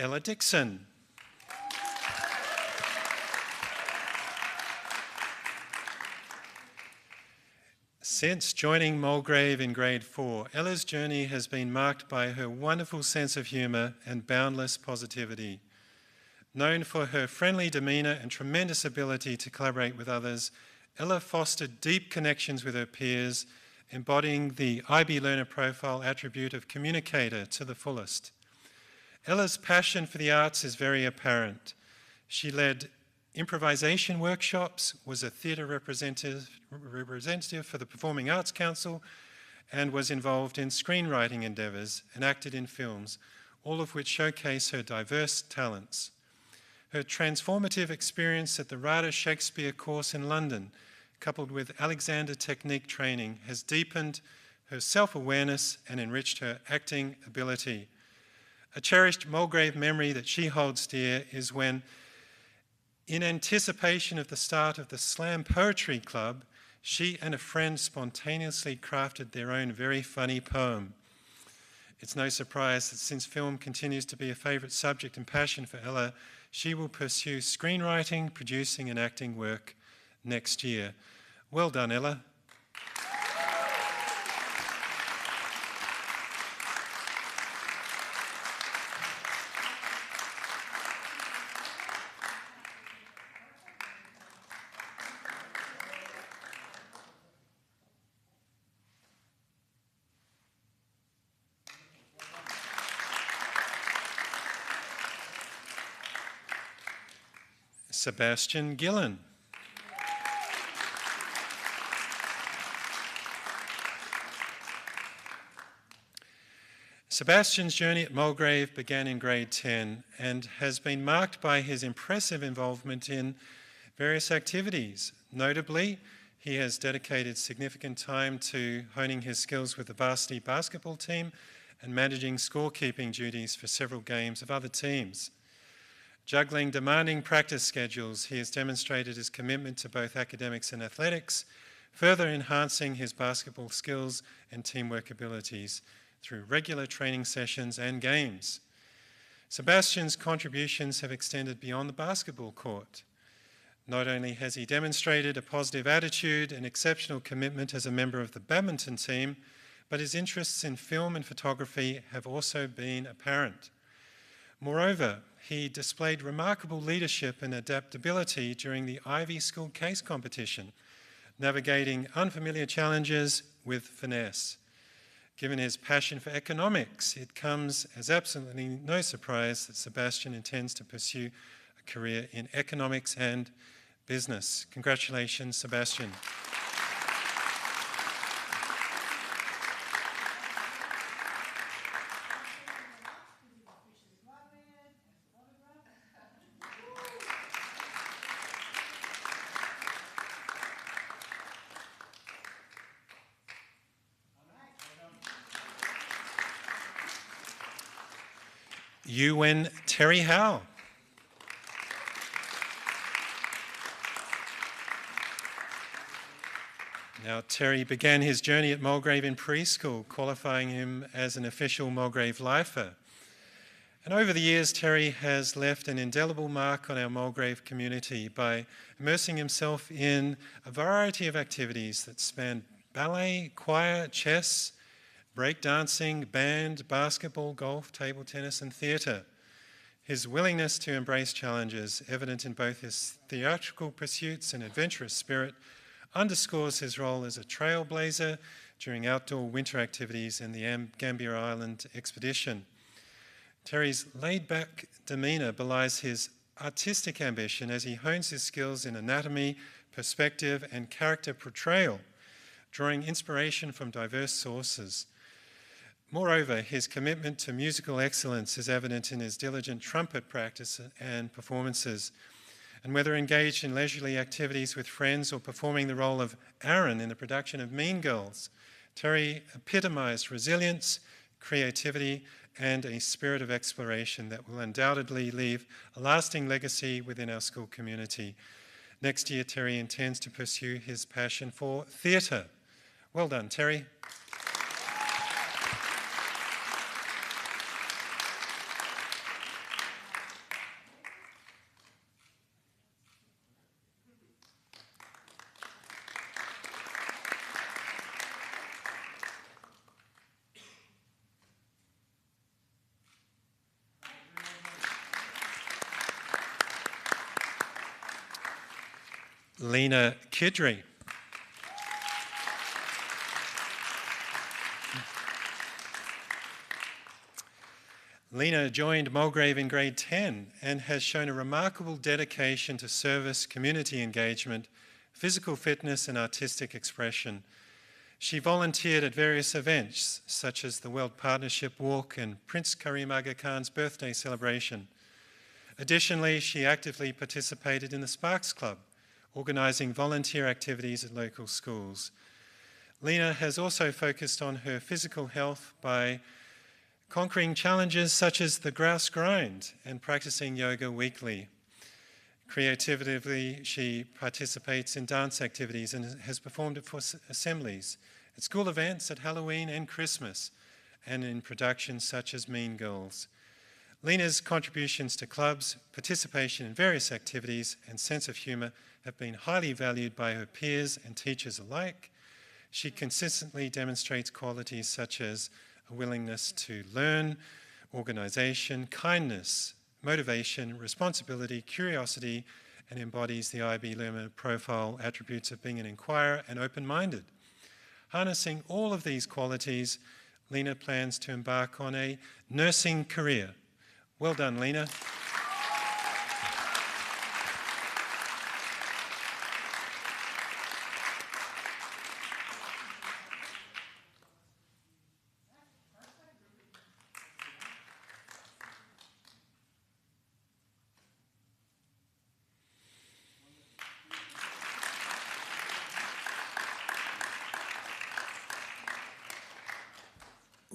Ella Dixon. Since joining Mulgrave in grade 4, Ella's journey has been marked by her wonderful sense of humour and boundless positivity. Known for her friendly demeanour and tremendous ability to collaborate with others, Ella fostered deep connections with her peers, embodying the IB Learner Profile attribute of communicator to the fullest. Ella's passion for the arts is very apparent. She led improvisation workshops, was a theatre representative for the Performing Arts Council, and was involved in screenwriting endeavours and acted in films, all of which showcase her diverse talents. Her transformative experience at the RADA Shakespeare course in London, coupled with Alexander Technique training, has deepened her self-awareness and enriched her acting ability. A cherished Mulgrave memory that she holds dear is when, in anticipation of the start of the Slam Poetry Club, she and a friend spontaneously crafted their own very funny poem. It's no surprise that since film continues to be a favourite subject and passion for Ella, she will pursue screenwriting, producing and acting work next year. Well done, Ella. Sebastian Gillen. Sebastian's journey at Mulgrave began in grade 10 and has been marked by his impressive involvement in various activities. Notably, he has dedicated significant time to honing his skills with the varsity basketball team and managing scorekeeping duties for several games of other teams. Juggling demanding practice schedules, he has demonstrated his commitment to both academics and athletics, further enhancing his basketball skills and teamwork abilities through regular training sessions and games. Sebastian's contributions have extended beyond the basketball court. Not only has he demonstrated a positive attitude and exceptional commitment as a member of the badminton team, but his interests in film and photography have also been apparent. Moreover, he displayed remarkable leadership and adaptability during the Ivy School case competition, navigating unfamiliar challenges with finesse. Given his passion for economics, it comes as absolutely no surprise that Sebastian intends to pursue a career in economics and business. Congratulations, Sebastian. uwməthkwəy. Now, Terry began his journey at Mulgrave in preschool, qualifying him as an official Mulgrave lifer. And over the years, Terry has left an indelible mark on our Mulgrave community by immersing himself in a variety of activities that span ballet, choir, chess, breakdancing, band, basketball, golf, table tennis, and theatre. His willingness to embrace challenges, evident in both his theatrical pursuits and adventurous spirit, underscores his role as a trailblazer during outdoor winter activities in the Gambier Island expedition. Terry's laid-back demeanour belies his artistic ambition as he hones his skills in anatomy, perspective, and character portrayal, drawing inspiration from diverse sources. Moreover, his commitment to musical excellence is evident in his diligent trumpet practice and performances. And whether engaged in leisurely activities with friends or performing the role of Aaron in the production of Mean Girls, Terry epitomised resilience, creativity, and a spirit of exploration that will undoubtedly leave a lasting legacy within our school community. Next year, Terry intends to pursue his passion for theatre. Well done, Terry. Lena Kidry. Lena joined Mulgrave in grade 10 and has shown a remarkable dedication to service, community engagement, physical fitness and artistic expression. She volunteered at various events such as the World Partnership Walk and Prince Karim Aga Khan's birthday celebration. Additionally, she actively participated in the Sparks Club, organising volunteer activities at local schools. Lena has also focused on her physical health by conquering challenges such as the grouse grind and practicing yoga weekly. Creatively, she participates in dance activities and has performed at assemblies, at school events, at Halloween and Christmas, and in productions such as Mean Girls. Lena's contributions to clubs, participation in various activities, and sense of humour have been highly valued by her peers and teachers alike. She consistently demonstrates qualities such as a willingness to learn, organisation, kindness, motivation, responsibility, curiosity, and embodies the IB Lerner profile attributes of being an inquirer and open-minded. Harnessing all of these qualities, Lena plans to embark on a nursing career. Well done, Lena.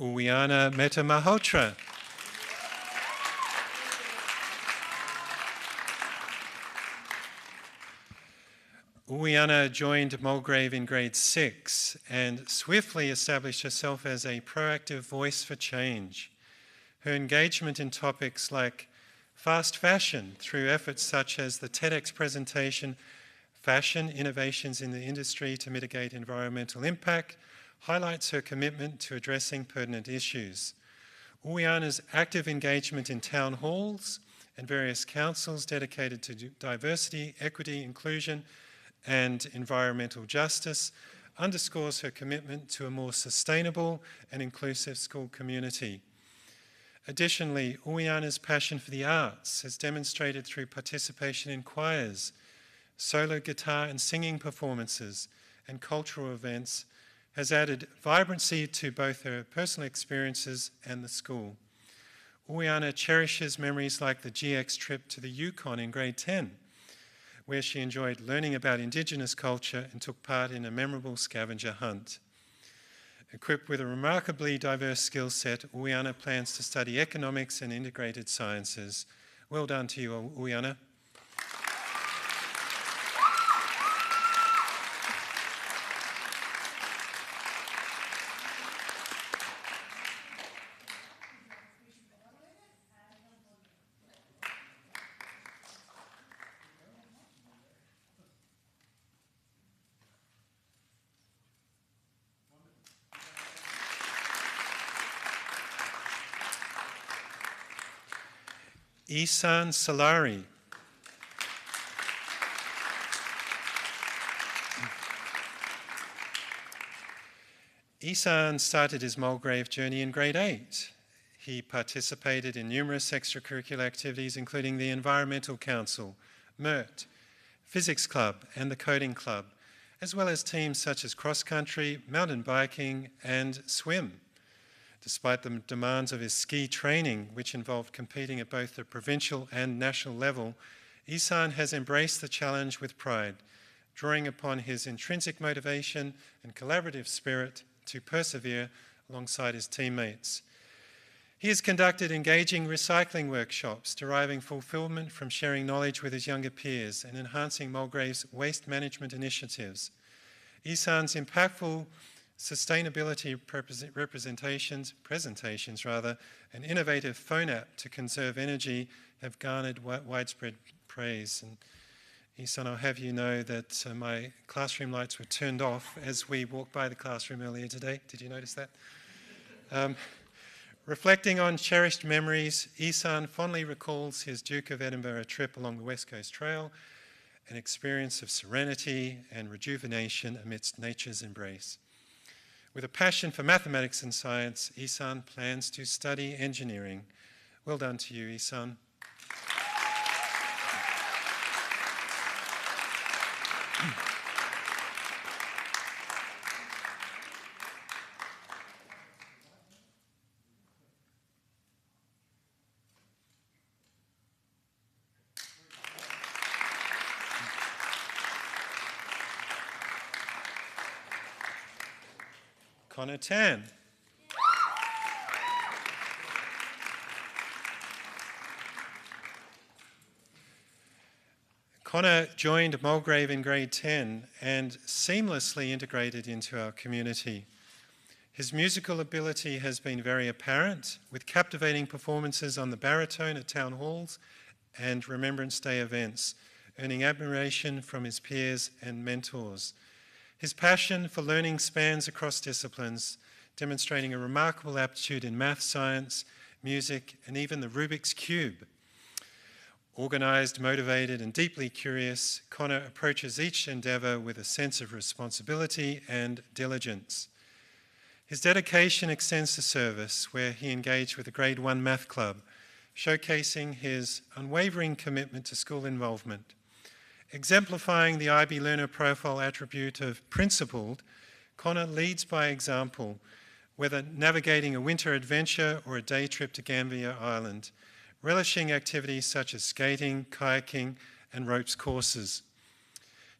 Uwməthkwəy. Uwiana joined Mulgrave in grade 6 and swiftly established herself as a proactive voice for change. Her engagement in topics like fast fashion through efforts such as the TEDx presentation, Fashion Innovations in the Industry to Mitigate Environmental Impact, highlights her commitment to addressing pertinent issues. Uwiana's active engagement in town halls and various councils dedicated to diversity, equity, inclusion, and environmental justice underscores her commitment to a more sustainable and inclusive school community. Additionally, Uwiana's passion for the arts is demonstrated through participation in choirs, solo guitar and singing performances, and cultural events, has added vibrancy to both her personal experiences and the school. Uwiana cherishes memories like the GX trip to the Yukon in grade 10, where she enjoyed learning about Indigenous culture and took part in a memorable scavenger hunt. Equipped with a remarkably diverse skill set, Uyana plans to study economics and integrated sciences. Well done to you, Uyana. Isan Salari. Isan started his Mulgrave journey in grade 8. He participated in numerous extracurricular activities, including the Environmental Council, MERT, Physics Club, and the Coding Club, as well as teams such as cross-country, mountain biking, and swim. Despite the demands of his ski training, which involved competing at both the provincial and national level, Isan has embraced the challenge with pride, drawing upon his intrinsic motivation and collaborative spirit to persevere alongside his teammates. He has conducted engaging recycling workshops, deriving fulfillment from sharing knowledge with his younger peers and enhancing Mulgrave's waste management initiatives. Isan's impactful sustainability presentations, an innovative phone app to conserve energy have garnered widespread praise. And Isan, I'll have you know that my classroom lights were turned off as we walked by the classroom earlier today. Did you notice that? Reflecting on cherished memories, Isan fondly recalls his Duke of Edinburgh trip along the West Coast Trail, an experience of serenity and rejuvenation amidst nature's embrace. With a passion for mathematics and science, Isan plans to study engineering. Well done to you, Isan. Connor Tan. Connor joined Mulgrave in grade 10 and seamlessly integrated into our community. His musical ability has been very apparent, with captivating performances on the baritone at town halls and Remembrance Day events, earning admiration from his peers and mentors. His passion for learning spans across disciplines, demonstrating a remarkable aptitude in math, science, music, and even the Rubik's Cube. Organised, motivated, and deeply curious, Connor approaches each endeavour with a sense of responsibility and diligence. His dedication extends to service, where he engaged with the Grade 1 Math Club, showcasing his unwavering commitment to school involvement. Exemplifying the IB learner profile attribute of principled, Connor leads by example, whether navigating a winter adventure or a day trip to Gambier Island, relishing activities such as skating, kayaking, and ropes courses.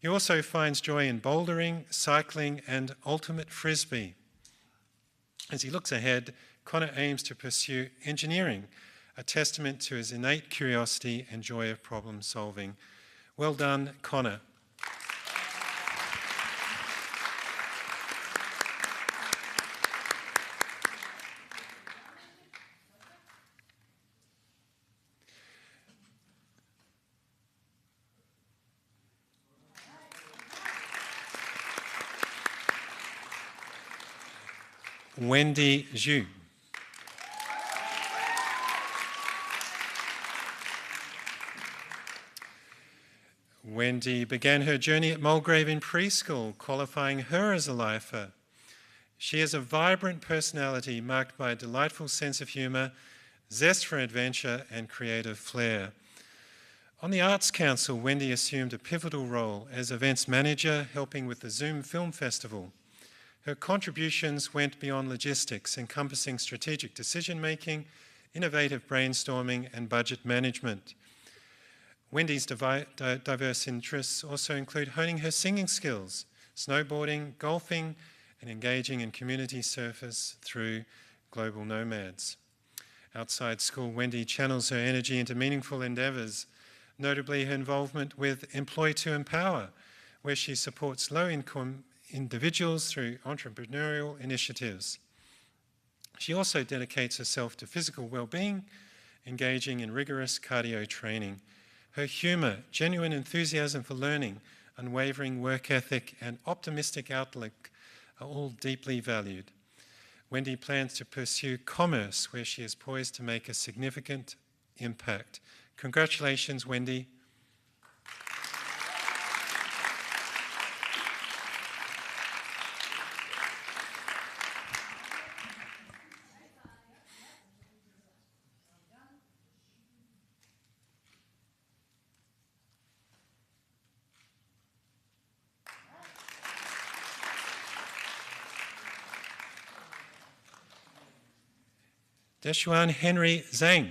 He also finds joy in bouldering, cycling, and ultimate frisbee. As he looks ahead, Connor aims to pursue engineering, a testament to his innate curiosity and joy of problem solving. Well done, Connor. Wendy Zhu. Wendy began her journey at Mulgrave in preschool, qualifying her as a lifer. She has a vibrant personality marked by a delightful sense of humour, zest for adventure, and creative flair. On the Arts Council, Wendy assumed a pivotal role as events manager, helping with the Zoom Film Festival. Her contributions went beyond logistics, encompassing strategic decision-making, innovative brainstorming, and budget management. Wendy's diverse interests also include honing her singing skills, snowboarding, golfing, and engaging in community service through global nomads. Outside school, Wendy channels her energy into meaningful endeavours, notably her involvement with Employ to Empower, where she supports low-income individuals through entrepreneurial initiatives. She also dedicates herself to physical well-being, engaging in rigorous cardio training. Her humour, genuine enthusiasm for learning, unwavering work ethic, and optimistic outlook are all deeply valued. Wendy plans to pursue commerce, where she is poised to make a significant impact. Congratulations, Wendy. Deshuan Henry Zhang.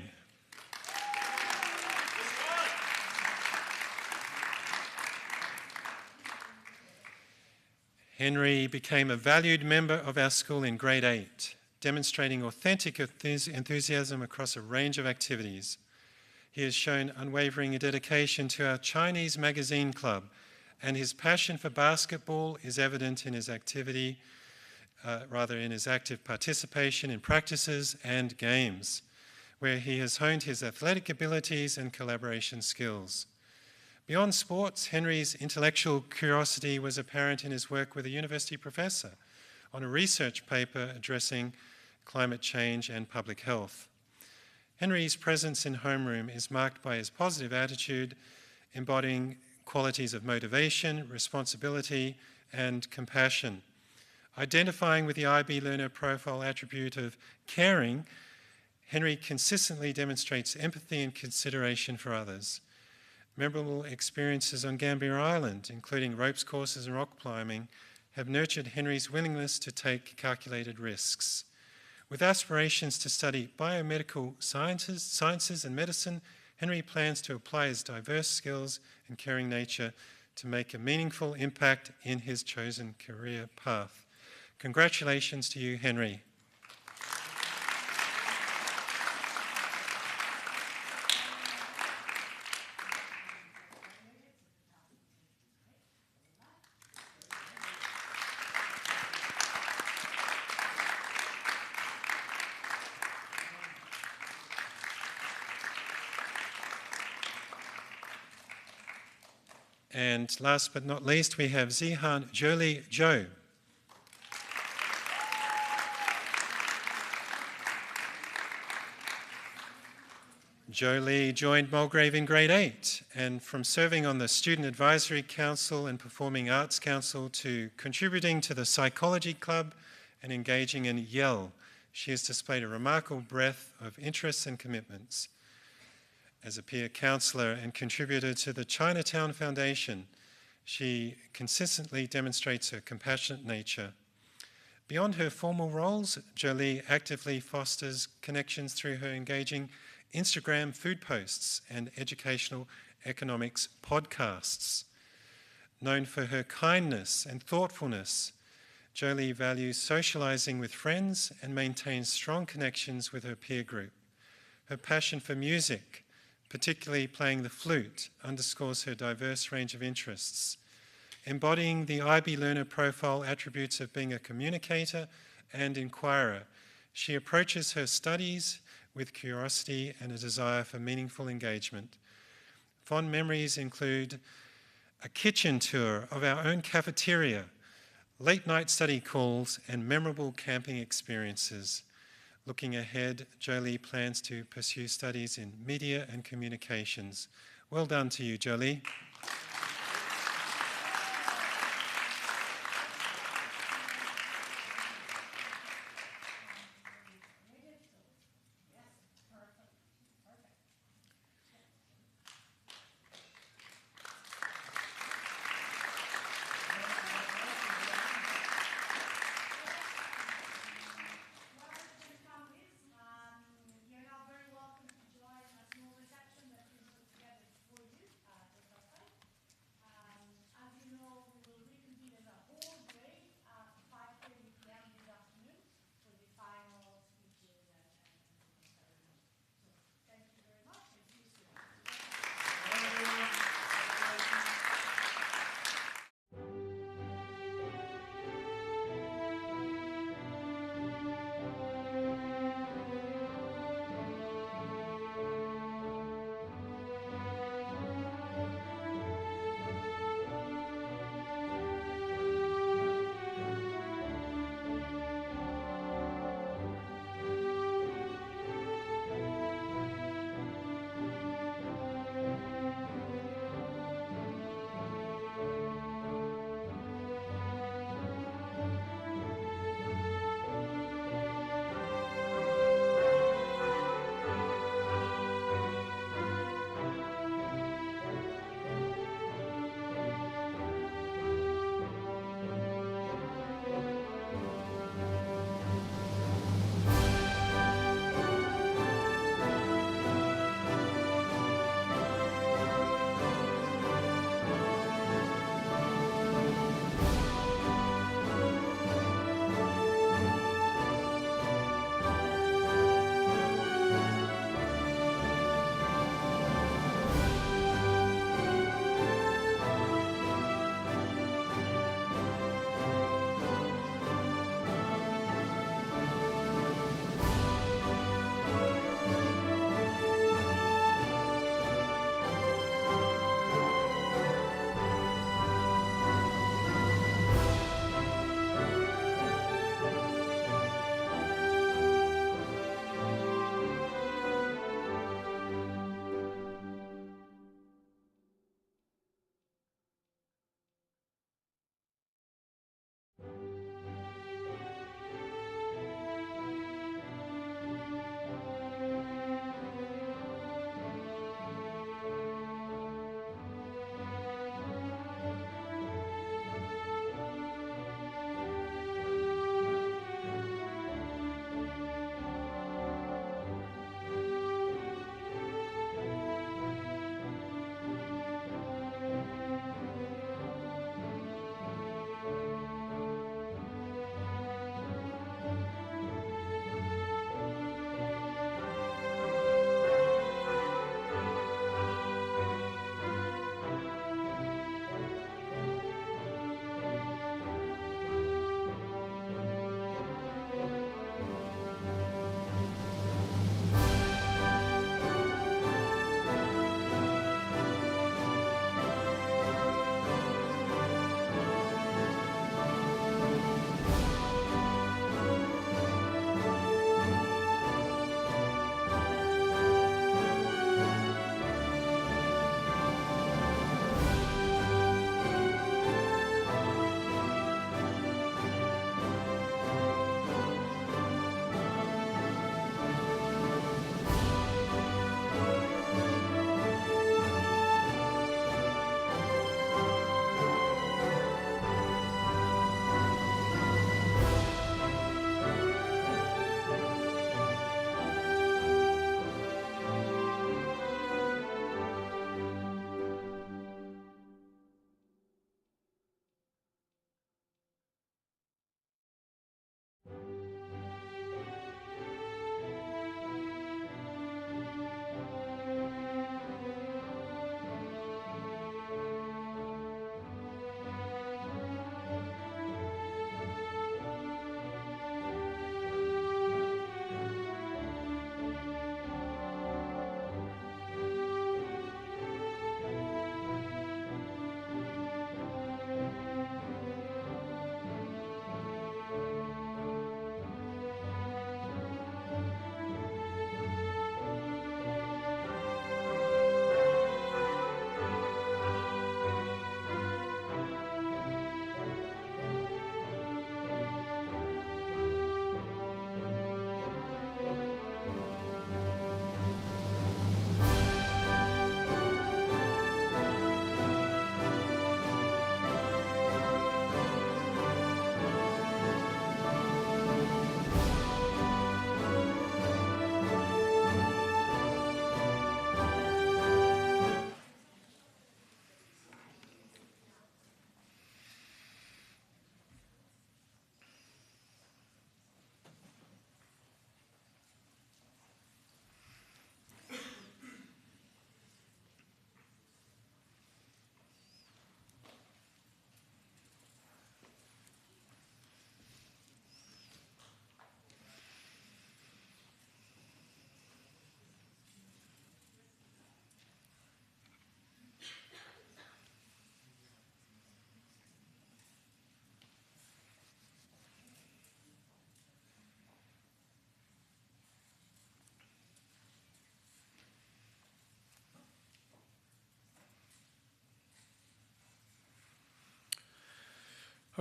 Henry became a valued member of our school in grade 8, demonstrating authentic enthusiasm across a range of activities. He has shown unwavering dedication to our Chinese magazine club, and his passion for basketball is evident in his active participation in practices and games, where he has honed his athletic abilities and collaboration skills. Beyond sports, Henry's intellectual curiosity was apparent in his work with a university professor on a research paper addressing climate change and public health. Henry's presence in homeroom is marked by his positive attitude, embodying qualities of motivation, responsibility, and compassion. Identifying with the IB learner profile attribute of caring, Henry consistently demonstrates empathy and consideration for others. Memorable experiences on Gambier Island, including ropes courses and rock climbing, have nurtured Henry's willingness to take calculated risks. With aspirations to study biomedical sciences and medicine, Henry plans to apply his diverse skills and caring nature to make a meaningful impact in his chosen career path. Congratulations to you, Henry. And last but not least, we have Zihan Jolie Joe. Jolie joined Mulgrave in grade 8, and from serving on the Student Advisory Council and Performing Arts Council to contributing to the Psychology Club and engaging in YEL, she has displayed a remarkable breadth of interests and commitments. As a peer counsellor and contributor to the Chinatown Foundation, she consistently demonstrates her compassionate nature. Beyond her formal roles, Jolie actively fosters connections through her engaging Instagram food posts and educational economics podcasts. Known for her kindness and thoughtfulness, Jolie values socialising with friends and maintains strong connections with her peer group. Her passion for music, particularly playing the flute, underscores her diverse range of interests. Embodying the IB learner profile attributes of being a communicator and inquirer, she approaches her studies with curiosity and a desire for meaningful engagement. Fond memories include a kitchen tour of our own cafeteria, late night study calls, and memorable camping experiences. Looking ahead, Jolie plans to pursue studies in media and communications. Well done to you, Jolie.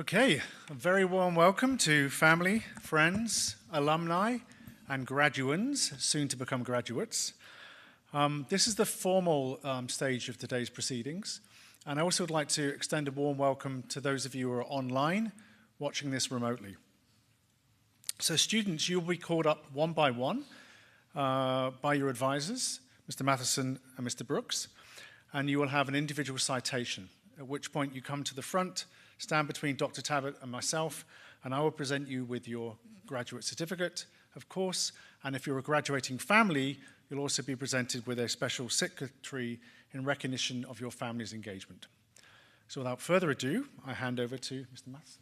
Okay, a very warm welcome to family, friends, alumni, and graduands, soon to become graduates. This is the formal stage of today's proceedings, and I also would like to extend a warm welcome to those of you who are online, watching this remotely. So students, you'll be called up one by one by your advisors, Mr. Matheson and Mr. Brooks, and you will have an individual citation, at which point you come to the front, stand between Dr. Tabbitt and myself, and I will present you with your graduate certificate, of course, and if you're a graduating family, you'll also be presented with a special secretary in recognition of your family's engagement. So without further ado, I hand over to Mr. Matheson.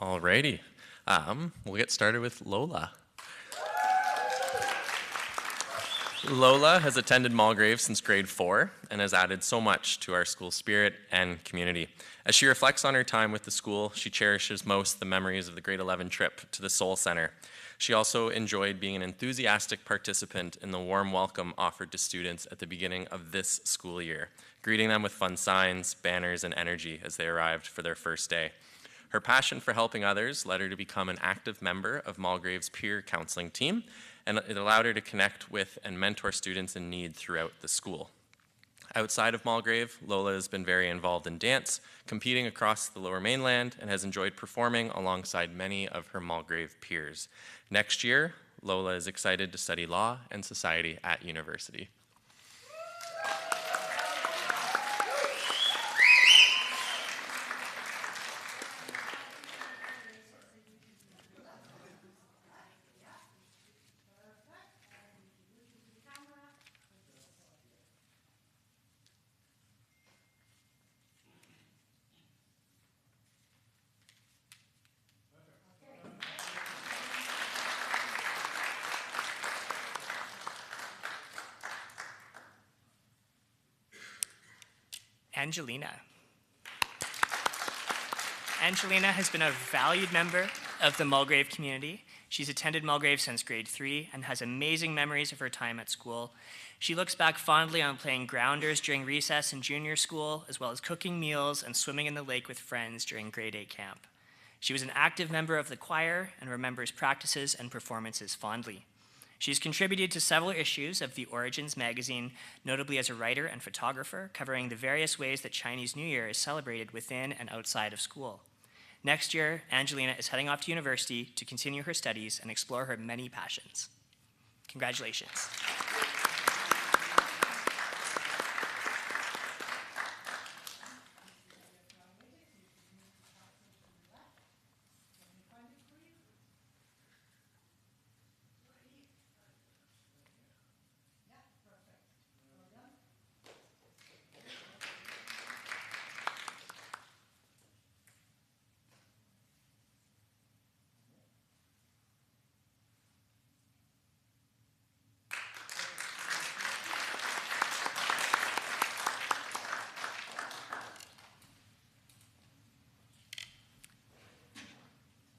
Alrighty, we'll get started with Lola. Lola has attended Mulgrave since grade 4 and has added so much to our school spirit and community. As she reflects on her time with the school, she cherishes most the memories of the grade 11 trip to the Soul Center. She also enjoyed being an enthusiastic participant in the warm welcome offered to students at the beginning of this school year, greeting them with fun signs, banners, and energy as they arrived for their first day. Her passion for helping others led her to become an active member of Mulgrave's peer counseling team, and it allowed her to connect with and mentor students in need throughout the school. Outside of Mulgrave, Lola has been very involved in dance, competing across the Lower Mainland, and has enjoyed performing alongside many of her Mulgrave peers. Next year, Lola is excited to study law and society at university. Angelina. Angelina has been a valued member of the Mulgrave community. She's attended Mulgrave since grade 3 and has amazing memories of her time at school. She looks back fondly on playing grounders during recess in junior school, as well as cooking meals and swimming in the lake with friends during grade 8 camp. She was an active member of the choir and remembers practices and performances fondly. She's contributed to several issues of The Origins magazine, notably as a writer and photographer, covering the various ways that Chinese New Year is celebrated within and outside of school. Next year, Angelina is heading off to university to continue her studies and explore her many passions. Congratulations.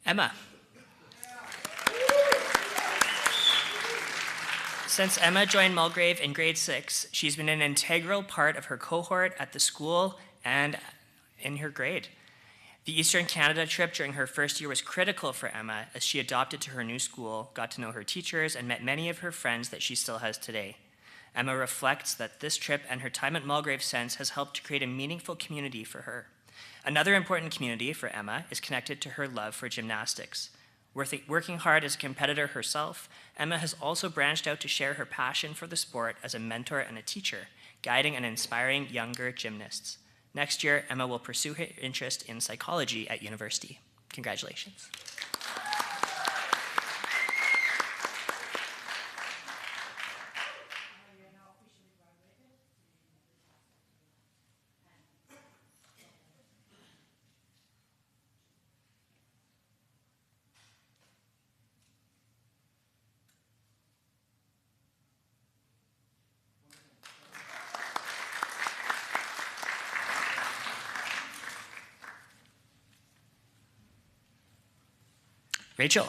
Emma. Since Emma joined Mulgrave in grade 6, she's been an integral part of her cohort at the school and in her grade. The Eastern Canada trip during her first year was critical for Emma as she adapted to her new school, got to know her teachers, and met many of her friends that she still has today. Emma reflects that this trip and her time at Mulgrave since has helped to create a meaningful community for her. Another important community for Emma is connected to her love for gymnastics. Working hard as a competitor herself, Emma has also branched out to share her passion for the sport as a mentor and a teacher, guiding and inspiring younger gymnasts. Next year, Emma will pursue her interest in psychology at university. Congratulations. Rachel.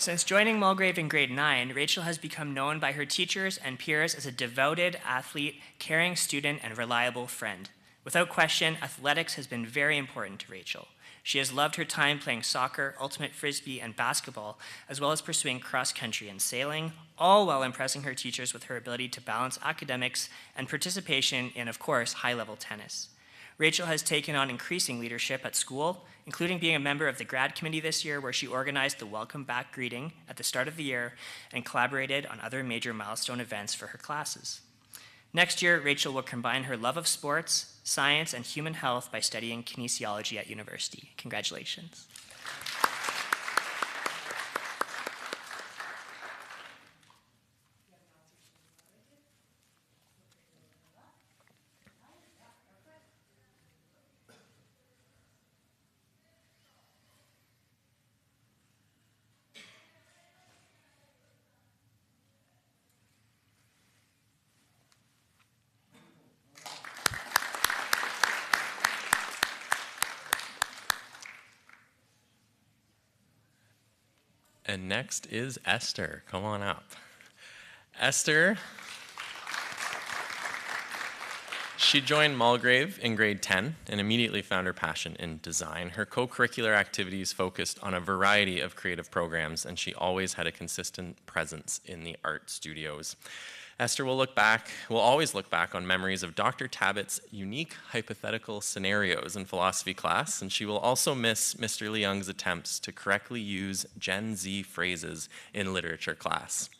Since joining Mulgrave in grade 9, Rachel has become known by her teachers and peers as a devoted athlete, caring student, and reliable friend. Without question, athletics has been very important to Rachel. She has loved her time playing soccer, ultimate frisbee, and basketball, as well as pursuing cross-country and sailing, all while impressing her teachers with her ability to balance academics and participation in, of course, high-level tennis. Rachel has taken on increasing leadership at school, including being a member of the grad committee this year, where she organized the welcome back greeting at the start of the year and collaborated on other major milestone events for her classes. Next year, Rachel will combine her love of sports, science, and human health by studying kinesiology at university. Congratulations. And next is Esther. Come on up. Esther, she joined Mulgrave in grade 10 and immediately found her passion in design. Her co-curricular activities focused on a variety of creative programs, and she always had a consistent presence in the art studios. Esther will always look back on memories of Dr. Tabbitt's unique hypothetical scenarios in philosophy class, and she will also miss Mr. Leung's attempts to correctly use Gen Z phrases in literature class.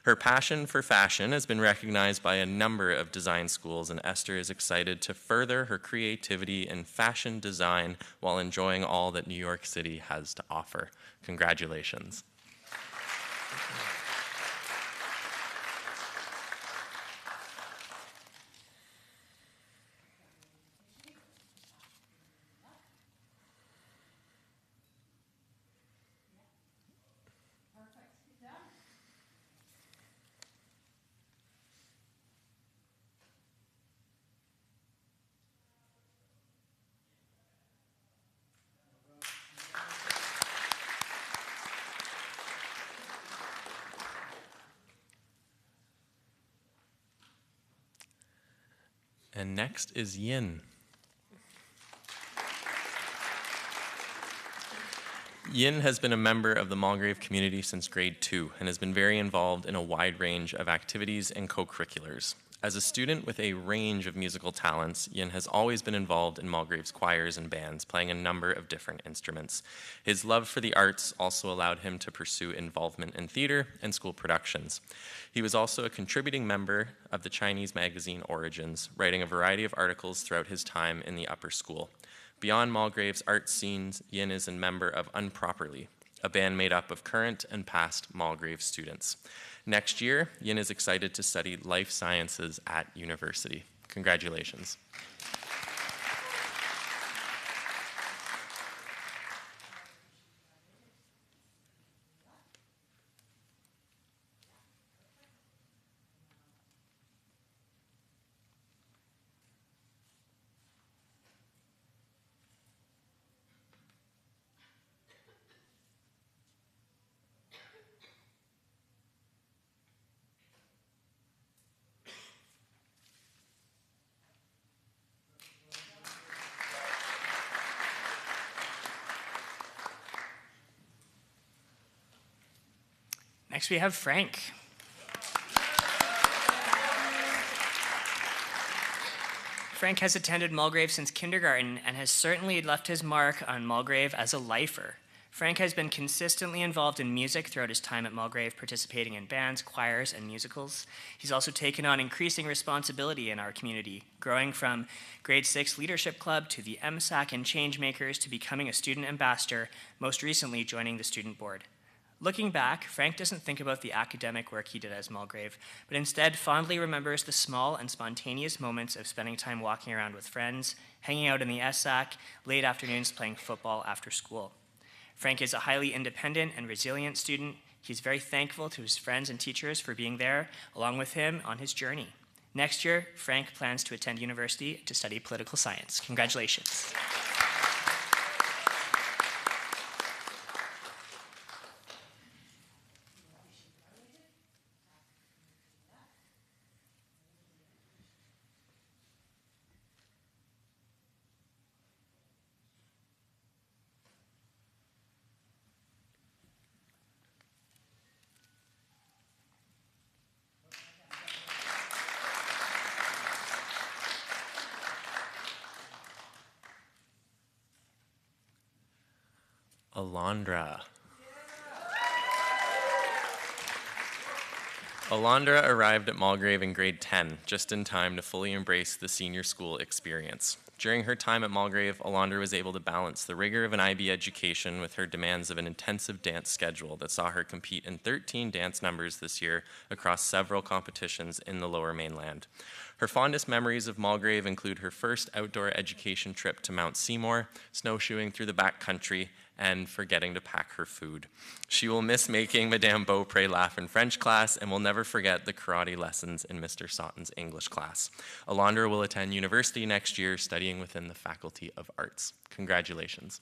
Her passion for fashion has been recognized by a number of design schools, and Esther is excited to further her creativity in fashion design while enjoying all that New York City has to offer. Congratulations. And next is Yin. Yin has been a member of the Mulgrave community since grade 2 and has been very involved in a wide range of activities and co-curriculars. As a student with a range of musical talents, Yin has always been involved in Mulgrave's choirs and bands, playing a number of different instruments. His love for the arts also allowed him to pursue involvement in theater and school productions. He was also a contributing member of the Chinese magazine Origins, writing a variety of articles throughout his time in the upper school. Beyond Mulgrave's art scenes, Yin is a member of Unproperly, a band made up of current and past Mulgrave students. Next year, Yin is excited to study life sciences at university. Congratulations. Next we have Frank. Frank has attended Mulgrave since kindergarten and has certainly left his mark on Mulgrave as a lifer. Frank has been consistently involved in music throughout his time at Mulgrave, participating in bands, choirs, and musicals. He's also taken on increasing responsibility in our community, growing from grade 6 leadership club to the MSAC and Changemakers to becoming a student ambassador, most recently joining the student board. Looking back, Frank doesn't think about the academic work he did as Mulgrave, but instead fondly remembers the small and spontaneous moments of spending time walking around with friends, hanging out in the SAC, late afternoons playing football after school. Frank is a highly independent and resilient student. He's very thankful to his friends and teachers for being there along with him on his journey. Next year, Frank plans to attend university to study political science. Congratulations. Alondra. Alondra arrived at Mulgrave in grade 10, just in time to fully embrace the senior school experience. During her time at Mulgrave, Alondra was able to balance the rigor of an IB education with her demands of an intensive dance schedule that saw her compete in 13 dance numbers this year across several competitions in the Lower Mainland. Her fondest memories of Mulgrave include her first outdoor education trip to Mount Seymour, snowshoeing through the backcountry, and forgetting to pack her food. She will miss making Madame Beaupré laugh in French class and will never forget the karate lessons in Mr. Sotton's English class. Alondra will attend university next year, studying within the Faculty of Arts. Congratulations.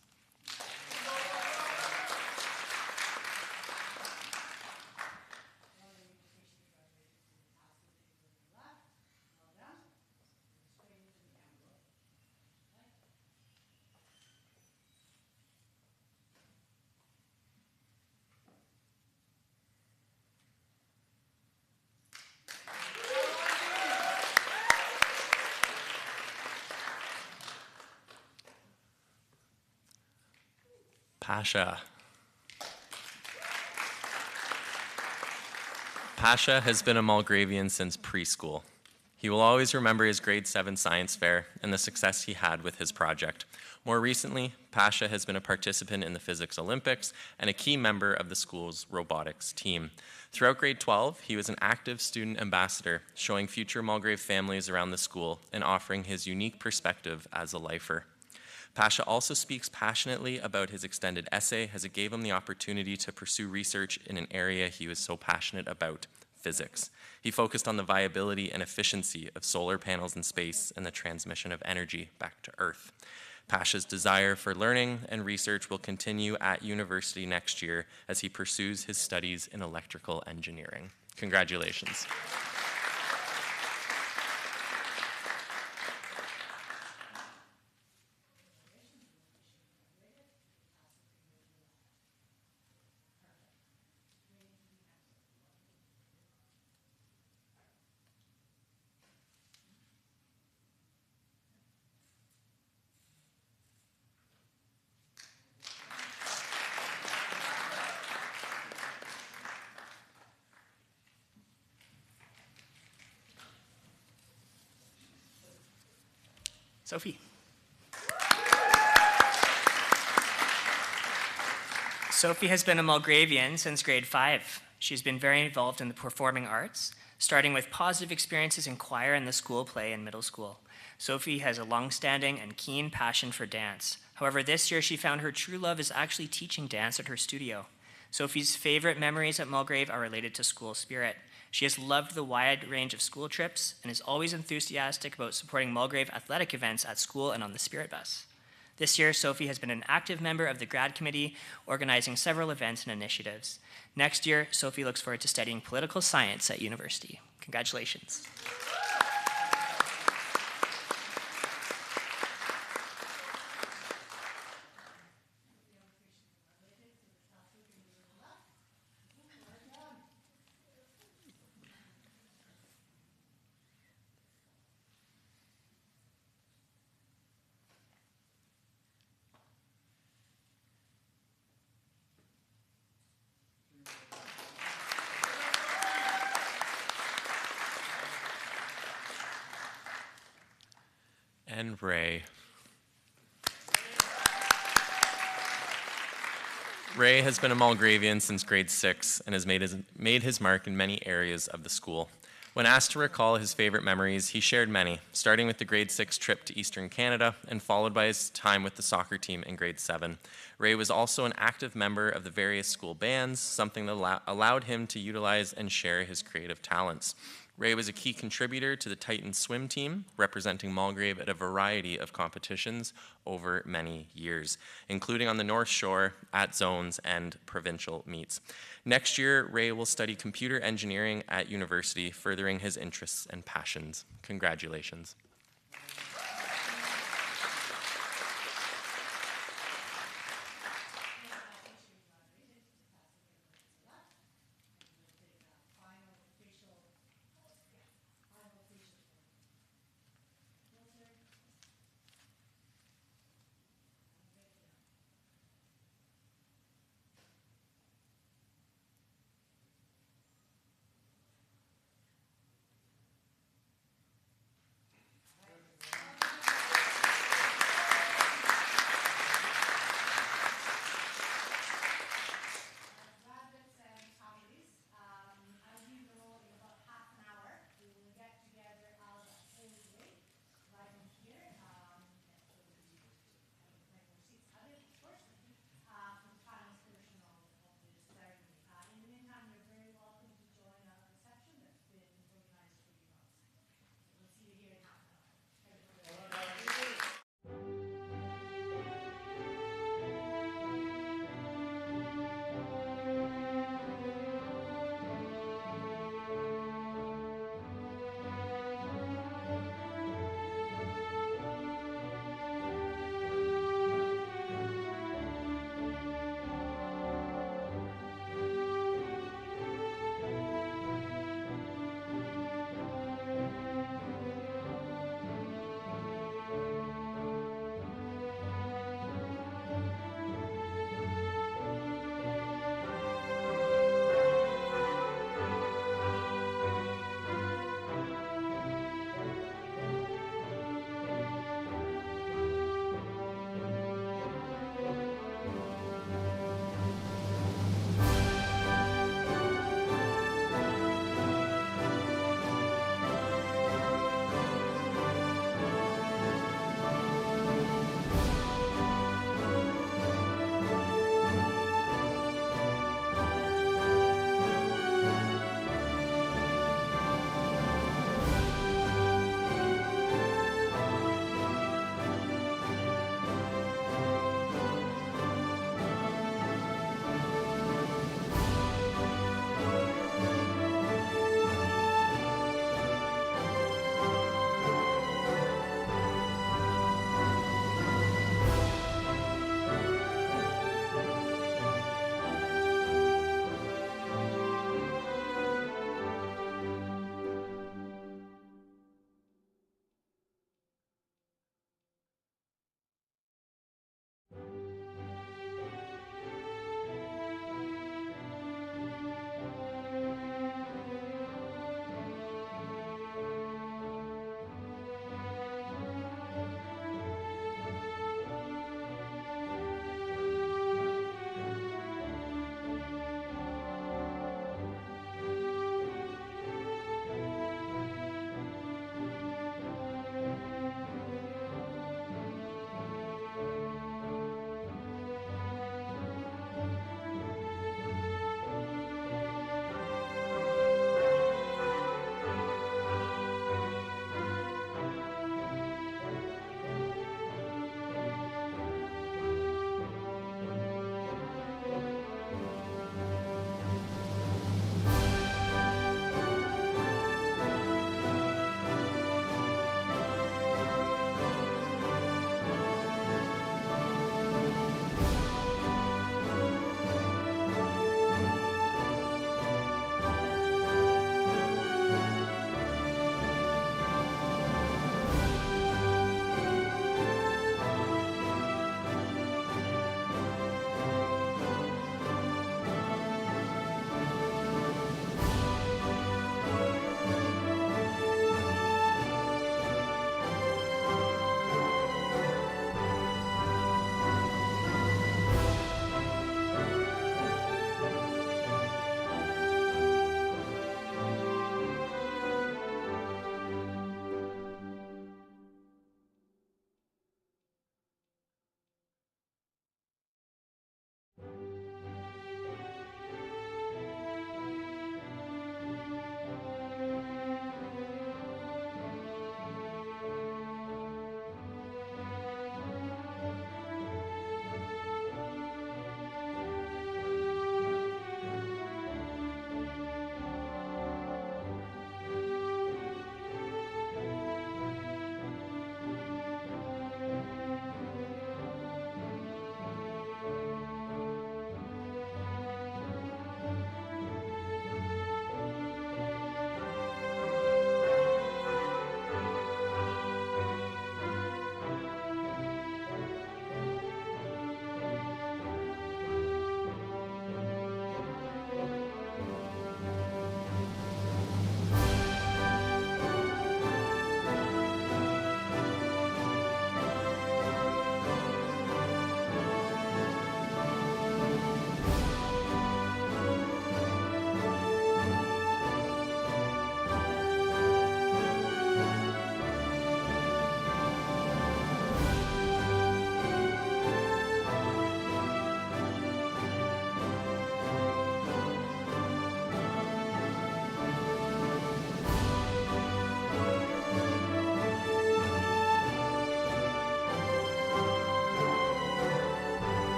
Pasha. Pasha has been a Mulgravian since preschool. He will always remember his grade 7 science fair and the success he had with his project. More recently, Pasha has been a participant in the Physics Olympics and a key member of the school's robotics team. Throughout grade 12, he was an active student ambassador, showing future Mulgrave families around the school and offering his unique perspective as a lifer. Pasha also speaks passionately about his extended essay as it gave him the opportunity to pursue research in an area he was so passionate about, physics. He focused on the viability and efficiency of solar panels in space and the transmission of energy back to Earth. Pasha's desire for learning and research will continue at university next year as he pursues his studies in electrical engineering. Congratulations. Sophie. Sophie has been a Mulgravian since grade 5. She's been very involved in the performing arts, starting with positive experiences in choir and the school play in middle school. Sophie has a long-standing and keen passion for dance. However, this year she found her true love is actually teaching dance at her studio. Sophie's favorite memories at Mulgrave are related to school spirit. She has loved the wide range of school trips and is always enthusiastic about supporting Mulgrave athletic events at school and on the Spirit Bus. This year, Sophie has been an active member of the grad committee, organizing several events and initiatives. Next year, Sophie looks forward to studying political science at university. Congratulations. And Ray. Ray has been a Mulgravian since grade 6 and has made his mark in many areas of the school. When asked to recall his favorite memories, he shared many, starting with the grade 6 trip to Eastern Canada and followed by his time with the soccer team in grade 7. Ray was also an active member of the various school bands, something that allowed him to utilize and share his creative talents. Ray was a key contributor to the Titan swim team, representing Mulgrave at a variety of competitions over many years, including on the North Shore, at zones, and provincial meets. Next year, Ray will study computer engineering at university, furthering his interests and passions. Congratulations.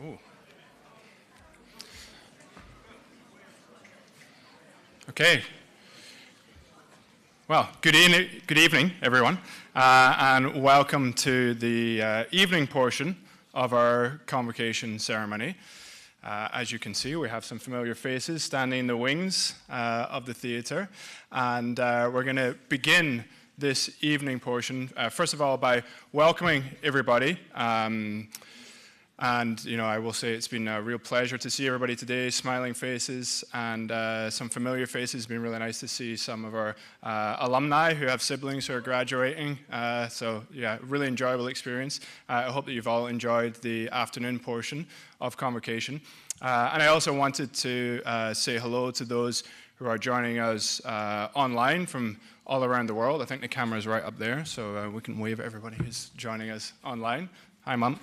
Ooh. Okay. Well, good evening, everyone, and welcome to the evening portion of our Convocation ceremony. As you can see, we have some familiar faces standing in the wings of the theatre, and we're going to begin this evening portion, first of all, by welcoming everybody. And, you know, I will say it's been a real pleasure to see everybody today, smiling faces and some familiar faces. It's been really nice to see some of our alumni who have siblings who are graduating. So, yeah, really enjoyable experience. I hope that you've all enjoyed the afternoon portion of Convocation. And I also wanted to say hello to those who are joining us online from all around the world. I think the camera is right up there, so we can wave at everybody who's joining us online. Hi, Mum.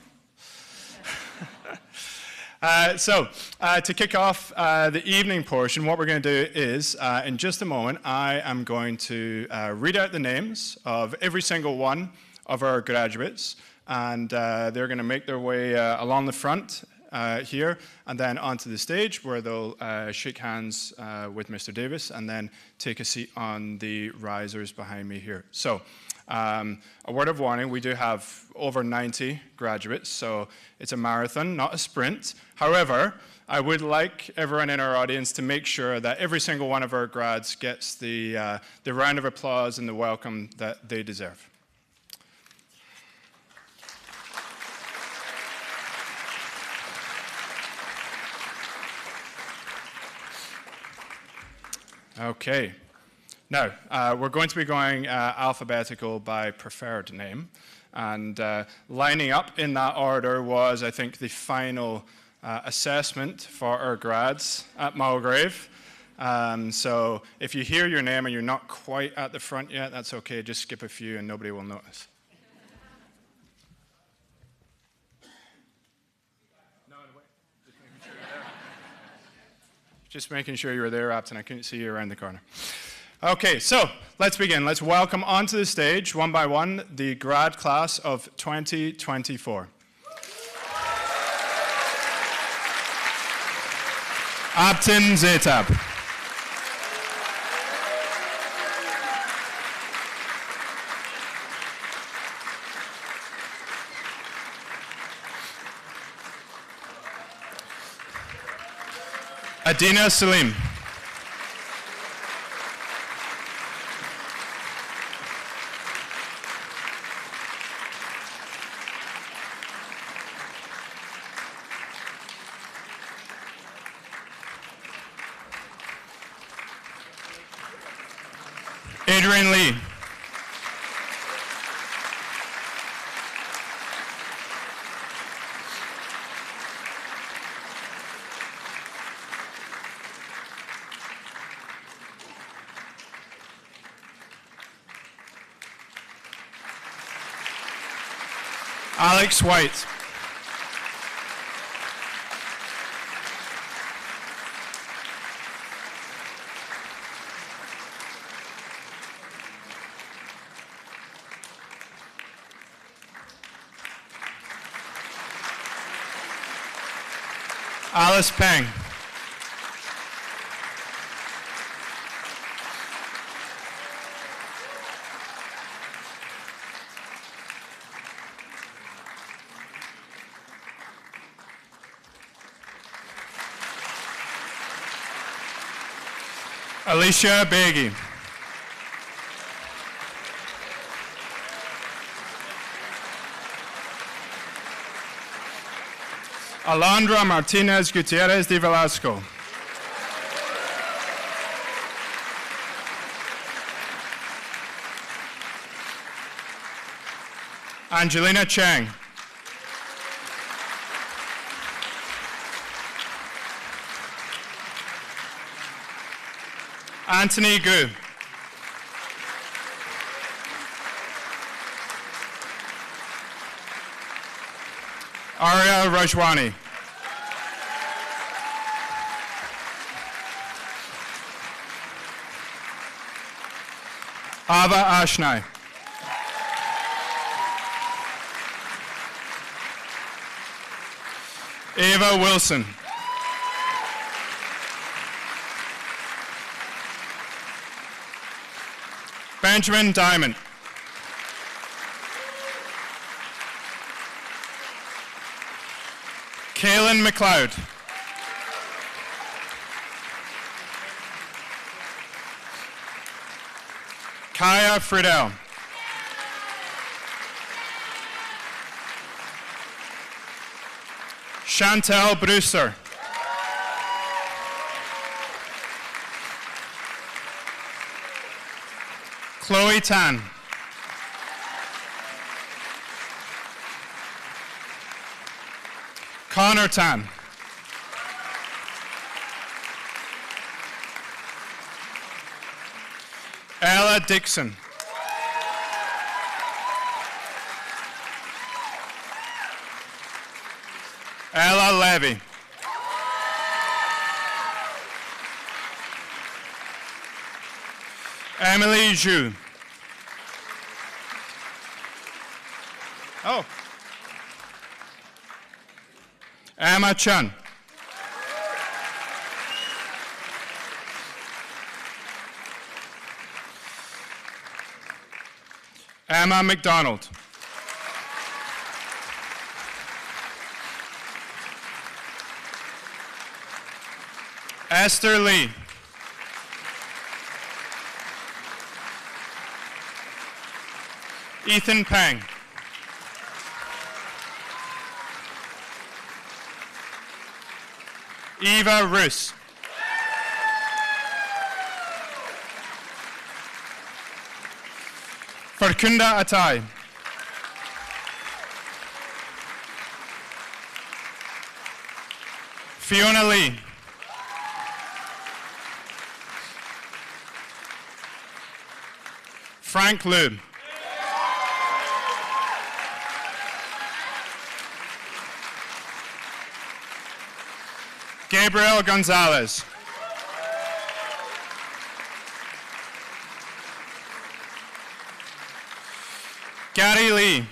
To kick off the evening portion, what we're going to do is, in just a moment, I am going to read out the names of every single one of our graduates, and they're going to make their way along the front here, and then onto the stage where they'll shake hands with Mr. Davis, and then take a seat on the risers behind me here. So, a word of warning, we do have over 90 graduates, so it's a marathon, not a sprint. However, I would like everyone in our audience to make sure that every single one of our grads gets the round of applause and the welcome that they deserve. Okay. Now, we're going to be going alphabetical by preferred name, and lining up in that order was, I think, the final assessment for our grads at Mulgrave. So if you hear your name and you're not quite at the front yet, that's okay, just skip a few and nobody will notice. Just making sure you were there, Apton. I couldn't see you around the corner. Okay, so let's begin. Let's welcome onto the stage, one by one, the grad class of 2024. Apton Zetab. Adina Salim. Adrian Lee. Alex White. Alice Peng. Alicia Beggy. Alondra Martinez Gutierrez de Velasco. Angelina Chang. Anthony Gu. Arya Rajwani. Ava Ashnai. Ava Wilson. Benjamin Diamond. Kaylin McLeod. Kaya Friedel. Chantel Brewster. Chloe Tan. Connor Tan. Ella Dixon. Ella Levy. Emily Zhu. Oh. Emma Chun. Emma McDonald. Esther Lee. Ethan Pang. Eva Roos. Farkunda Atai. Fiona Lee. Frank Lube. Gabriel Gonzalez. Gary Lee.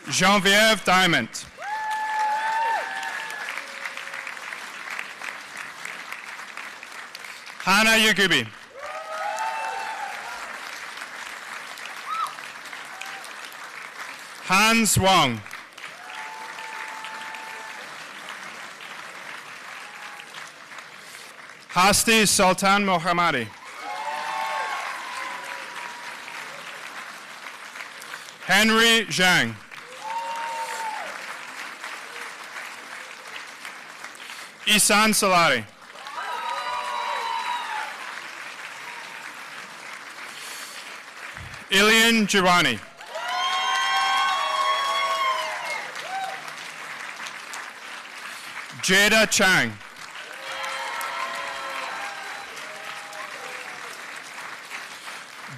Geneviève Diamond. Hannah Yagubi. Hans Wong. Hasti Sultan Mohammadi. Henry Zhang. Isan Salari. Ilian Giovanni. Jada Chang.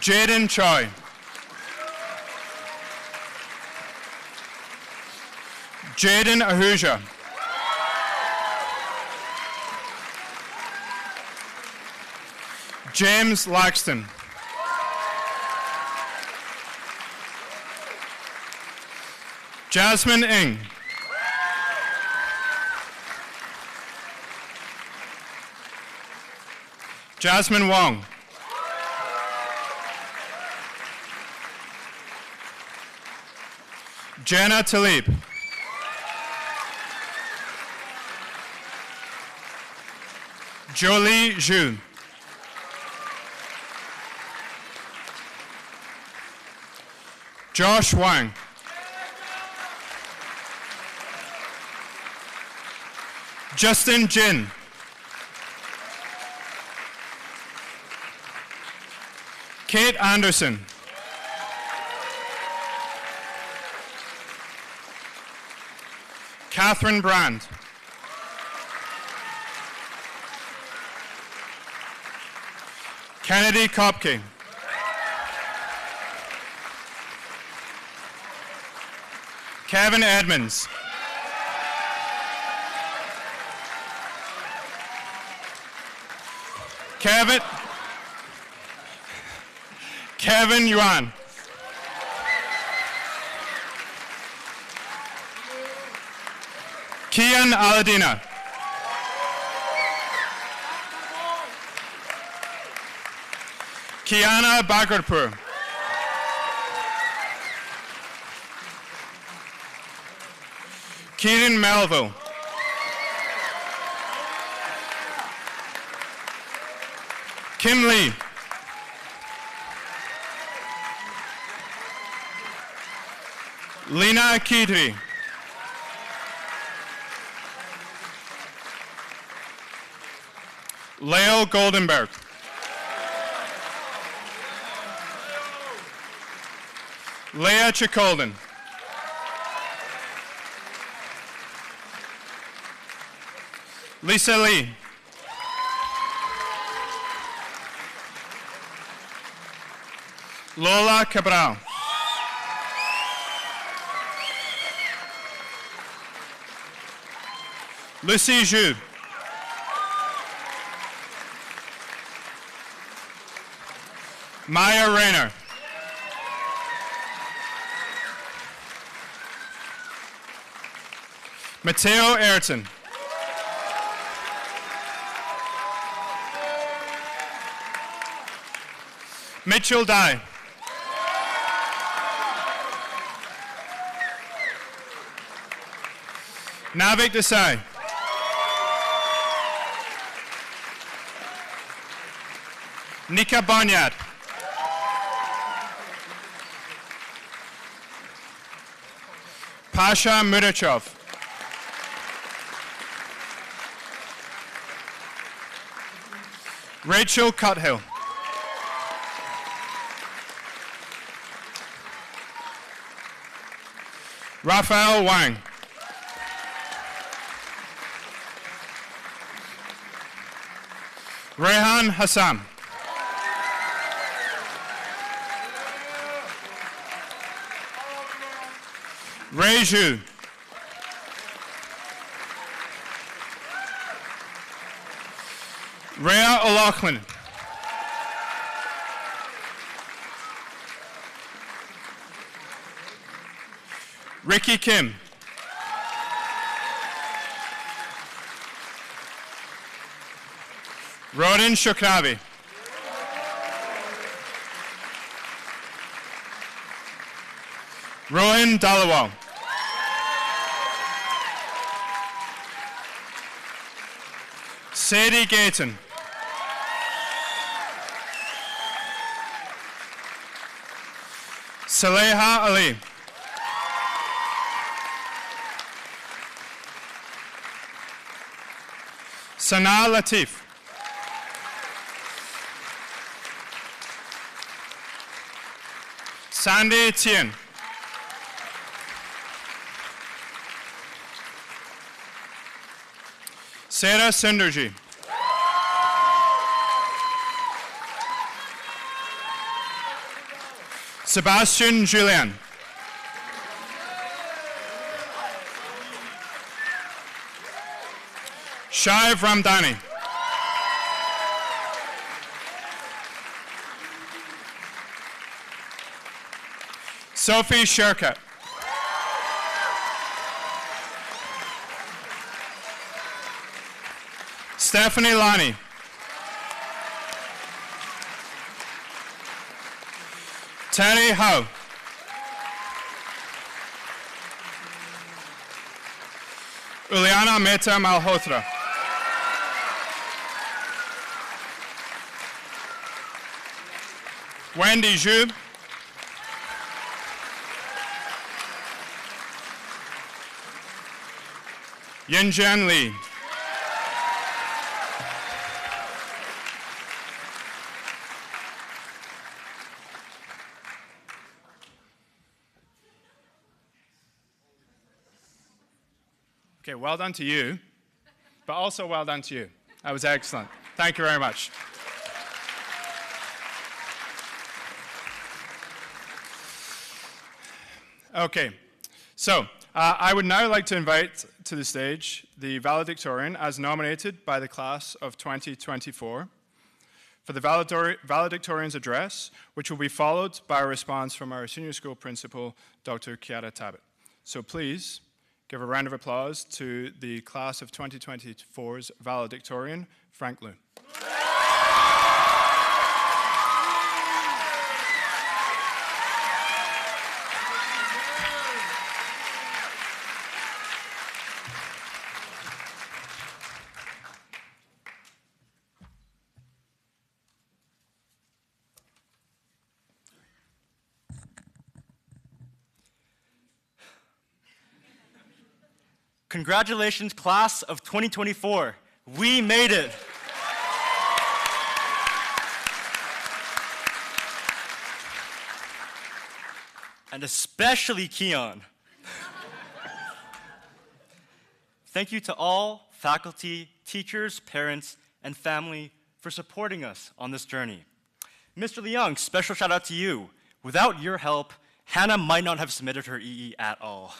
Jaden Choi. Jaden Ahuja. James Laxton. Jasmine Ng. Jasmine Wong. Jana Talib. Jolie Zhu. Josh Wang. Justin Jin. Kate Anderson. Catherine Brand. Kennedy Kopke. Kevin Edmonds. Kevin Yuan. Kian Aladina. Kiana Bagarpur. Kieran Melville. Kim Lee. Lena Kidri. Leo Goldenberg. Leah Chicolden. Lisa Lee. Lola Cabral. Lucy Zhu. Maya Rayner. Mateo Ayrton. Mitchell Dye. Navik Desai. Nika Bonyad. Pasha Murachov. Rachel Cuthill. Raphael Wang. Rehan Hassan. Ray Zhu. Rhea O'Loughlin. Ricky Kim. Rodin Shokravi. Rohan Dalawal. Sadie Gayton. Saleha Ali. Sana Latif. Sandy Tien. Sarah Sunderji. Sebastian Julien. Shiv Ramdani. Sophie Sherkat. Stephanie Lani. Terry Howe. Uliana Mehta Malhotra. Wendy Zhu. Yinjian Li. Okay, well done to you, but also well done to you. That was excellent. Thank you very much. Okay, so I would now like to invite to the stage the valedictorian as nominated by the class of 2024 for the valedictorian's address, which will be followed by a response from our senior school principal, Dr. Kiara Tabit. So please, give a round of applause to the class of 2024's valedictorian, Frank Liu. Congratulations, class of 2024. We made it. And especially Keon. Thank you to all faculty, teachers, parents, and family for supporting us on this journey. Mr. Leung, special shout out to you. Without your help, Hannah might not have submitted her EE at all.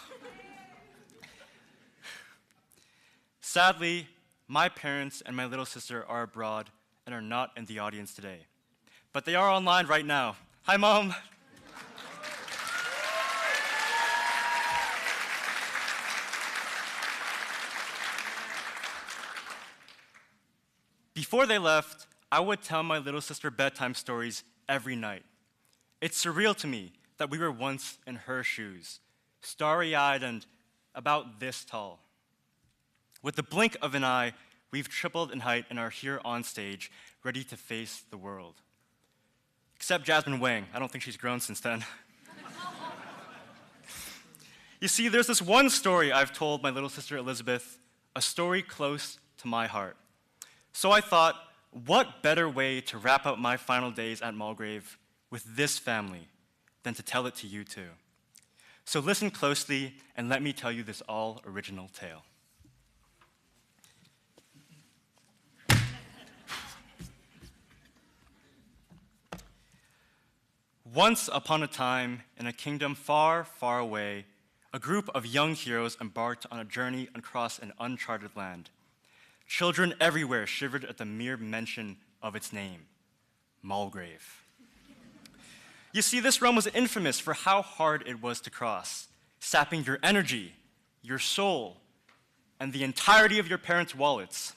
Sadly, my parents and my little sister are abroad and are not in the audience today. But they are online right now. Hi, Mom. Before they left, I would tell my little sister bedtime stories every night. It's surreal to me that we were once in her shoes, starry-eyed and about this tall. With the blink of an eye, we've tripled in height and are here on stage, ready to face the world. Except Jasmine Wang. I don't think she's grown since then. You see, there's this one story I've told my little sister Elizabeth, a story close to my heart. So I thought, what better way to wrap up my final days at Mulgrave with this family than to tell it to you too? So listen closely and let me tell you this all-original tale. Once upon a time, in a kingdom far, far away, a group of young heroes embarked on a journey across an uncharted land. Children everywhere shivered at the mere mention of its name, Mulgrave. You see, this realm was infamous for how hard it was to cross, sapping your energy, your soul, and the entirety of your parents' wallets.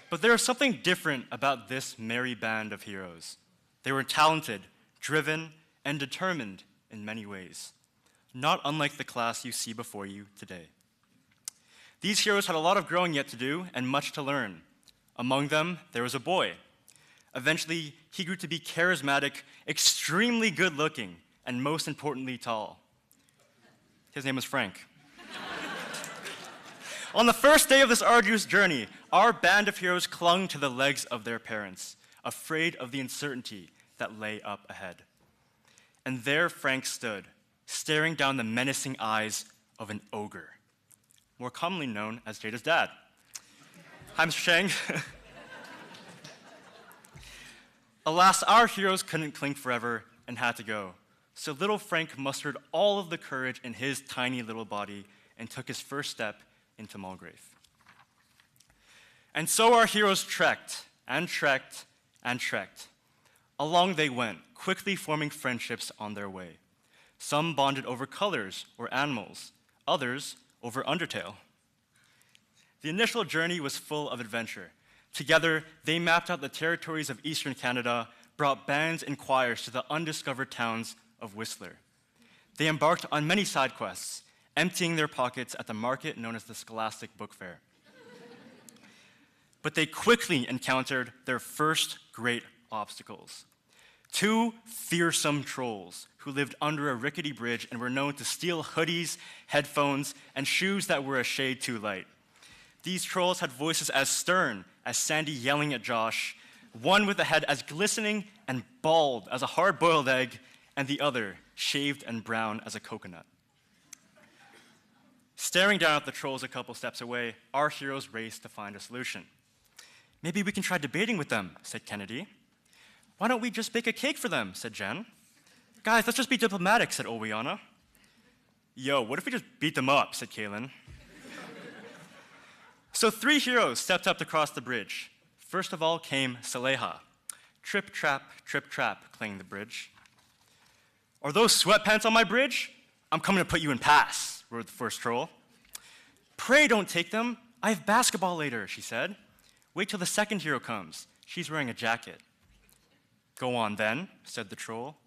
But there was something different about this merry band of heroes. They were talented, driven, and determined in many ways, not unlike the class you see before you today. These heroes had a lot of growing yet to do and much to learn. Among them, there was a boy. Eventually, he grew to be charismatic, extremely good-looking, and most importantly, tall. His name was Frank. On the first day of this arduous journey, our band of heroes clung to the legs of their parents, afraid of the uncertainty that lay up ahead. And there Frank stood, staring down the menacing eyes of an ogre, more commonly known as Jada's dad. Hi, Mr. Shang. Alas, our heroes couldn't cling forever and had to go. So little Frank mustered all of the courage in his tiny little body and took his first step into Mulgrave. And so our heroes trekked and trekked and trekked. Along they went, quickly forming friendships on their way. Some bonded over colors or animals, others over Undertale. The initial journey was full of adventure. Together, they mapped out the territories of Eastern Canada, brought bands and choirs to the undiscovered towns of Whistler. They embarked on many side quests, emptying their pockets at the market known as the Scholastic Book Fair. But they quickly encountered their first great obstacles. Two fearsome trolls who lived under a rickety bridge and were known to steal hoodies, headphones, and shoes that were a shade too light. These trolls had voices as stern as Sandy yelling at Josh, one with a head as glistening and bald as a hard-boiled egg, and the other shaved and brown as a coconut. Staring down at the trolls a couple steps away, our heroes raced to find a solution. Maybe we can try debating with them, said Kennedy. Why don't we just bake a cake for them, said Jen. Guys, let's just be diplomatic, said Owiana. Yo, what if we just beat them up, said Kaylin. So 3 heroes stepped up to cross the bridge. First of all came Saleha, Trip, trap, clanged the bridge. Are those sweatpants on my bridge? I'm coming to put you in pass, roared the first troll. Pray don't take them. I have basketball later, she said. Wait till the second hero comes. She's wearing a jacket. Go on then, said the troll.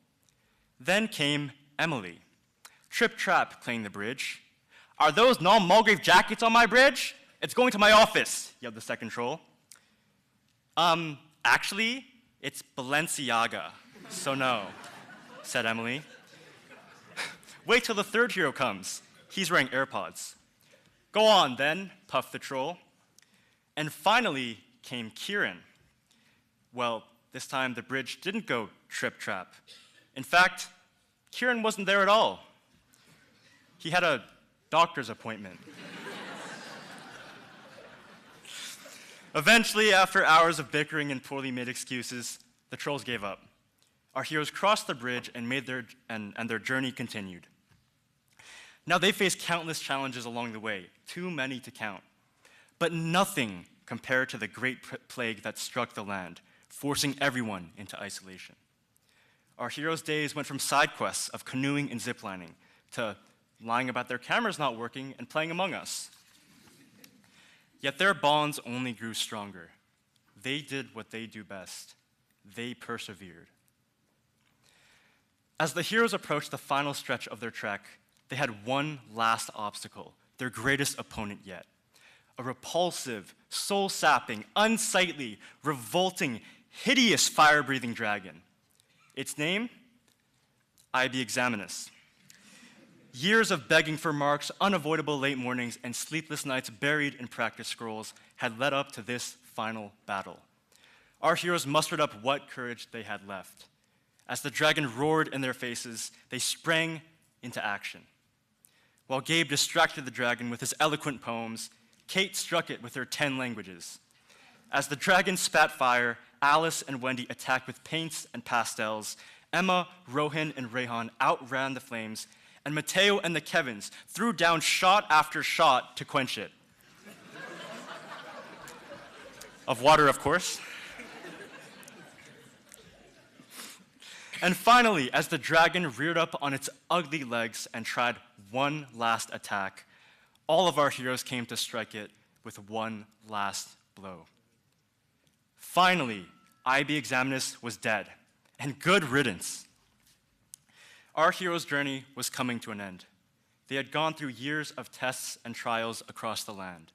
Then came Emily. Trip, trap, clanged the bridge. Are those non-Mulgrave jackets on my bridge? It's going to my office, yelled the second troll. Actually, it's Balenciaga, so no, said Emily. Wait till the third hero comes. He's wearing AirPods. Go on then, puffed the troll. And finally came Kieran. Well, this time the bridge didn't go trip-trap. In fact, Kieran wasn't there at all. He had a doctor's appointment. Eventually, after hours of bickering and poorly made excuses, the trolls gave up. Our heroes crossed the bridge and their journey continued. Now they faced countless challenges along the way, too many to count, but nothing compared to the great plague that struck the land, forcing everyone into isolation. Our heroes' days went from side quests of canoeing and ziplining to lying about their cameras not working and playing Among Us. Yet their bonds only grew stronger. They did what they do best. They persevered. As the heroes approached the final stretch of their trek, they had one last obstacle, their greatest opponent yet. A repulsive, soul-sapping, unsightly, revolting, hideous fire-breathing dragon. Its name? ílwətaʔ. Years of begging for marks, unavoidable late mornings, and sleepless nights buried in practice scrolls had led up to this final battle. Our heroes mustered up what courage they had left. As the dragon roared in their faces, they sprang into action. While Gabe distracted the dragon with his eloquent poems, Kate struck it with her 10 languages. As the dragon spat fire, Alice and Wendy attacked with paints and pastels. Emma, Rohan, and Rehan outran the flames, and Mateo and the Kevins threw down shot after shot to quench it. Of water, of course. And finally, as the dragon reared up on its ugly legs and tried one last attack, all of our heroes came to strike it with one last blow. Finally, ílwətaʔ was dead, and good riddance. Our hero's journey was coming to an end. They had gone through years of tests and trials across the land.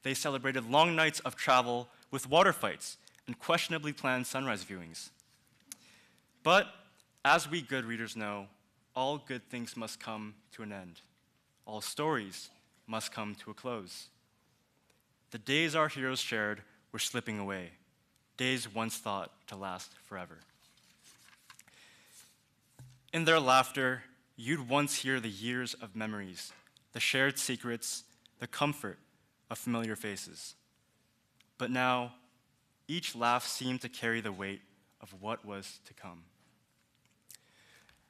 They celebrated long nights of travel with water fights and questionably planned sunrise viewings. But, as we good readers know, all good things must come to an end. All stories must come to a close. The days our heroes shared were slipping away, days once thought to last forever. In their laughter, you'd once hear the years of memories, the shared secrets, the comfort of familiar faces. But now, each laugh seemed to carry the weight of what was to come.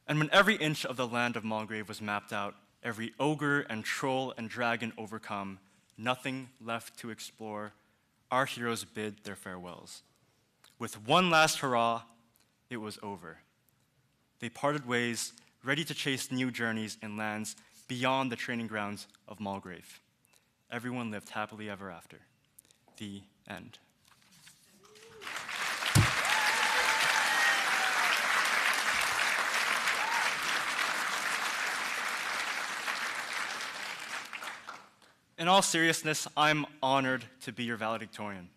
And when every inch of the land of Mulgrave was mapped out, every ogre and troll and dragon overcome, nothing left to explore, our heroes bid their farewells. With one last hurrah, it was over. They parted ways, ready to chase new journeys in lands beyond the training grounds of Mulgrave. Everyone lived happily ever after. The end. In all seriousness, I'm honored to be your valedictorian.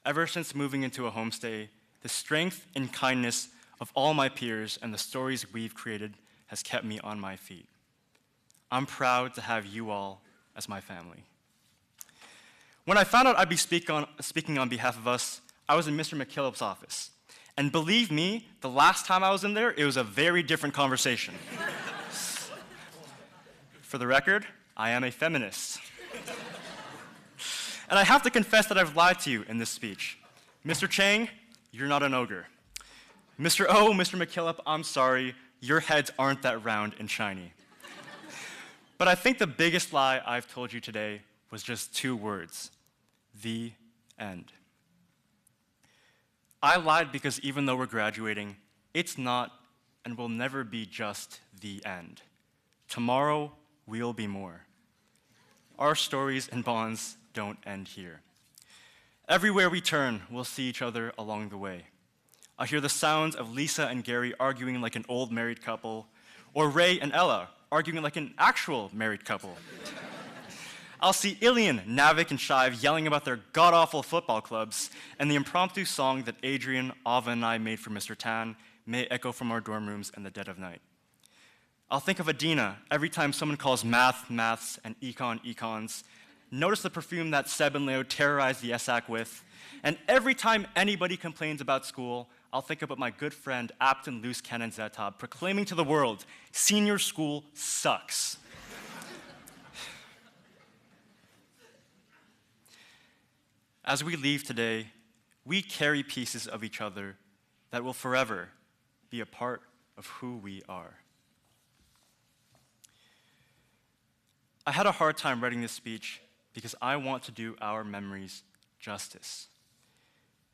Ever since moving into a homestay, the strength and kindness of all my peers and the stories we've created has kept me on my feet. I'm proud to have you all as my family. When I found out I'd be speaking on behalf of us, I was in Mr. McKillop's office. And believe me, the last time I was in there, it was a very different conversation. For the record, I am a feminist. And I have to confess that I've lied to you in this speech. Mr. Chang, you're not an ogre. Mr. O, Mr. McKillop, I'm sorry, your heads aren't that round and shiny. But I think the biggest lie I've told you today was just 2 words: the end. I lied because even though we're graduating, it's not and will never be just the end. Tomorrow, we'll be more. Our stories and bonds don't end here. Everywhere we turn, we'll see each other along the way. I hear the sounds of Lisa and Gary arguing like an old married couple, or Ray and Ella arguing like an actual married couple. I'll see Ilian, Navik, and Shive yelling about their god-awful football clubs, and the impromptu song that Adrian, Ava, and I made for Mr. Tan may echo from our dorm rooms in the dead of night. I'll think of Adina every time someone calls math, maths, and econ, econs. Notice the perfume that Seb and Leo terrorized the ESAC with. And every time anybody complains about school, I'll think about my good friend Apton Luce Cannon Zetab proclaiming to the world, senior school sucks. As we leave today, we carry pieces of each other that will forever be a part of who we are. I had a hard time writing this speech because I want to do our memories justice.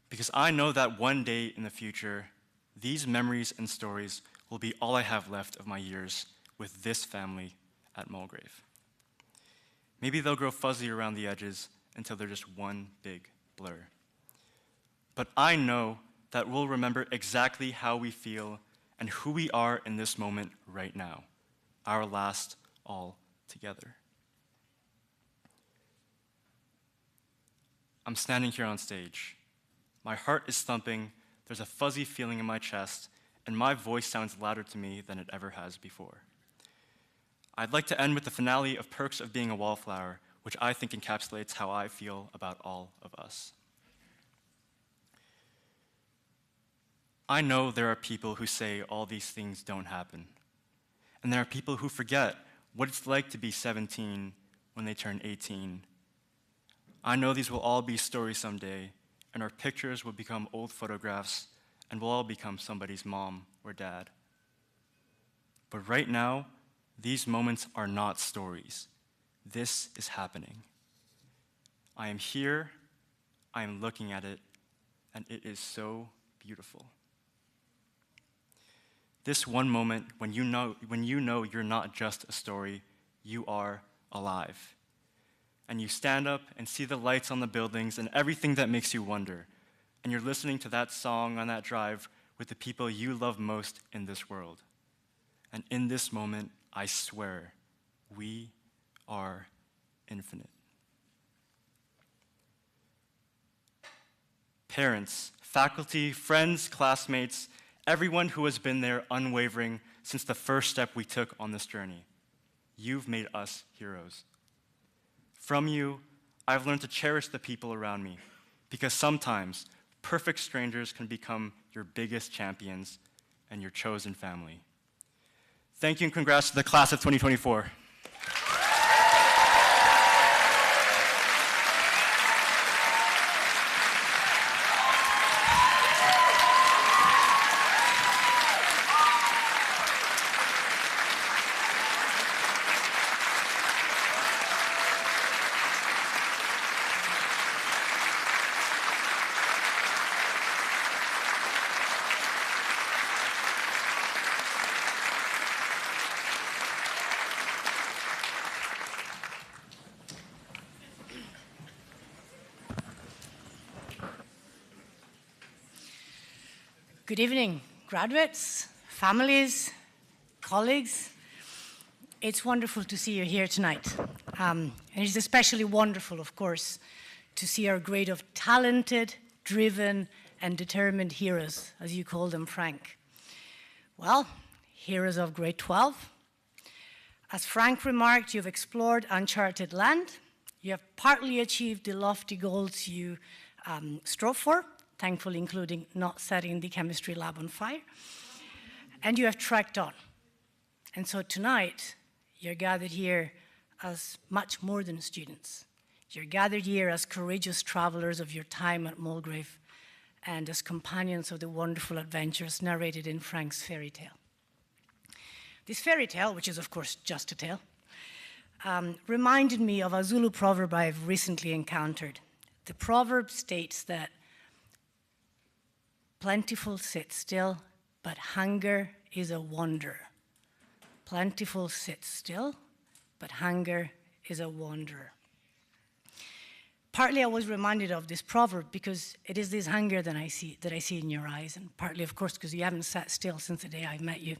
Because I know that one day in the future, these memories and stories will be all I have left of my years with this family at Mulgrave. Maybe they'll grow fuzzy around the edges until they're just one big blur. But I know that we'll remember exactly how we feel and who we are in this moment right now, our last all together. I'm standing here on stage. My heart is thumping, there's a fuzzy feeling in my chest, and my voice sounds louder to me than it ever has before. I'd like to end with the finale of Perks of Being a Wallflower, which I think encapsulates how I feel about all of us. I know there are people who say all these things don't happen. And there are people who forget what it's like to be 17 when they turn 18. I know these will all be stories someday, and our pictures will become old photographs, and we'll all become somebody's mom or dad. But right now, these moments are not stories. This is happening. I am here, I am looking at it, and it is so beautiful. This one moment when you know you're not just a story, you are alive. And you stand up and see the lights on the buildings and everything that makes you wonder. And you're listening to that song on that drive with the people you love most in this world. And in this moment, I swear, we are infinite. Parents, faculty, friends, classmates, everyone who has been there unwavering since the first step we took on this journey. You've made us heroes. From you, I've learned to cherish the people around me, because sometimes perfect strangers can become your biggest champions and your chosen family. Thank you and congrats to the class of 2024. Good evening, graduates, families, colleagues. It's wonderful to see you here tonight. And it's especially wonderful, of course, to see our grade of talented, driven, and determined heroes, as you call them, Frank. Well, heroes of grade 12. As Frank remarked, you've explored uncharted land. You have partly achieved the lofty goals you strove for, thankfully including not setting the chemistry lab on fire. And you have trekked on. And so tonight, you're gathered here as much more than students. You're gathered here as courageous travelers of your time at Mulgrave and as companions of the wonderful adventures narrated in Frank's fairy tale. This fairy tale, which is of course just a tale, reminded me of a Zulu proverb I've recently encountered. The proverb states that Plentiful sits still, but hunger is a wanderer. Plentiful sits still, but hunger is a wanderer. Partly I was reminded of this proverb because it is this hunger that I see in your eyes, and partly, of course, because you haven't sat still since the day I met you.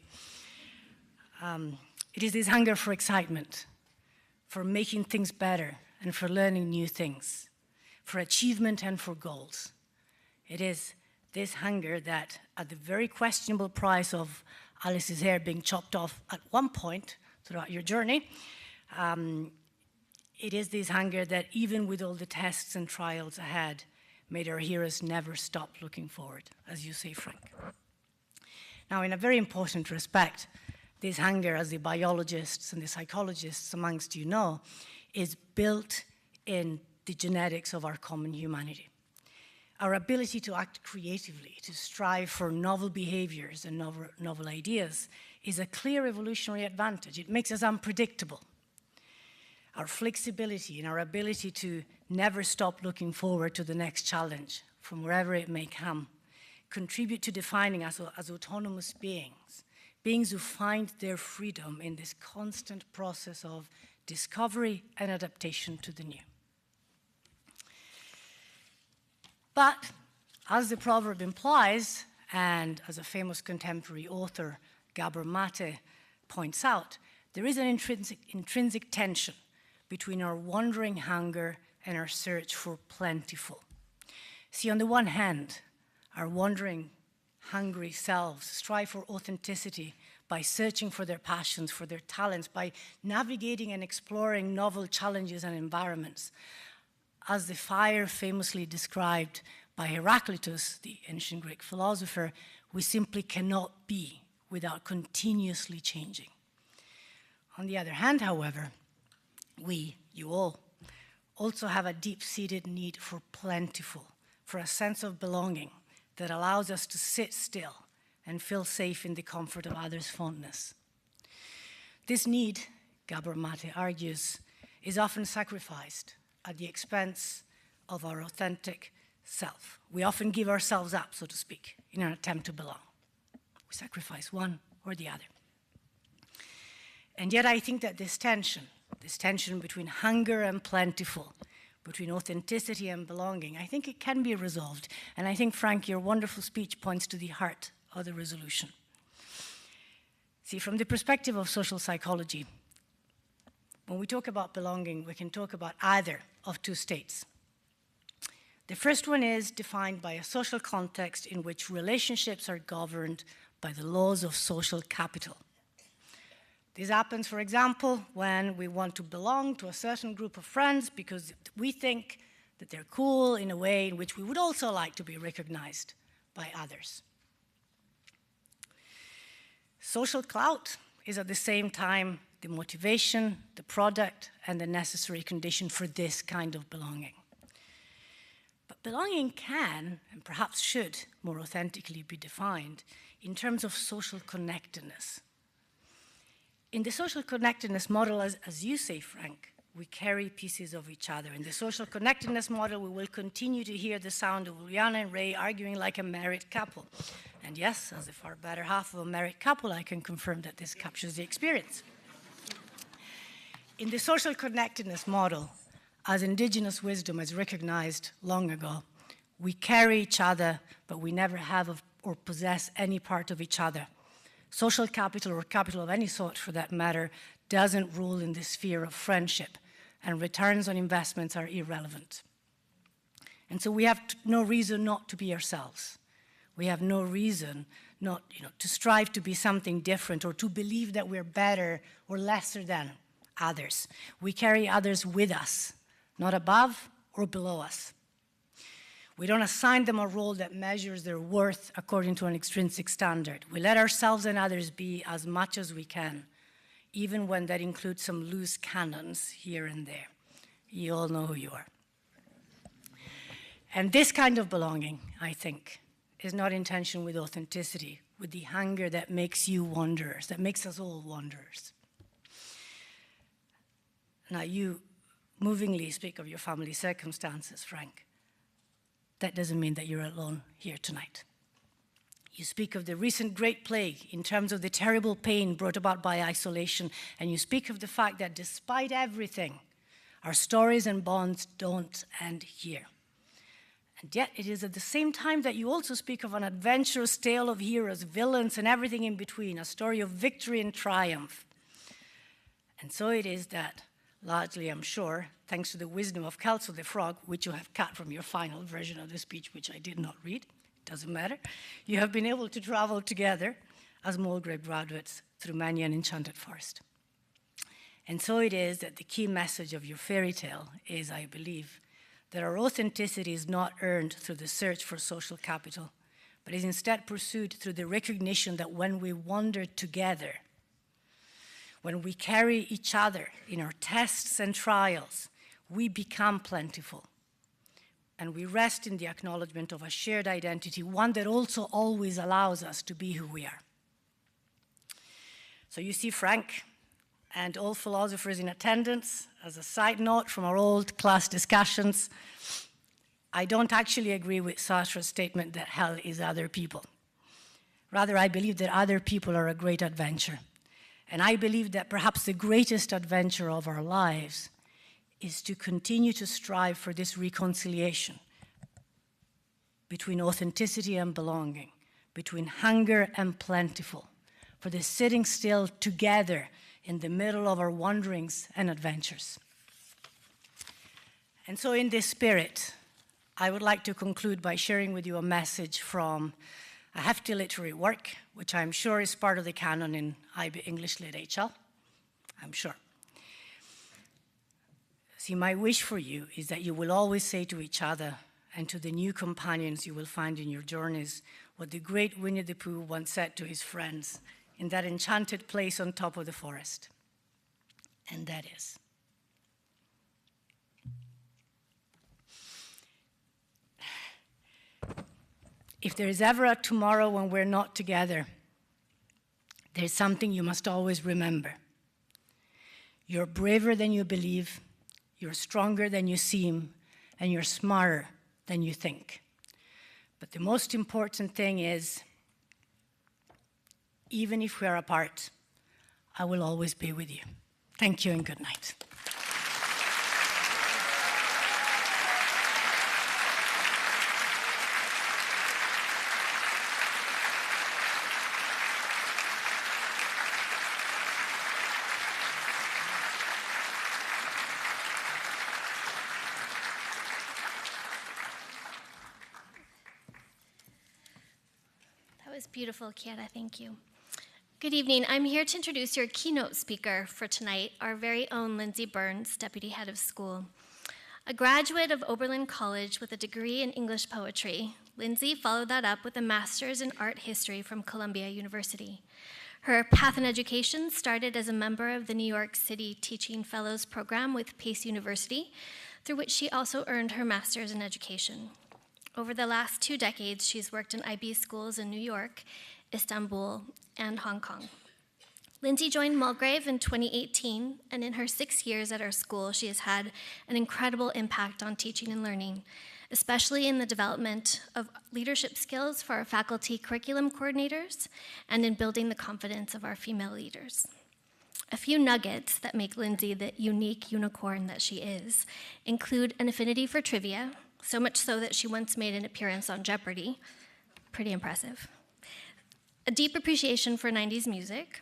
It is this hunger for excitement, for making things better, and for learning new things, for achievement and for goals. It is this hunger that, at the very questionable price of Alice's hair being chopped off at one point throughout your journey, it is this hunger that, even with all the tests and trials ahead, made our heroes never stop looking forward, as you say, Frank. Now, in a very important respect, this hunger, as the biologists and the psychologists amongst you know, is built in the genetics of our common humanity. Our ability to act creatively, to strive for novel behaviors and novel ideas, is a clear evolutionary advantage. It makes us unpredictable. Our flexibility and our ability to never stop looking forward to the next challenge, from wherever it may come, contribute to defining us as autonomous beings, beings who find their freedom in this constant process of discovery and adaptation to the new. But, as the proverb implies, and as a famous contemporary author, Gabor Mate, points out, there is an intrinsic tension between our wandering hunger and our search for plentiful. See, on the one hand, our wandering, hungry selves strive for authenticity by searching for their passions, for their talents, by navigating and exploring novel challenges and environments. As the fire famously described by Heraclitus, the ancient Greek philosopher, we simply cannot be without continuously changing. On the other hand, however, we, you all, also have a deep-seated need for plentiful, for a sense of belonging that allows us to sit still and feel safe in the comfort of others' fondness. This need, Gabor Mate argues, is often sacrificed at the expense of our authentic self. We often give ourselves up, so to speak, in an attempt to belong. We sacrifice one or the other. And yet I think that this tension between hunger and plentiful, between authenticity and belonging, I think it can be resolved. And I think, Frank, your wonderful speech points to the heart of the resolution. See, from the perspective of social psychology, when we talk about belonging, we can talk about either of two states. The first one is defined by a social context in which relationships are governed by the laws of social capital. This happens, for example, when we want to belong to a certain group of friends because we think that they're cool in a way in which we would also like to be recognized by others. Social clout is at the same time the motivation, the product, and the necessary condition for this kind of belonging. But belonging can, and perhaps should, more authentically be defined in terms of social connectedness. In the social connectedness model, as you say, Frank, we carry pieces of each other. In the social connectedness model, we will continue to hear the sound of Uliana and Ray arguing like a married couple. And yes, as the far better half of a married couple, I can confirm that this captures the experience. In the social connectedness model, as Indigenous wisdom has recognized long ago, we carry each other, but we never have or possess any part of each other. Social capital, or capital of any sort for that matter, doesn't rule in the sphere of friendship, and returns on investments are irrelevant. And so we have no reason not to be ourselves. We have no reason not, to strive to be something different or to believe that we're better or lesser than others. We carry others with us, not above or below us. We don't assign them a role that measures their worth according to an extrinsic standard. We let ourselves and others be as much as we can, even when that includes some loose cannons here and there. You all know who you are. And this kind of belonging, I think, is not in tension with authenticity, with the hunger that makes you wanderers, that makes us all wanderers. Now, you movingly speak of your family circumstances, Frank. That doesn't mean that you're alone here tonight. You speak of the recent Great Plague in terms of the terrible pain brought about by isolation, and you speak of the fact that despite everything, our stories and bonds don't end here. And yet it is at the same time that you also speak of an adventurous tale of heroes, villains, and everything in between, a story of victory and triumph. And so it is that, largely, I'm sure, thanks to the wisdom of Kelso the Frog, which you have cut from your final version of the speech, which I did not read, doesn't matter, you have been able to travel together as Mulgrave graduates through many an enchanted forest. And so it is that the key message of your fairy tale is, I believe, that our authenticity is not earned through the search for social capital, but is instead pursued through the recognition that when we wander together, when we carry each other in our tests and trials, we become plentiful. And we rest in the acknowledgement of a shared identity, one that also always allows us to be who we are. So you see Frank and all philosophers in attendance. As a side note from our old class discussions, I don't actually agree with Sartre's statement that hell is other people. Rather, I believe that other people are a great adventure. And I believe that perhaps the greatest adventure of our lives is to continue to strive for this reconciliation between authenticity and belonging, between hunger and plentiful, for the sitting still together in the middle of our wanderings and adventures. And so in this spirit, I would like to conclude by sharing with you a message from a hefty literary work, which I'm sure is part of the canon in IB English Lit HL, I'm sure. See, my wish for you is that you will always say to each other and to the new companions you will find in your journeys what the great Winnie the Pooh once said to his friends in that enchanted place on top of the forest. And that is, if there is ever a tomorrow when we're not together, there's something you must always remember. You're braver than you believe, you're stronger than you seem, and you're smarter than you think. But the most important thing is, even if we're apart, I will always be with you. Thank you and good night. Beautiful, Kiara, thank you. Good evening. I'm here to introduce your keynote speaker for tonight, our very own Lindsay Burns, Deputy Head of School. A graduate of Oberlin College with a degree in English poetry, Lindsay followed that up with a master's in art history from Columbia University. Her path in education started as a member of the New York City Teaching Fellows Program with Pace University, through which she also earned her master's in education. Over the last 2 decades, she's worked in IB schools in New York, Istanbul, and Hong Kong. Lindsay joined Mulgrave in 2018, and in her 6 years at our school, she has had an incredible impact on teaching and learning, especially in the development of leadership skills for our faculty curriculum coordinators and in building the confidence of our female leaders. A few nuggets that make Lindsay the unique unicorn that she is include an affinity for trivia, so much so that she once made an appearance on Jeopardy. Pretty impressive. A deep appreciation for 90s music,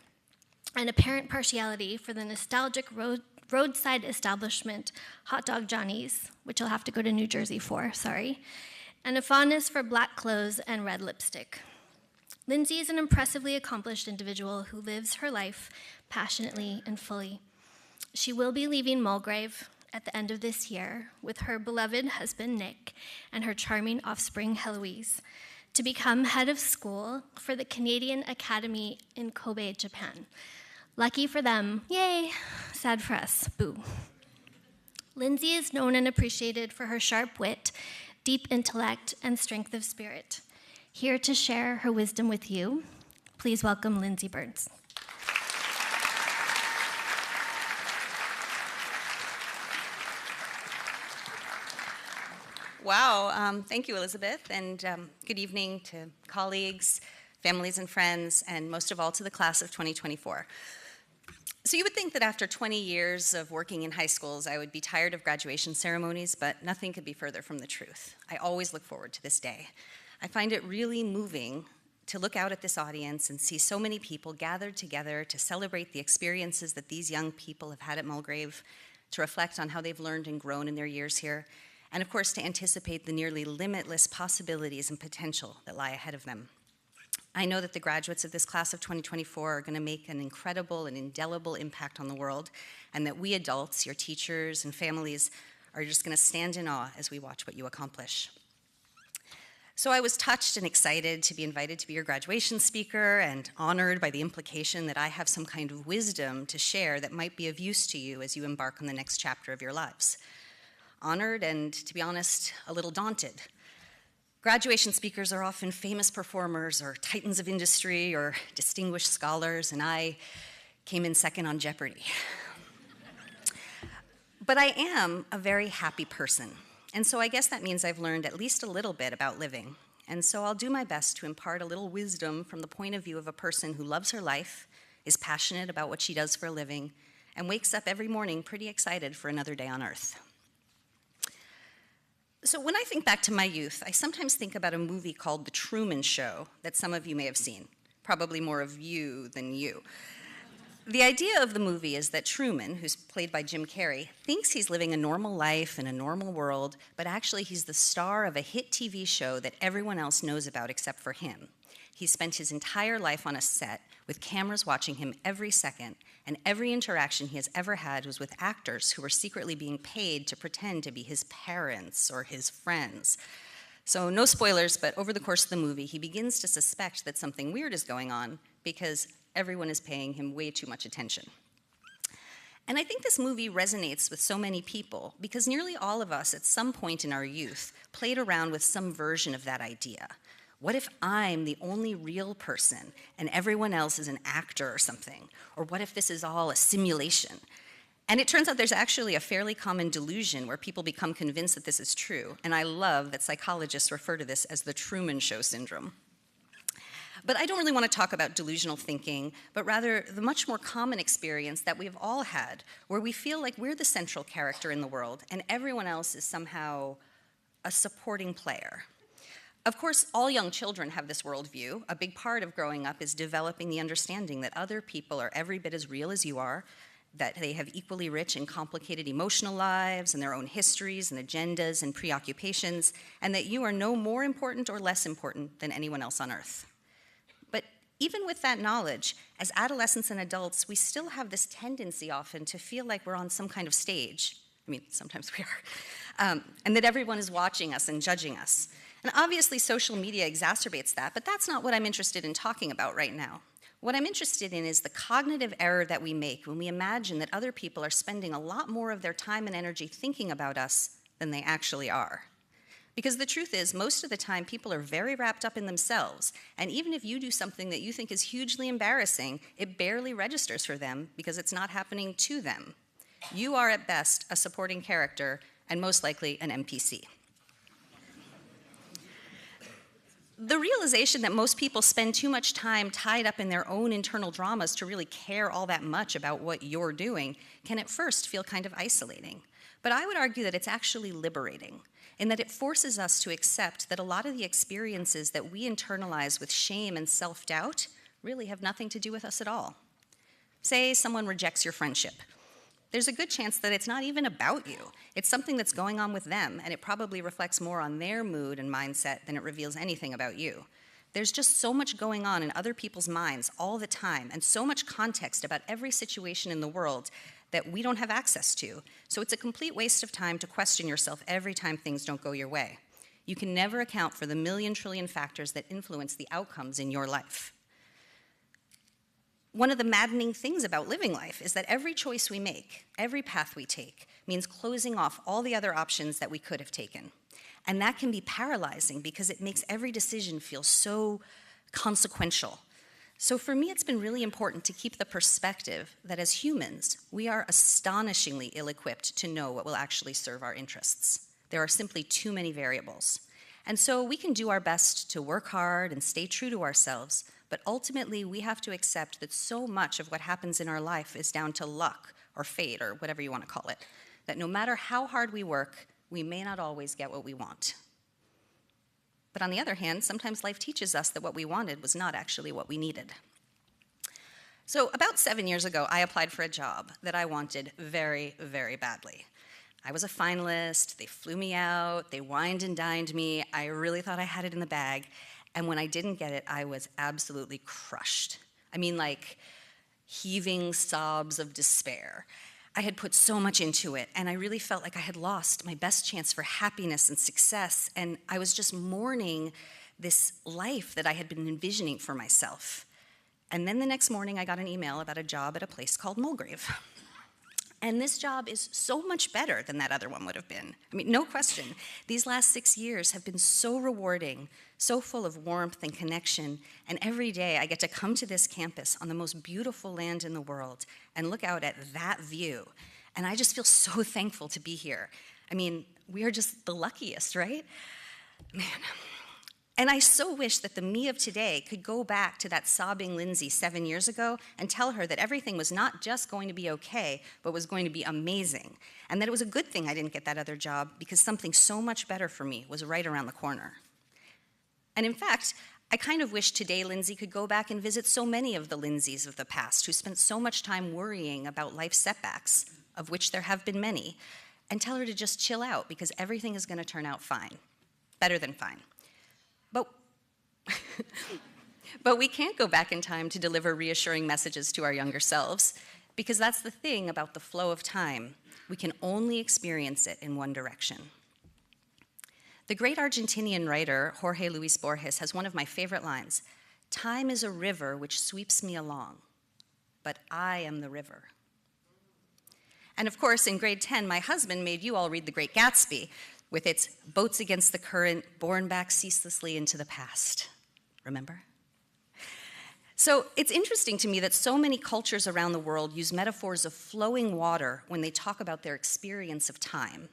an apparent partiality for the nostalgic roadside establishment Hot Dog Johnny's, which I'll have to go to New Jersey for, sorry, and a fondness for black clothes and red lipstick. Lindsay is an impressively accomplished individual who lives her life passionately and fully. She will be leaving Mulgrave at the end of this year with her beloved husband, Nick, and her charming offspring, Heloise, to become head of school for the Canadian Academy in Kobe, Japan. Lucky for them, yay, sad for us, boo. Lindsay is known and appreciated for her sharp wit, deep intellect, and strength of spirit. Here to share her wisdom with you, please welcome Lindsay Burns. Wow, thank you, Elizabeth, and good evening to colleagues, families and friends, and most of all to the class of 2024. So you would think that after 20 years of working in high schools, I would be tired of graduation ceremonies, but nothing could be further from the truth. I always look forward to this day. I find it really moving to look out at this audience and see so many people gathered together to celebrate the experiences that these young people have had at Mulgrave, to reflect on how they've learned and grown in their years here, and of course to anticipate the nearly limitless possibilities and potential that lie ahead of them. I know that the graduates of this class of 2024 are going to make an incredible and indelible impact on the world, and that we adults, your teachers and families, are just going to stand in awe as we watch what you accomplish. So I was touched and excited to be invited to be your graduation speaker, and honored by the implication that I have some kind of wisdom to share that might be of use to you as you embark on the next chapter of your lives. Honored and, to be honest, a little daunted. Graduation speakers are often famous performers or titans of industry or distinguished scholars, and I came in second on Jeopardy. But I am a very happy person, and so I guess that means I've learned at least a little bit about living. And so I'll do my best to impart a little wisdom from the point of view of a person who loves her life, is passionate about what she does for a living, and wakes up every morning pretty excited for another day on Earth. So when I think back to my youth, I sometimes think about a movie called The Truman Show that some of you may have seen, probably more of you than you. The idea of the movie is that Truman, who's played by Jim Carrey, thinks he's living a normal life in a normal world, but actually he's the star of a hit TV show that everyone else knows about except for him. He spent his entire life on a set with cameras watching him every second, and every interaction he has ever had was with actors who were secretly being paid to pretend to be his parents or his friends. So no spoilers, but over the course of the movie, he begins to suspect that something weird is going on because everyone is paying him way too much attention. And I think this movie resonates with so many people because nearly all of us at some point in our youth played around with some version of that idea. What if I'm the only real person and everyone else is an actor or something? Or what if this is all a simulation? And it turns out there's actually a fairly common delusion where people become convinced that this is true. And I love that psychologists refer to this as the Truman Show syndrome. But I don't really want to talk about delusional thinking, but rather the much more common experience that we've all had, where we feel like we're the central character in the world and everyone else is somehow a supporting player. Of course, all young children have this worldview. A big part of growing up is developing the understanding that other people are every bit as real as you are, that they have equally rich and complicated emotional lives and their own histories and agendas and preoccupations, and that you are no more important or less important than anyone else on Earth. But even with that knowledge, as adolescents and adults, we still have this tendency often to feel like we're on some kind of stage. I mean, sometimes we are. And that everyone is watching us and judging us. And obviously social media exacerbates that, but that's not what I'm interested in talking about right now. What I'm interested in is the cognitive error that we make when we imagine that other people are spending a lot more of their time and energy thinking about us than they actually are. Because the truth is, most of the time people are very wrapped up in themselves, and even if you do something that you think is hugely embarrassing, it barely registers for them because it's not happening to them. You are at best a supporting character and most likely an NPC. The realization that most people spend too much time tied up in their own internal dramas to really care all that much about what you're doing can at first feel kind of isolating. But I would argue that it's actually liberating, in that it forces us to accept that a lot of the experiences that we internalize with shame and self-doubt really have nothing to do with us at all. Say someone rejects your friendship. There's a good chance that it's not even about you. It's something that's going on with them, and it probably reflects more on their mood and mindset than it reveals anything about you. There's just so much going on in other people's minds all the time, and so much context about every situation in the world that we don't have access to. So it's a complete waste of time to question yourself every time things don't go your way. You can never account for the million trillion factors that influence the outcomes in your life. One of the maddening things about living life is that every choice we make, every path we take, means closing off all the other options that we could have taken. And that can be paralyzing because it makes every decision feel so consequential. So for me, it's been really important to keep the perspective that as humans, we are astonishingly ill-equipped to know what will actually serve our interests. There are simply too many variables. And so we can do our best to work hard and stay true to ourselves, but ultimately we have to accept that so much of what happens in our life is down to luck or fate or whatever you want to call it, that no matter how hard we work, we may not always get what we want. But on the other hand, sometimes life teaches us that what we wanted was not actually what we needed. So about 7 years ago, I applied for a job that I wanted very, very badly. I was a finalist, they flew me out, they wined and dined me, I really thought I had it in the bag, and when I didn't get it, I was absolutely crushed. I mean, like, heaving sobs of despair. I had put so much into it, and I really felt like I had lost my best chance for happiness and success, and I was just mourning this life that I had been envisioning for myself. And then the next morning, I got an email about a job at a place called Mulgrave. And this job is so much better than that other one would have been. I mean, no question. These last 6 years have been so rewarding, so full of warmth and connection, and every day I get to come to this campus on the most beautiful land in the world and look out at that view. And I just feel so thankful to be here. I mean, we are just the luckiest, right? Man. And I so wish that the me of today could go back to that sobbing Lindsay 7 years ago and tell her that everything was not just going to be okay, but was going to be amazing. And that it was a good thing I didn't get that other job because something so much better for me was right around the corner. And in fact, I kind of wish today Lindsay could go back and visit so many of the Lindsays of the past who spent so much time worrying about life setbacks, of which there have been many, and tell her to just chill out because everything is going to turn out fine, better than fine. But we can't go back in time to deliver reassuring messages to our younger selves, because that's the thing about the flow of time. We can only experience it in one direction. The great Argentinian writer Jorge Luis Borges has one of my favorite lines: "Time is a river which sweeps me along, but I am the river." And of course, in grade 10, my husband made you all read The Great Gatsby, with its boats against the current, borne back ceaselessly into the past. Remember? So it's interesting to me that so many cultures around the world use metaphors of flowing water when they talk about their experience of time.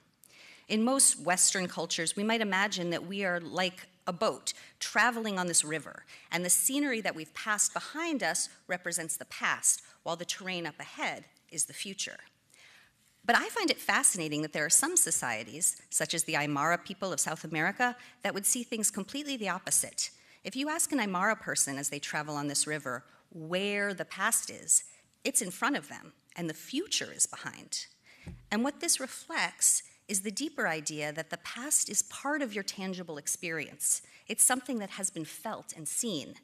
In most Western cultures, we might imagine that we are like a boat traveling on this river, and the scenery that we've passed behind us represents the past, while the terrain up ahead is the future. But I find it fascinating that there are some societies, such as the Aymara people of South America, that would see things completely the opposite. If you ask an Aymara person as they travel on this river where the past is, it's in front of them, and the future is behind. And what this reflects is the deeper idea that the past is part of your tangible experience. It's something that has been felt and seen,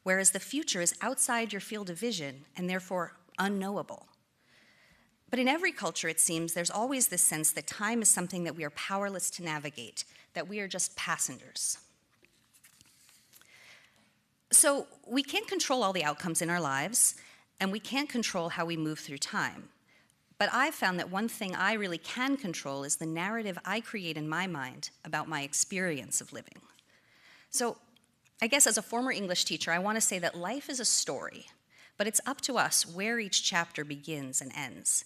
whereas the future is outside your field of vision and therefore unknowable. But in every culture, it seems, there's always this sense that time is something that we are powerless to navigate, that we are just passengers. So we can't control all the outcomes in our lives, and we can't control how we move through time. But I've found that one thing I really can control is the narrative I create in my mind about my experience of living. So I guess as a former English teacher, I want to say that life is a story, but it's up to us where each chapter begins and ends.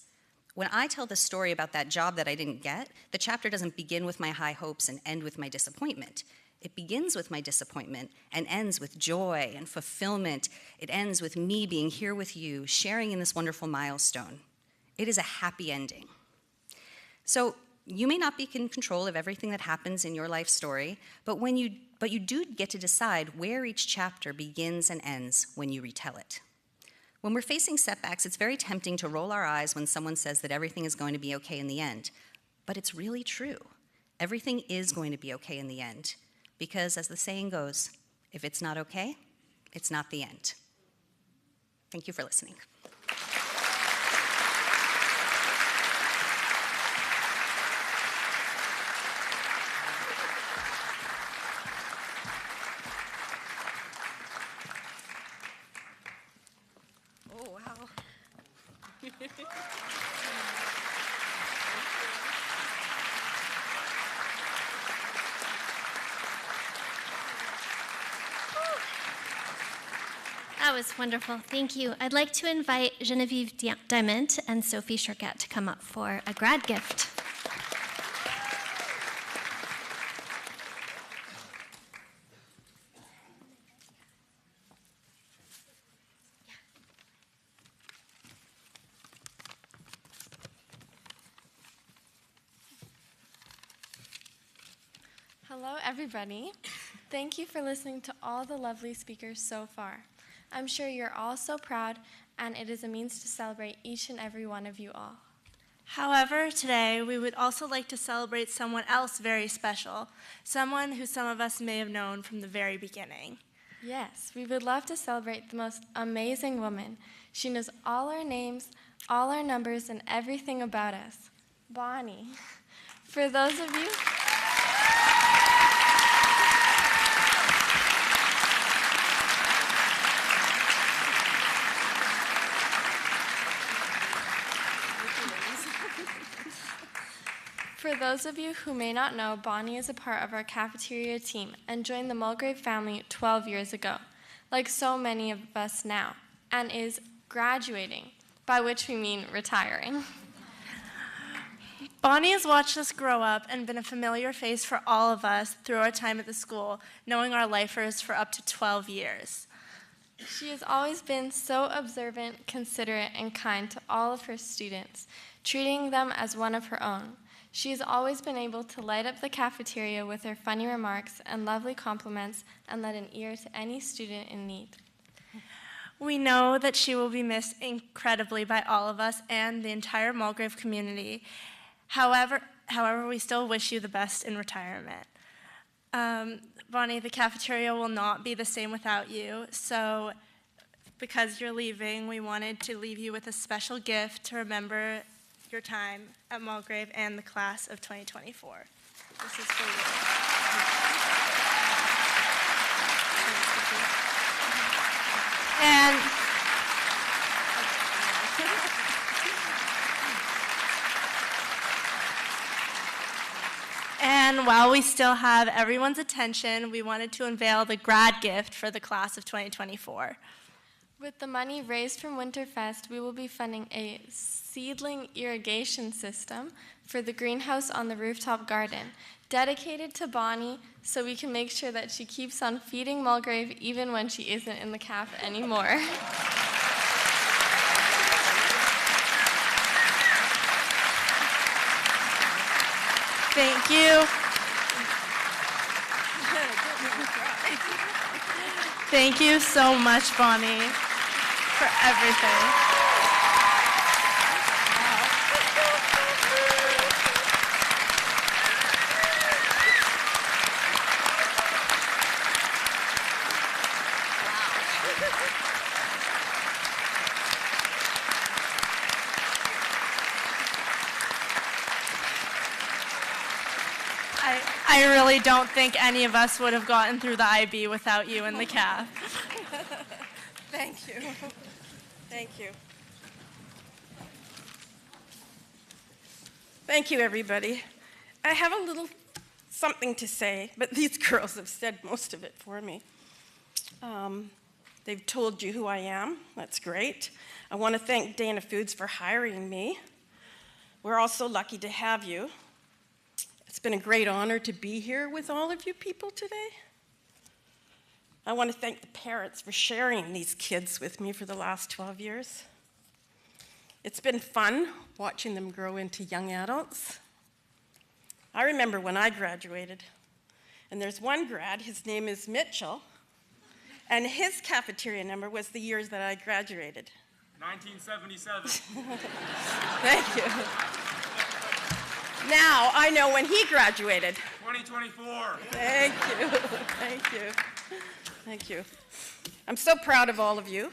When I tell the story about that job that I didn't get, the chapter doesn't begin with my high hopes and end with my disappointment. It begins with my disappointment and ends with joy and fulfillment. It ends with me being here with you, sharing in this wonderful milestone. It is a happy ending. So you may not be in control of everything that happens in your life story, but you do get to decide where each chapter begins and ends when you retell it. When we're facing setbacks, it's very tempting to roll our eyes when someone says that everything is going to be okay in the end. But it's really true. Everything is going to be okay in the end. Because as the saying goes, if it's not okay, it's not the end. Thank you for listening. Oh, wow. That was wonderful. Thank you. I'd like to invite Genevieve Diamant and Sophie Charcat to come up for a grad gift. Hello, everybody. Thank you for listening to all the lovely speakers so far. I'm sure you're all so proud, and it is a means to celebrate each and every one of you all. However, today we would also like to celebrate someone else very special, someone who some of us may have known from the very beginning. Yes, we would love to celebrate the most amazing woman. She knows all our names, all our numbers, and everything about us. Bonnie. For those of you... For those of you who may not know, Bonnie is a part of our cafeteria team and joined the Mulgrave family 12 years ago, like so many of us now, and is graduating, by which we mean retiring. Bonnie has watched us grow up and been a familiar face for all of us through our time at the school, knowing our lifers for up to 12 years. She has always been so observant, considerate, and kind to all of her students, treating them as one of her own. She has always been able to light up the cafeteria with her funny remarks and lovely compliments and lend an ear to any student in need. We know that she will be missed incredibly by all of us and the entire Mulgrave community. However, we still wish you the best in retirement. Bonnie, the cafeteria will not be the same without you, so because you're leaving, we wanted to leave you with a special gift to remember your time at Mulgrave and the class of 2024. This is for you. And while we still have everyone's attention, we wanted to unveil the grad gift for the class of 2024. With the money raised from Winterfest, we will be funding a seedling irrigation system for the greenhouse on the rooftop garden, dedicated to Bonnie so we can make sure that she keeps on feeding Mulgrave even when she isn't in the caf anymore. Thank you. Thank you so much, Bonnie, for everything. I really don't think any of us would have gotten through the IB without you in the caf. Thank you. Thank you. Thank you, everybody. I have a little something to say, but these girls have said most of it for me. They've told you who I am. That's great. I want to thank Dana Foods for hiring me. We're all so lucky to have you. It's been a great honor to be here with all of you people today. I want to thank the parents for sharing these kids with me for the last 12 years. It's been fun watching them grow into young adults. I remember when I graduated, and there's one grad, his name is Mitchell, and his cafeteria number was the years that I graduated. 1977. Thank you. Now I know when he graduated. 2024. Thank you. Thank you. Thank you. I'm so proud of all of you.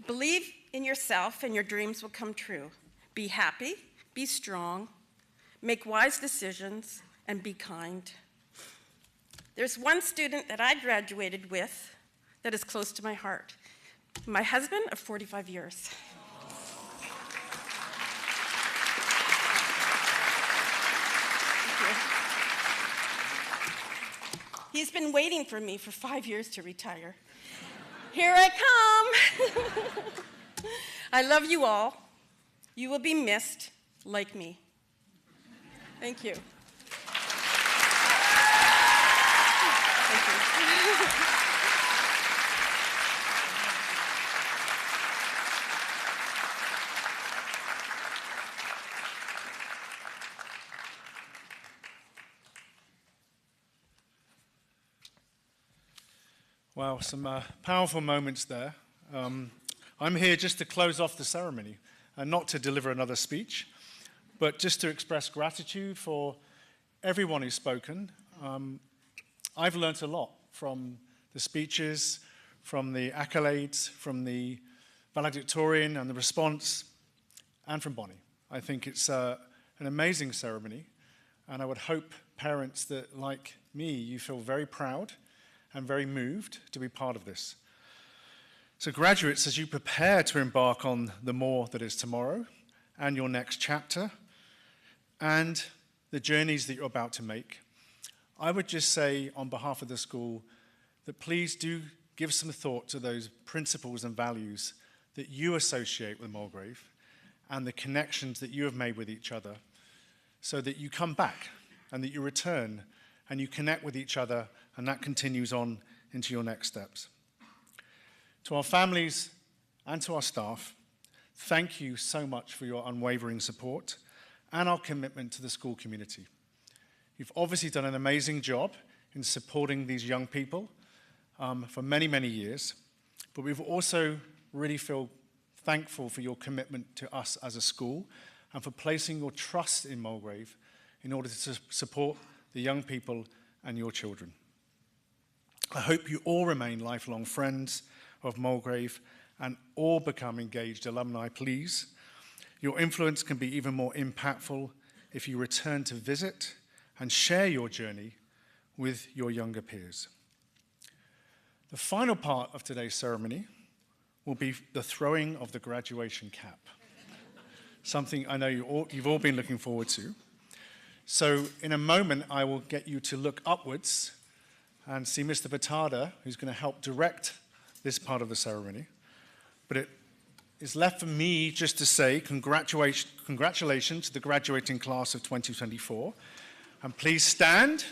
Believe in yourself and your dreams will come true. Be happy, be strong, make wise decisions, and be kind. There's one student that I graduated with that is close to my heart. My husband of 45 years. He's been waiting for me for 5 years to retire. Here I come. I love you all. You will be missed like me. Thank you. Thank you. Wow, some powerful moments there. I'm here just to close off the ceremony and not to deliver another speech, but just to express gratitude for everyone who's spoken. I've learnt a lot from the speeches, from the accolades, from the valedictorian and the response, and from Bonnie. I think it's an amazing ceremony, and I would hope parents that, like me, you feel very proud and very moved to be part of this. So graduates, as you prepare to embark on the more that is tomorrow and your next chapter and the journeys that you're about to make, I would just say on behalf of the school that please do give some thought to those principles and values that you associate with Mulgrave and the connections that you have made with each other so that you come back and that you return and you connect with each other, and that continues on into your next steps. To our families and to our staff, thank you so much for your unwavering support and our commitment to the school community. You've obviously done an amazing job in supporting these young people for many, many years, but we've also really feel thankful for your commitment to us as a school and for placing your trust in Mulgrave in order to support the young people and your children. I hope you all remain lifelong friends of Mulgrave and all become engaged alumni, please. Your influence can be even more impactful if you return to visit and share your journey with your younger peers. The final part of today's ceremony will be the throwing of the graduation cap, something I know you've all been looking forward to. So in a moment, I will get you to look upwards and see Mr. Batada, who's going to help direct this part of the ceremony. But it is left for me just to say congratulations to the graduating class of 2024. And please stand,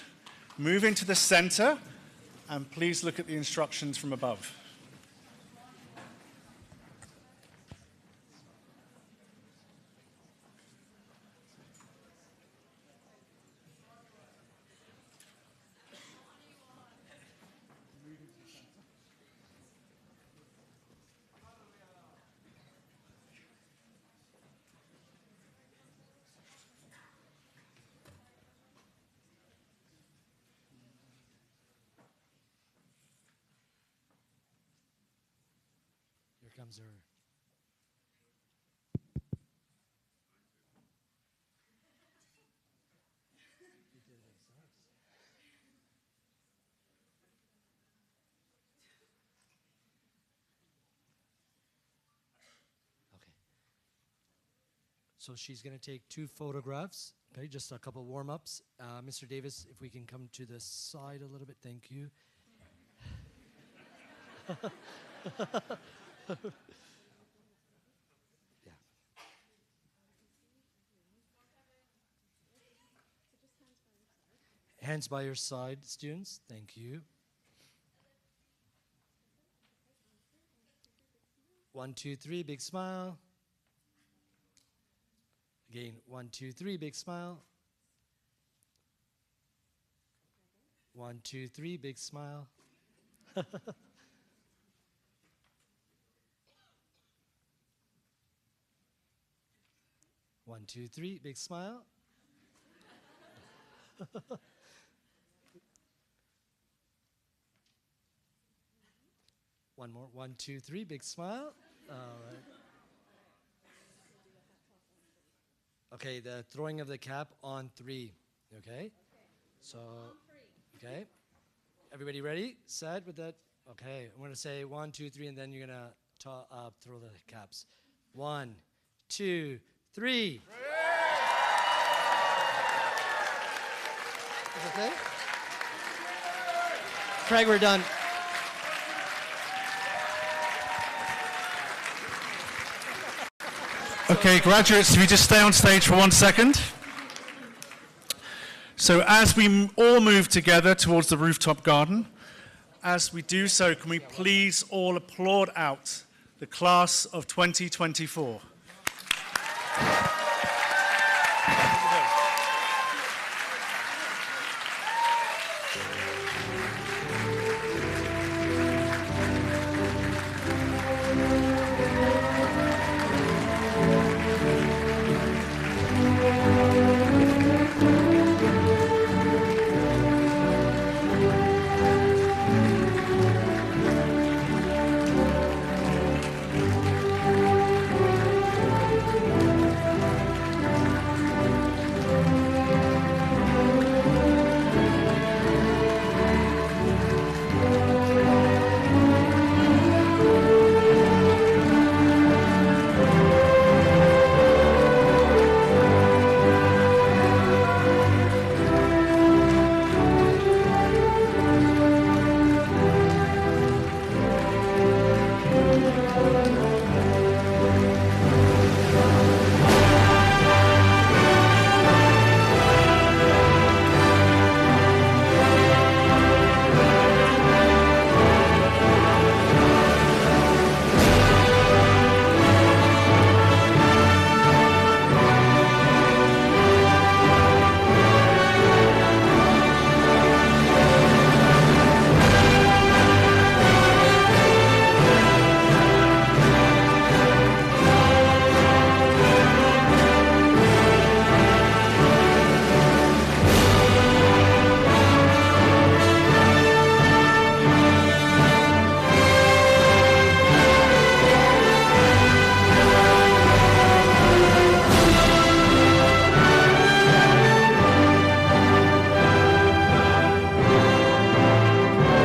move into the center, and please look at the instructions from above. Here comes her. Okay. So she's going to take 2 photographs. Okay, just a couple warm-ups. Mr. Davis, if we can come to the side a little bit, thank you. Yeah. Hands by your side, students. Thank you. 1, 2, 3, big smile. Again, 1, 2, 3, big smile. 1, 2, 3, big smile. 1, 2, 3, big smile. One more. 1, 2, 3, big smile. All right. Okay, the throwing of the cap on 3. Okay? So, okay. Everybody ready? Set with that? Okay, I'm going to say 1, 2, 3, and then you're going to throw the caps. 1, 2, 3. Is okay? Craig, we're done. Okay, graduates, if you just stay on stage for 1 second. So as we all move together towards the rooftop garden, as we do so, can we please all applaud out the class of 2024?